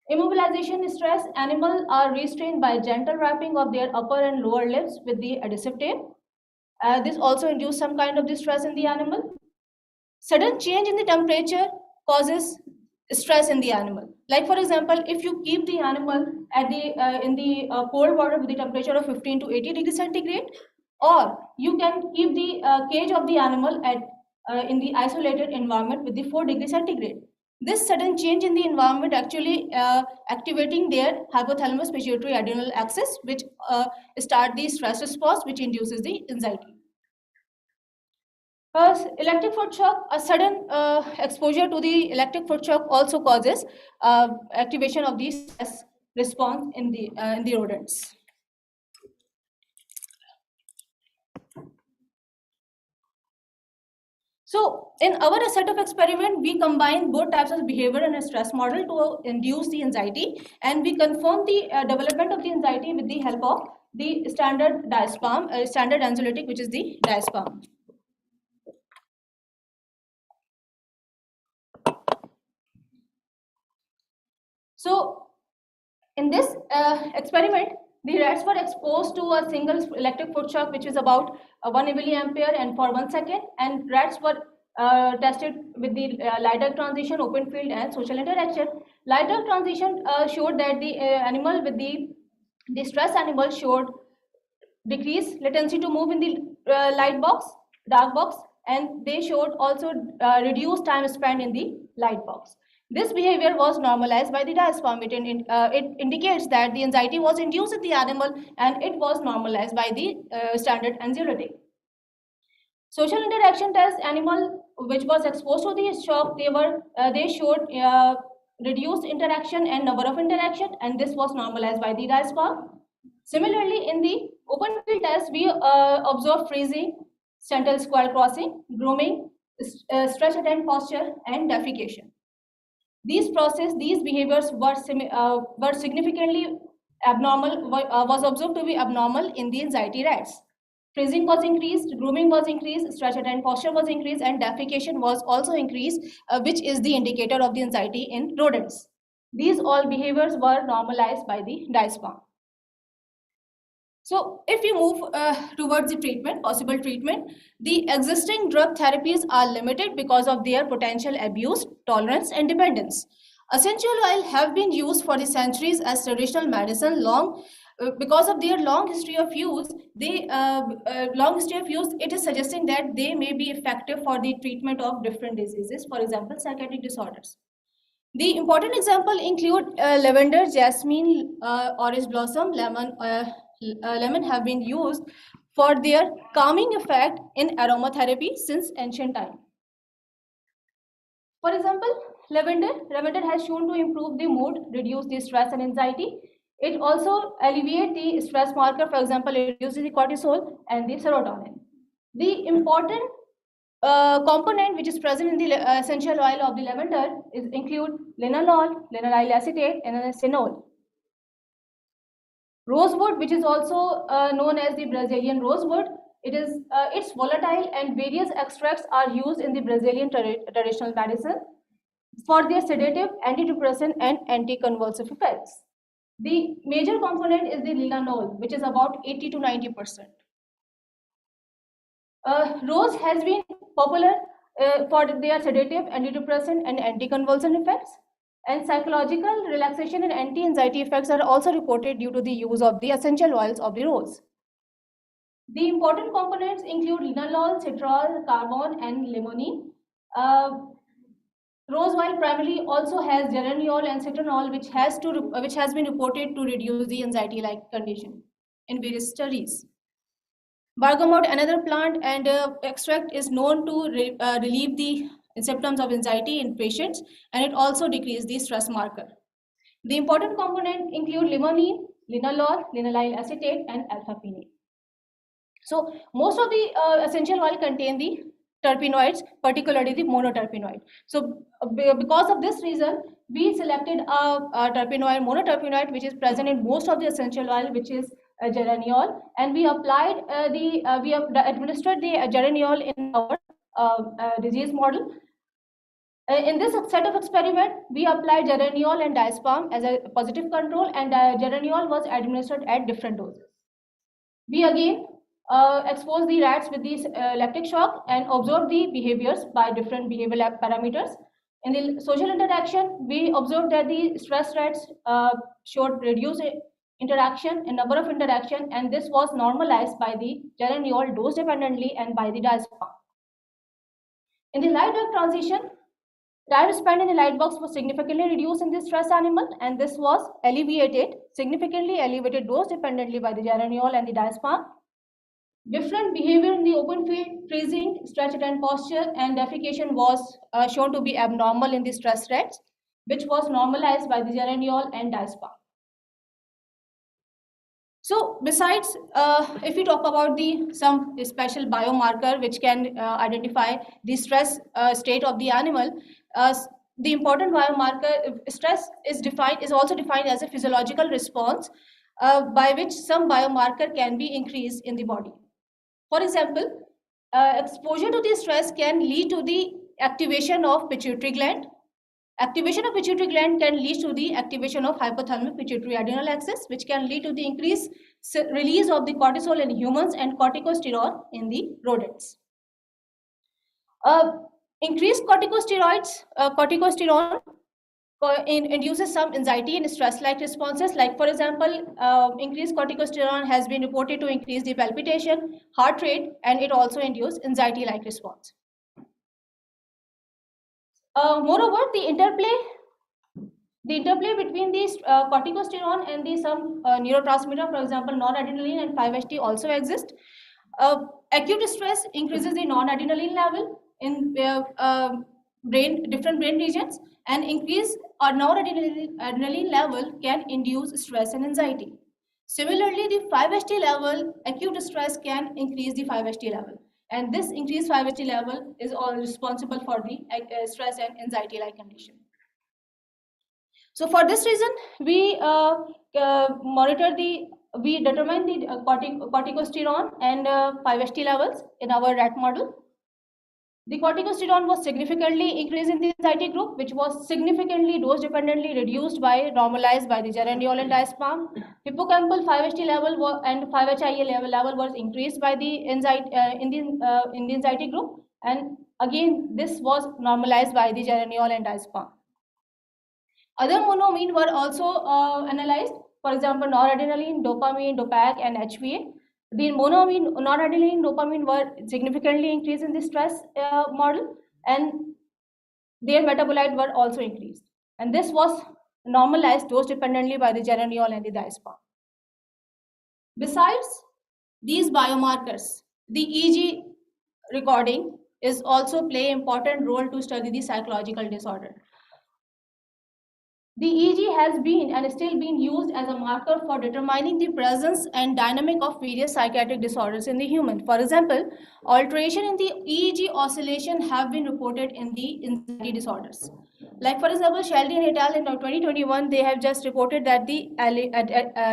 Immobilization stress, animals are restrained by gentle wrapping of their upper and lower limbs with the adhesive tape. This also induces some kind of distress in the animal. Sudden change in the temperature causes stress in the animal. Like for example, if you keep the animal at the in the cold water with the temperature of 15 to 80 degrees centigrade, or you can keep the cage of the animal at in the isolated environment with the 4 degrees centigrade. This sudden change in the environment actually activating their hypothalamus pituitary adrenal axis, which start the stress response, which induces the anxiety. Electric foot shock, a sudden exposure to the electric foot shock also causes activation of the stress response in the rodents. So in our set of experiment, we combine both types of behavior and a stress model to induce the anxiety, and we confirm the development of the anxiety with the help of the standard diazepam, standard anxiolytic, which is the diazepam. So in this experiment, the rats were exposed to a single electric foot shock, which is about 1 milliampere and for 1 second, and rats were tested with the light-dark transition, open field, and social interaction. Light-dark transition showed that the animal with the stress animal showed decreased latency to move in the dark box, and they showed also reduced time spent in the light box. This behavior was normalized by the diazepam. It indicates that the anxiety was induced in the animal, and it was normalized by the standard anxiolytic. Social interaction test, animal which was exposed to the shock, they showed reduced interaction and number of interaction, and this was normalized by the diazepam. Similarly, in the open field test, we observed freezing, central square crossing, grooming, stretch attent posture, and defecation. These behaviors were significantly was observed to be abnormal in the anxiety rats. Freezing was increased, grooming was increased, stretch and posture was increased, and defecation was also increased, which is the indicator of the anxiety in rodents. These all behaviors were normalized by the diazepam. So if you move towards the treatment, possible treatment, the existing drug therapies are limited because of their potential abuse, tolerance, and dependence. Essential oil have been used for the centuries as traditional medicine because of their long history of use. It is suggesting that they may be effective for the treatment of different diseases, for example, psychiatric disorders. The important example include lavender, jasmine, orange blossom, lemon have been used for their calming effect in aromatherapy since ancient time. For example, lavender has shown to improve the mood, reduce the stress and anxiety. It also alleviates the stress marker. For example, it reduces the cortisol and the serotonin. The important component which is present in the essential oil of the lavender include linalool, linearyl acetate, and cinnol. Rosewood, which is also known as the Brazilian rosewood, it's volatile, and various extracts are used in the Brazilian traditional medicine for their sedative, antidepressant, and anticonvulsive effects. The major component is the linalool, which is about 80 to 90%. Rose has been popular for their sedative, antidepressant, and anticonvulsant effects. And psychological relaxation and anti-anxiety effects are also reported due to the use of the essential oils of the rose. The important components include linalool, citral, carbon, and limonene. Rose oil primarily also has geraniol and citronol, which has been reported to reduce the anxiety-like condition in various studies. Bergamot, another plant and extract, is known to relieve the symptoms of anxiety in patients, and it also decreases the stress marker. The important components include limonene, linalool, linearyl acetate, and alpha-pinene. So most of the essential oil contain the terpenoids, particularly the monoterpenoid. So because of this reason, we selected a terpenoid, monoterpenoid, which is present in most of the essential oil, which is geraniol, and we applied we have administered the geraniol in our disease model. In this set of experiment, we applied geraniol and diazepam as a positive control, and geraniol was administered at different doses. We again exposed the rats with the electric shock and observed the behaviors by different behavioral parameters. In the social interaction, we observed that the stress rats showed reduced interaction and number of interaction, and this was normalized by the geraniol dose dependently and by the diazepam. In the light drug transition, time spent in the light box was significantly reduced in the stress animal, and this was significantly elevated dose dependently by the geraniol and the diazepam. Different behavior in the open field, freezing, stretch and posture, and defecation was shown to be abnormal in the stress rats, which was normalized by the geraniol and diazepam. So besides, if we talk about some special biomarker which can identify the stress state of the animal, the important biomarker stress is also defined as a physiological response by which some biomarker can be increased in the body. For example, exposure to the stress can lead to the activation of pituitary gland. Activation of pituitary gland can lead to the activation of hypothalamic pituitary adrenal axis, which can lead to the increased release of the cortisol in humans and corticosterone in the rodents. Increased corticosterone induces some anxiety and stress-like responses. Like, for example, increased corticosterone has been reported to increase the palpitation, heart rate, and it also induces anxiety-like response. Moreover, the interplay between these corticosterone and some neurotransmitter, for example, noradrenaline and 5-HT also exist. Acute stress increases the noradrenaline level in different brain regions, and increase or noradrenaline level can induce stress and anxiety. Similarly, the 5-HT level, acute stress can increase the 5-HT level, and this increased 5-HT level is all responsible for the stress and anxiety-like condition. So for this reason, we determine the corticosterone and 5-HT levels in our rat model. The corticosterone was significantly increased in the anxiety group, which was significantly dose-dependently reduced by normalized by the geraniol and diazepam. Hippocampal 5-HT level and 5-HIA level was increased by the anxiety in the anxiety group, and again this was normalized by the geraniol and diazepam. Other monoamine were also analyzed, for example, noradrenaline, dopamine, DOPAC, and HVA. The monoamine, noradrenaline, dopamine were significantly increased in the stress model, and their metabolite were also increased. And this was normalized dose dependently by the geraniol and the diazepam. Besides these biomarkers, the EEG recording is also play important role to study the psychological disorder. The EEG has been and is still being used as a marker for determining the presence and dynamic of various psychiatric disorders in the human. For example, alteration in the EEG oscillation have been reported in the anxiety disorders. Like for example, Sheldon et al. In 2021, they have just reported that the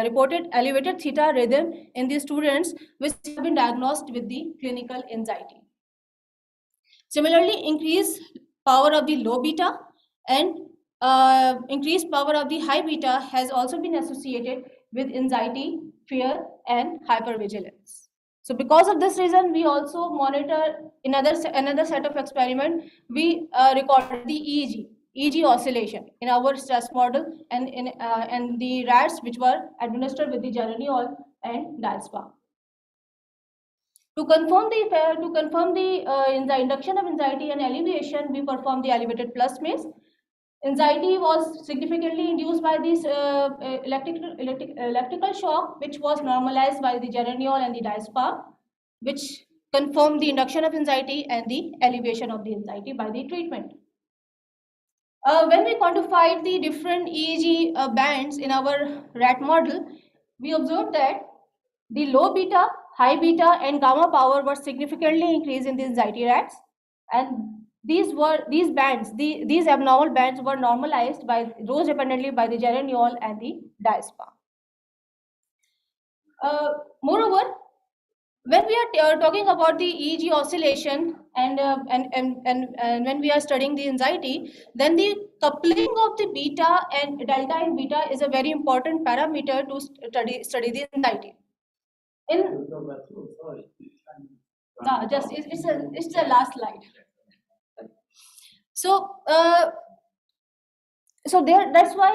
reported elevated theta rhythm in the students which have been diagnosed with the clinical anxiety. Similarly, increased power of the low beta and increased power of the high beta has also been associated with anxiety, fear, and hypervigilance. So because of this reason, we also monitor another set of experiment. We recorded the EEG oscillation in our stress model and the rats which were administered with the geraniol and diazepam. To confirm the induction of anxiety and alleviation, we performed the elevated plus maze. Anxiety was significantly induced by this electrical shock, which was normalized by the geraniol and the diazepam, which confirmed the induction of anxiety and the alleviation of the anxiety by the treatment. When we quantified the different EEG bands in our rat model, we observed that the low beta, high beta, and gamma power were significantly increased in the anxiety rats, and these abnormal bands were normalized by dose dependently by the geraniol and the diazepam. Moreover, when we are talking about the EEG oscillation and when we are studying the anxiety, then the coupling of the beta and delta and beta is a very important parameter to study the anxiety. It's the last slide. So that's why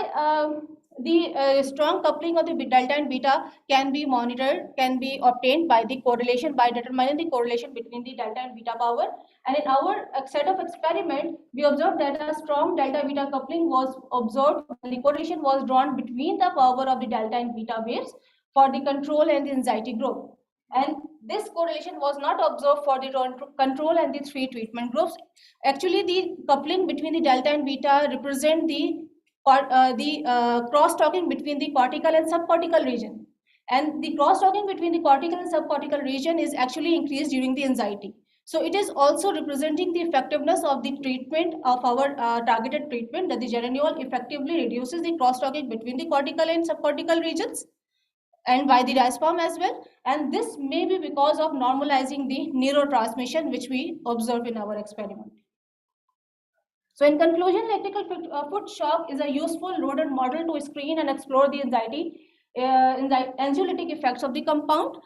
the strong coupling of the delta and beta can be monitored, can be obtained by the correlation, by determining the correlation between the delta and beta power. And in our set of experiment, we observed that a strong delta beta coupling was observed, and the correlation was drawn between the power of the delta and beta waves for the control and the anxiety group. And this correlation was not observed for the control and the 3 treatment groups. Actually, the coupling between the delta and beta represent the cross-talking between the cortical and subcortical region. And the cross-talking between the cortical and subcortical region is actually increased during the anxiety. So it is also representing the effectiveness of the treatment of our targeted treatment, that the geraniol effectively reduces the cross-talking between the cortical and subcortical regions, and by the diazepam as well, and this may be because of normalizing the neurotransmission which we observe in our experiment. So in conclusion, electrical foot shock is a useful rodent model to screen and explore the anxiolytic effects of the compound.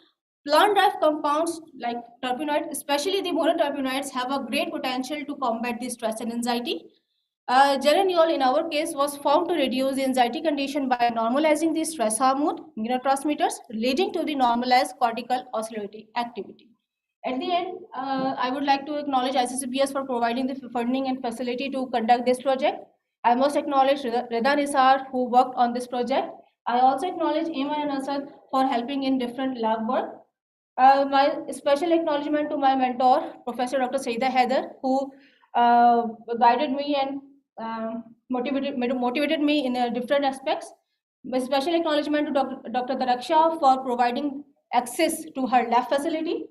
Plant-derived compounds like terpenoids, especially the monoterpenoids, have a great potential to combat the stress and anxiety. Geraniol in our case was found to reduce the anxiety condition by normalizing the stress hormone neurotransmitters, leading to the normalized cortical oscillatory activity. At the end, I would like to acknowledge ICCBS for providing the funding and facility to conduct this project. I must acknowledge Reda Nisar, who worked on this project. I also acknowledge Iman and Asad for helping in different lab work. My special acknowledgement to my mentor, Professor Dr. Saida Haider, who guided me and motivated me in different aspects. My special acknowledgement to Dr. Daraksha for providing access to her lab facility.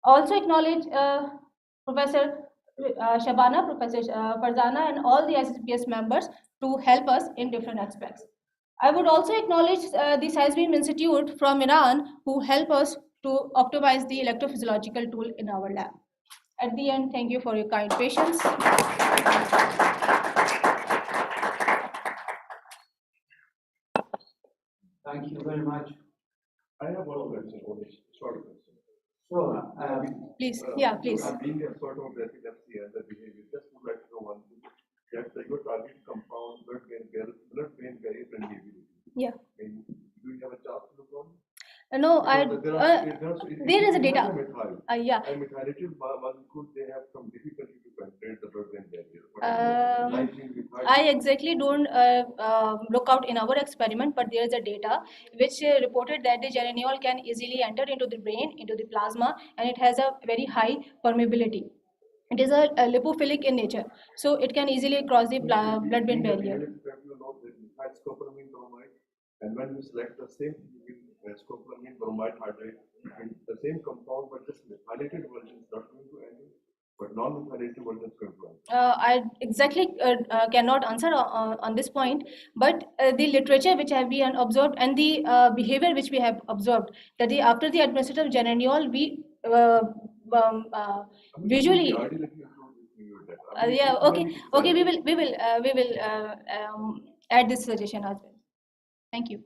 Also acknowledge Professor Shabana, Professor Farzana, and all the ISNPS members to help us in different aspects. I would also acknowledge the Seismic Institute from Iran who help us to optimize the electrophysiological tool in our lab. At the end, thank you for your kind patience. Thank you very much. I have one question, only short question. Sure. Please, yeah, please. Being a sort of epilepsy and the behavior, just would like to know one thing. That your target compound blood-brain barrier permeability. Yeah. And do you have a chance to look on? No, there is a data. Yeah. And methylated molecules, they have some difficulty to penetrate the blood-brain barrier. I exactly don't look out in our experiment, but there is a data which reported that the geraniol can easily enter into the brain, into the plasma, and it has a very high permeability. It is a lipophilic in nature, so it can easily cross the blood-brain barrier. And when you select the same scopolamine bromide hydrate, the same compound, but just methylated version is not going to enter, but non-methylated version is going to enter. I exactly cannot answer on this point, but the literature which have been observed and the behavior which we have observed, that after the administration of geraniol, we visually. Yeah. Okay. We will add this suggestion as well. Thank you.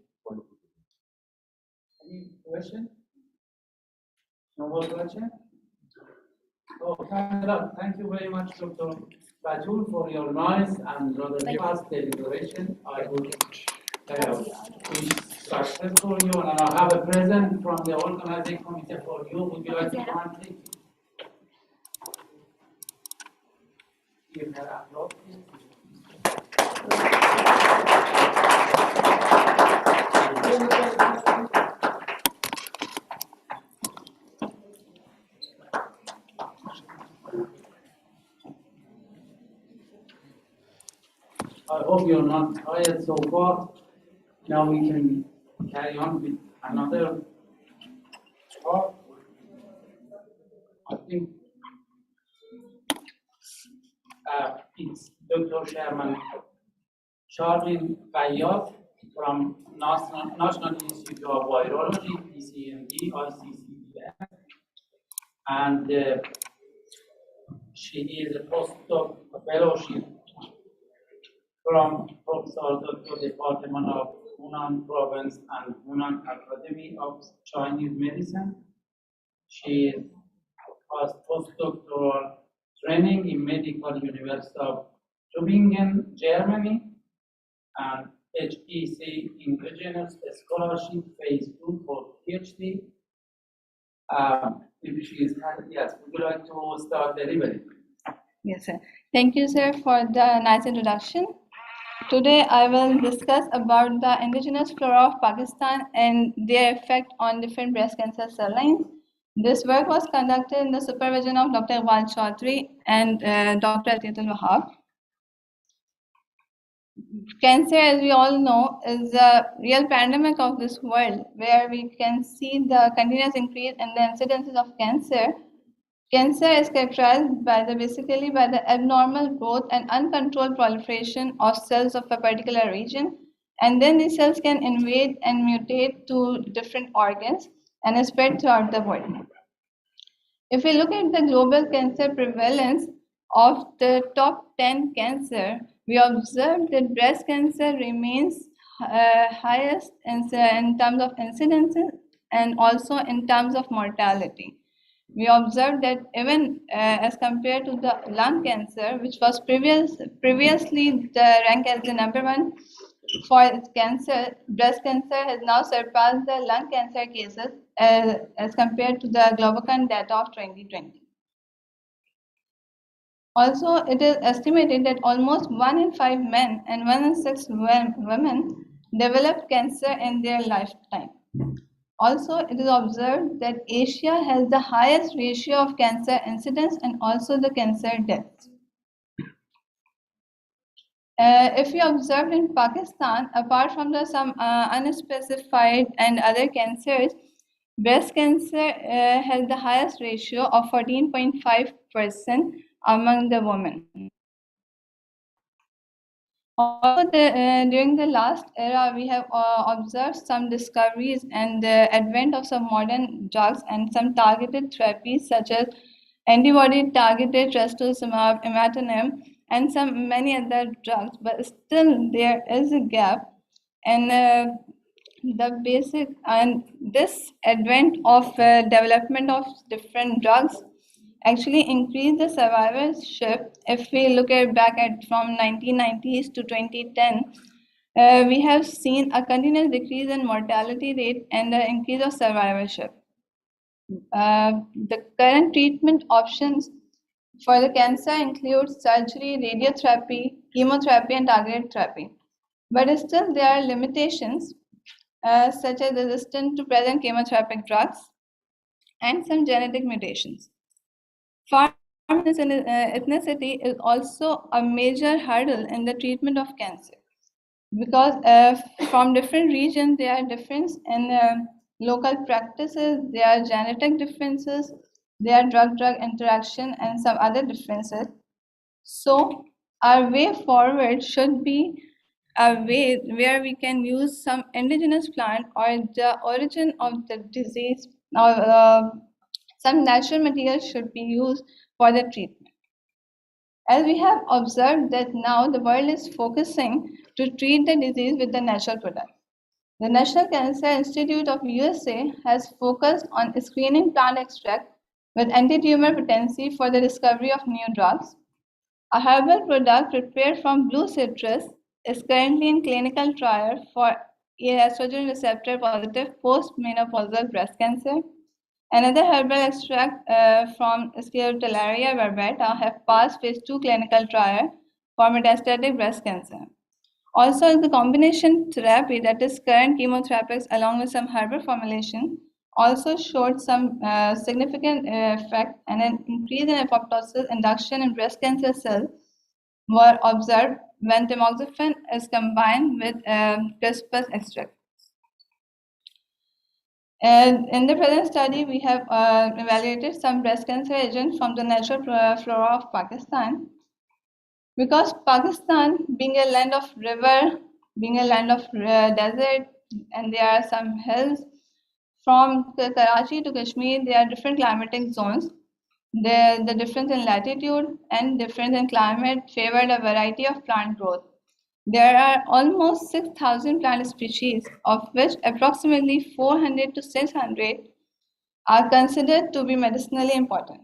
Any question? No more question? Oh, thank you very much, Dr. Bajul, for your nice and rather fast deliberation. I would wish success for you, and I have a present from the organizing committee for you. Would you like to comment, please? Give her applause, please. I hope you're not tired so far. Now we can carry on with another talk. I think it's Dr. Sherman Charlene Fayyad from National Institute of Virology, PCMD, ICCBS, and she is a postdoc fellowship from Professor Dr. Department of Hunan Province and Hunan Academy of Chinese Medicine. She has postdoctoral training in Medical University of Tübingen, Germany, and HEC Indigenous Scholarship Phase 2 for PhD. If she is yes, would you like to start delivering? Yes, sir. Thank you, sir, for the nice introduction. Today, I will discuss about the indigenous flora of Pakistan and their effect on different breast cancer cell lines. This work was conducted in the supervision of Dr. Iqbal Chaudhry and Dr. Atiyatul Wahab. Cancer, as we all know, is a real pandemic of this world, where we can see the continuous increase in the incidences of cancer. Cancer is characterized basically by the abnormal growth and uncontrolled proliferation of cells of a particular region, and then these cells can invade and mutate to different organs and spread throughout the world. If we look at the global cancer prevalence of the top 10 cancer, we observe that breast cancer remains highest in terms of incidences and also in terms of mortality. We observed that even as compared to the lung cancer, which was previously ranked as the #1 for cancer, breast cancer has now surpassed the lung cancer cases as compared to the Globocon data of 2020. Also, it is estimated that almost 1 in 5 men and 1 in 6 women develop cancer in their lifetime. Also, it is observed that Asia has the highest ratio of cancer incidence and also the cancer deaths. If we observe in Pakistan, apart from some unspecified and other cancers, breast cancer has the highest ratio of 14.5% among the women. Also, during the last era, we have observed some discoveries and the advent of some modern drugs and some targeted therapies such as antibody-targeted trastuzumab, imatinib, and some many other drugs. But still, there is a gap, and the basic and this advent of development of different drugs actually increased the survivorship. If we look at back at from 1990s to 2010, we have seen a continuous decrease in mortality rate and an increase of survivorship. The current treatment options for the cancer include surgery, radiotherapy, chemotherapy, and targeted therapy. But still, there are limitations such as resistance to present chemotherapeutic drugs and some genetic mutations. Farm ethnicity is also a major hurdle in the treatment of cancer because from different regions there are differences in local practices, there are genetic differences, there are drug-drug interaction and some other differences. So our way forward should be a way where we can use some indigenous plant or the origin of the disease or some natural material should be used for the treatment. As we have observed that now the world is focusing to treat the disease with the natural product. The National Cancer Institute of USA has focused on screening plant extract with anti-tumor potency for the discovery of new drugs. A herbal product prepared from blue citrus is currently in clinical trial for estrogen receptor positive postmenopausal breast cancer. Another herbal extract from Sclerotillaria barbata have passed phase 2 clinical trial for metastatic breast cancer. Also, the combination therapy, that is current chemotherapies along with some herbal formulation, also showed some significant effect and an increase in apoptosis induction in breast cancer cells were observed when tamoxifen is combined with crispus extract. And in the present study, we have evaluated some breast cancer agents from the natural flora of Pakistan. Because Pakistan, being a land of river, being a land of desert, and there are some hills, from Karachi to Kashmir, there are different climatic zones. The difference in latitude and difference in climate favored a variety of plant growth. There are almost 6,000 plant species, of which approximately 400 to 600 are considered to be medicinally important.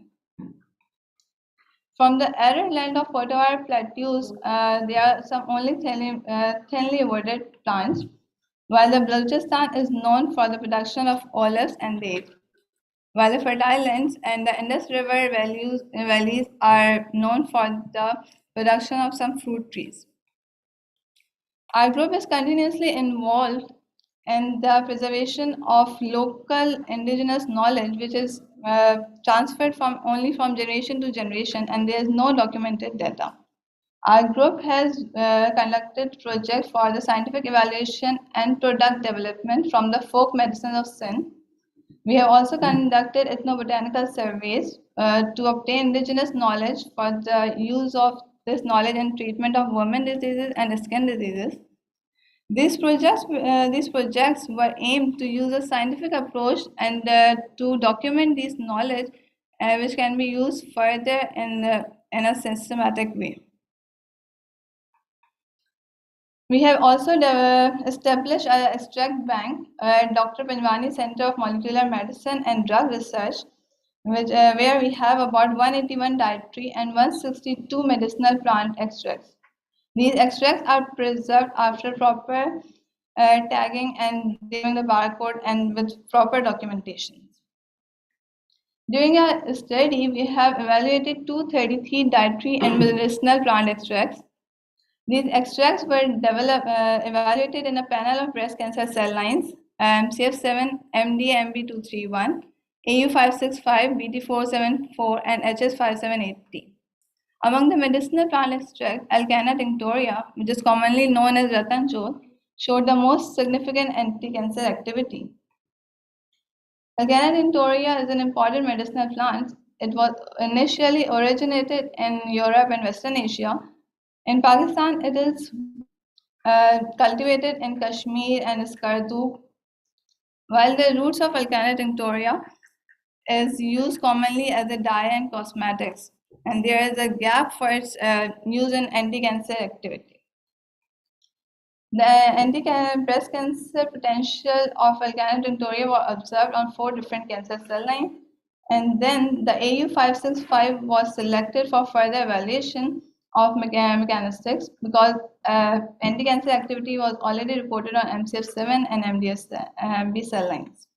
From the arid land of Potawar plateaus, there are some only thinly wooded plants, while the Balochistan is known for the production of olives and dates, while the fertile lands and the Indus River valleys are known for the production of some fruit trees. Our group is continuously involved in the preservation of local indigenous knowledge, which is transferred only from generation to generation, and there is no documented data. Our group has conducted projects for the scientific evaluation and product development from the folk medicine of Sindh. We have also conducted ethnobotanical surveys to obtain indigenous knowledge for the use of this knowledge in treatment of women diseases and skin diseases. These projects were aimed to use a scientific approach and to document this knowledge, which can be used further in a systematic way. We have also established an extract bank at Dr. Panjwani Center of Molecular Medicine and Drug Research, where we have about 181 dietary and 162 medicinal plant extracts. These extracts are preserved after proper tagging and giving the barcode and with proper documentation. During our study, we have evaluated 233 dietary and medicinal plant extracts. These extracts were evaluated in a panel of breast cancer cell lines, CF7, MD-MB231, AU565, BT474, and HS578T. Among the medicinal plant extract, Alcana tinctoria, which is commonly known as Ratanjol, showed the most significant anti-cancer activity. Alcana tinctoria is an important medicinal plant. it was initially originated in Europe and Western Asia. In Pakistan, it is cultivated in Kashmir and Skardu, while the roots of Alcana tinctoria is used commonly as a dye and cosmetics, and there is a gap for its use in anti-cancer activity. The anti-breast cancer potential of Alcana tinctoria was observed on 4 different cancer cell lines, and then the AU565 was selected for further evaluation of mechanistics because anti-cancer activity was already reported on MCF7 and MB cell lines.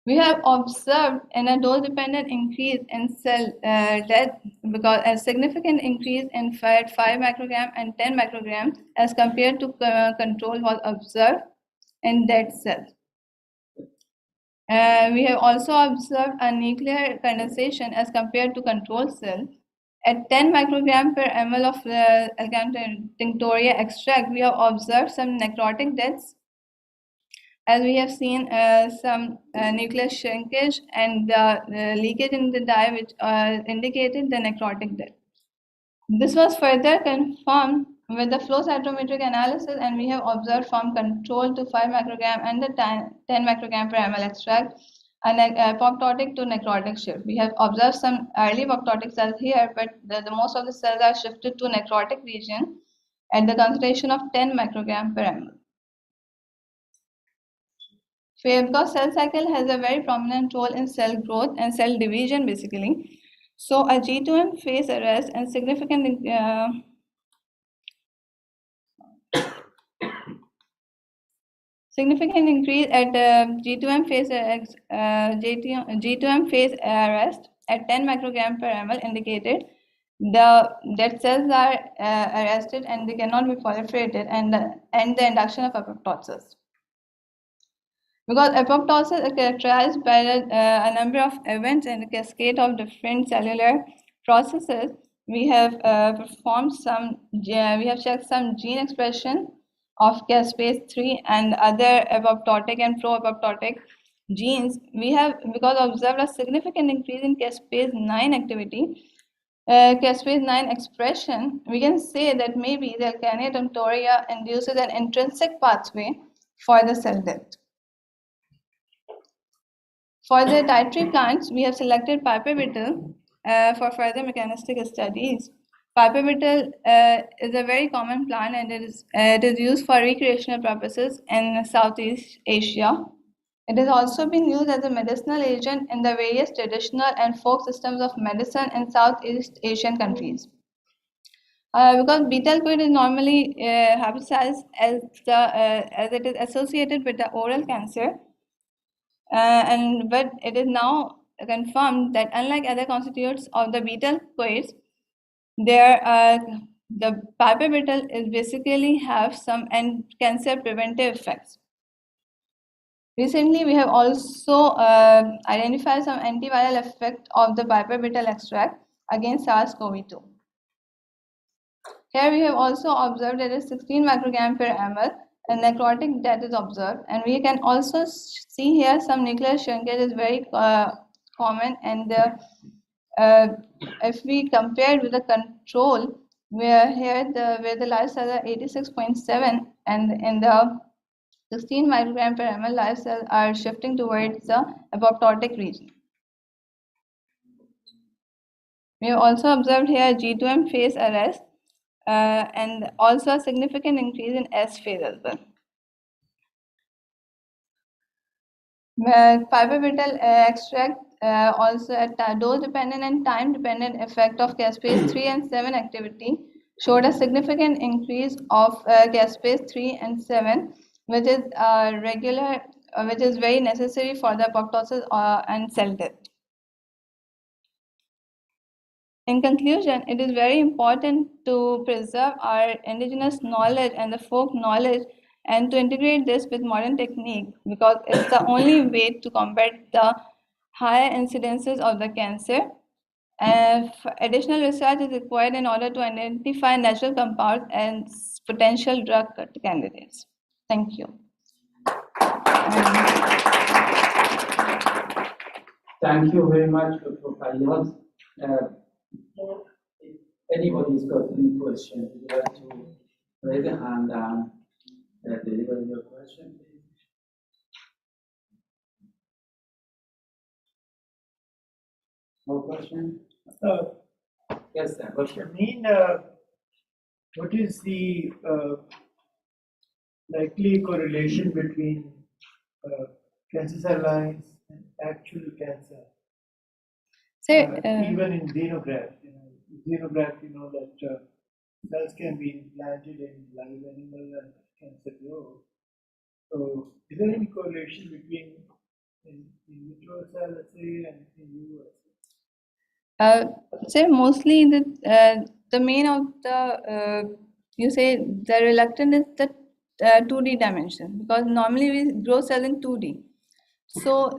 We have observed in a dose-dependent increase in cell death because a significant increase in fat 5 microgram and 10 micrograms as compared to control was observed in dead cells. We have also observed a nuclear condensation as compared to control cell. At 10 microgram per ml of Alcana tinctoria extract, we have observed some necrotic deaths, as we have seen some nuclear shrinkage and leakage in the dye, which indicated the necrotic death. This was further confirmed with the flow cytometric analysis, and we have observed from control to 5 microgram and the 10 microgram per ml extract an apoptotic to necrotic shift. We have observed some early apoptotic cells here, but the most of the cells are shifted to necrotic region at the concentration of 10 microgram per ml. Because cell cycle has a very prominent role in cell growth and cell division basically. So a G2M phase arrest and significant increase at G2M phase G2M phase arrest at 10 microgram per ml indicated that cells are arrested and they cannot be proliferated, and the induction of apoptosis. Because apoptosis is characterized by a number of events and a cascade of different cellular processes, we have performed some, we have checked some gene expression of caspase 3 and other apoptotic and pro-apoptotic genes. We have, because observed a significant increase in caspase 9 activity, caspase 9 expression, we can say that maybe the Alcana tinctoria induces an intrinsic pathway for the cell death. For the dietary plants, we have selected piper beetle for further mechanistic studies. Piper beetle is a very common plant, and it is used for recreational purposes in Southeast Asia. It has also been used as a medicinal agent in the various traditional and folk systems of medicine in Southeast Asian countries. Because betel quid is normally hypothesized as it is associated with the oral cancer, but it is now confirmed that unlike other constituents of the betel quids, the piper beetle is basically have some cancer preventive effects. Recently, we have also identified some antiviral effect of the piper beetle extract against SARS-CoV-2. Here we have also observed that 16 microgram per ml and necrotic death is observed, and we can also see here some nuclear shrinkage is very common, and if we compare with the control, where the live cells are 86.7 and in the 16 microgram per ml live cells are shifting towards the apoptotic region. We have also observed here G2M phase arrest and also a significant increase in S phase as well. Piper beetle extract also at dose dependent and time dependent effect of caspase 3 and 7 activity showed a significant increase of caspase 3 and 7, which is which is very necessary for the apoptosis and cell death. In conclusion, it is very important to preserve our indigenous knowledge and the folk knowledge and to integrate this with modern technique, because it's the only way to combat the higher incidences of the cancer. Additional research is required in order to identify natural compounds and potential drug candidates. Thank you. Thank you very much, Dr. Fayyaz. If anybody's got any question, would you like to raise a hand and deliver your question, please? No question? Yes, sir. What is the likely correlation between cancer cell lines and actual cancer? Even in xenograft, xenograft, that cells can be implanted in live animal and cancer grow. So, is there any correlation between in vitro cell, let's say, and in vivo? Say mostly the main of the you say the reluctant is the 2D dimension, because normally we grow cells in 2D. So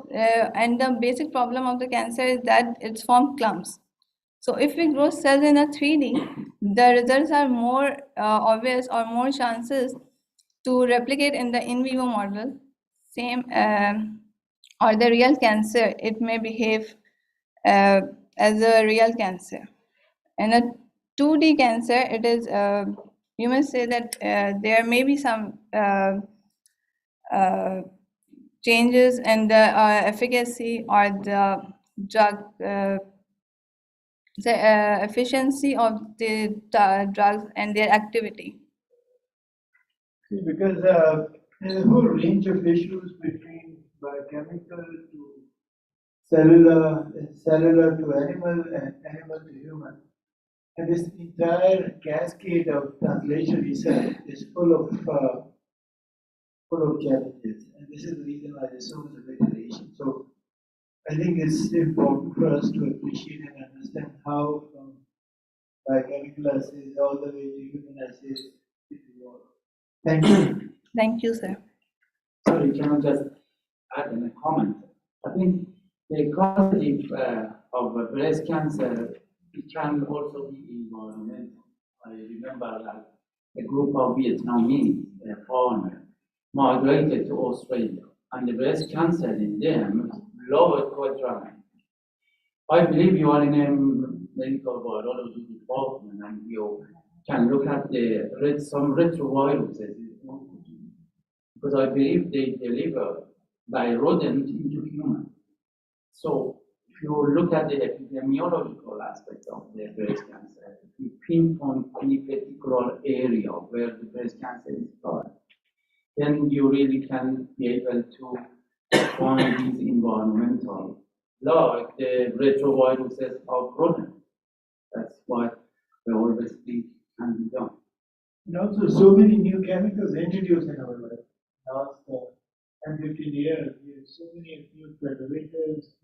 and the basic problem of the cancer is that it's formed clumps. So if we grow cells in a 3D, the results are more obvious, or more chances to replicate in the in vivo model. Same or the real cancer, it may behave as a real cancer. In a 2D cancer, it is you must say that there may be some changes in the efficacy or the drug, the efficiency of the drugs and their activity. See, because there's a whole range of issues between biochemical to cellular, cellular to animal, and animal to human. And this entire cascade of translation research is full of challenges. And this is the reason why there's so much variation. So I think it's important for us to appreciate and understand how from biochemical assays all the way to human assays it evolves. Thank you. Thank you, sir. Sorry, can I just add in a comment? I think the ecology of breast cancer, it can also be environmental. I remember like a group of Vietnamese farmers migrated to Australia, and the breast cancer in them lowered quite dramatically. I believe you are in a medical biology department, and you can look at some retroviruses, because I believe they deliver by rodent into human. So if you look at the epidemiological aspect of the breast cancer, if you pinpoint any particular area where the breast cancer is started, then you really can be able to find these environmental, like the retroviruses of rodent. That's what we always think can be done. And also, so many new chemicals introduced in our life. Last 10, 15 years, we have so many new preservatives,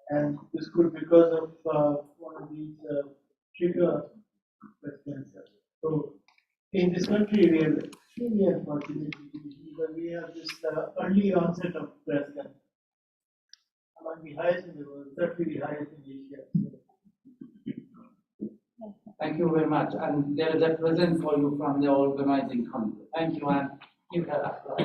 and this could be because of one of these trigger breast cancer. So, in this country, we are extremely unfortunate because we have this early onset of breast cancer. Among the highest in the world, certainly the highest in Asia. Thank you very much. And there is a present for you from the organizing committee. Thank you, and give her applause.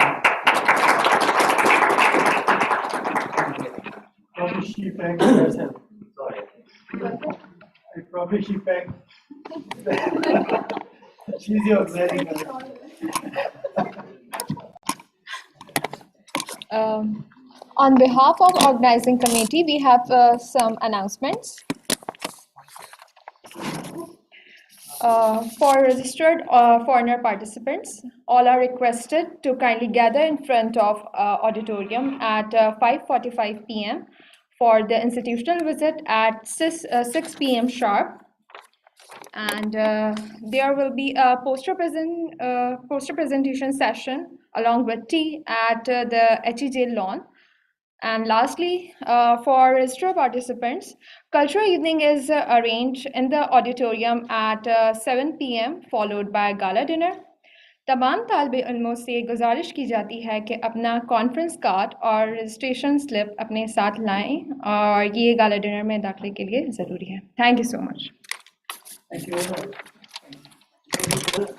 Probably she packed herself. Sorry. Probably she packed. She's your very good. On behalf of organizing committee, we have some announcements. For registered foreigner participants, all are requested to kindly gather in front of auditorium at 5:45 p.m. for the institutional visit at 6 p.m. sharp. And there will be a poster presentation session along with tea at the HEJ lawn. And lastly, for registered participants, cultural evening is arranged in the auditorium at 7 p.m. followed by gala dinner. तमाम तालिब इल्मों से गुजारिश की जाती है कि अपना conference card और registration slip अपने साथ लाएं और ये गाला डिनर में दाखिले के लिए ज़रूरी है. Thank you so much. Thank you very much.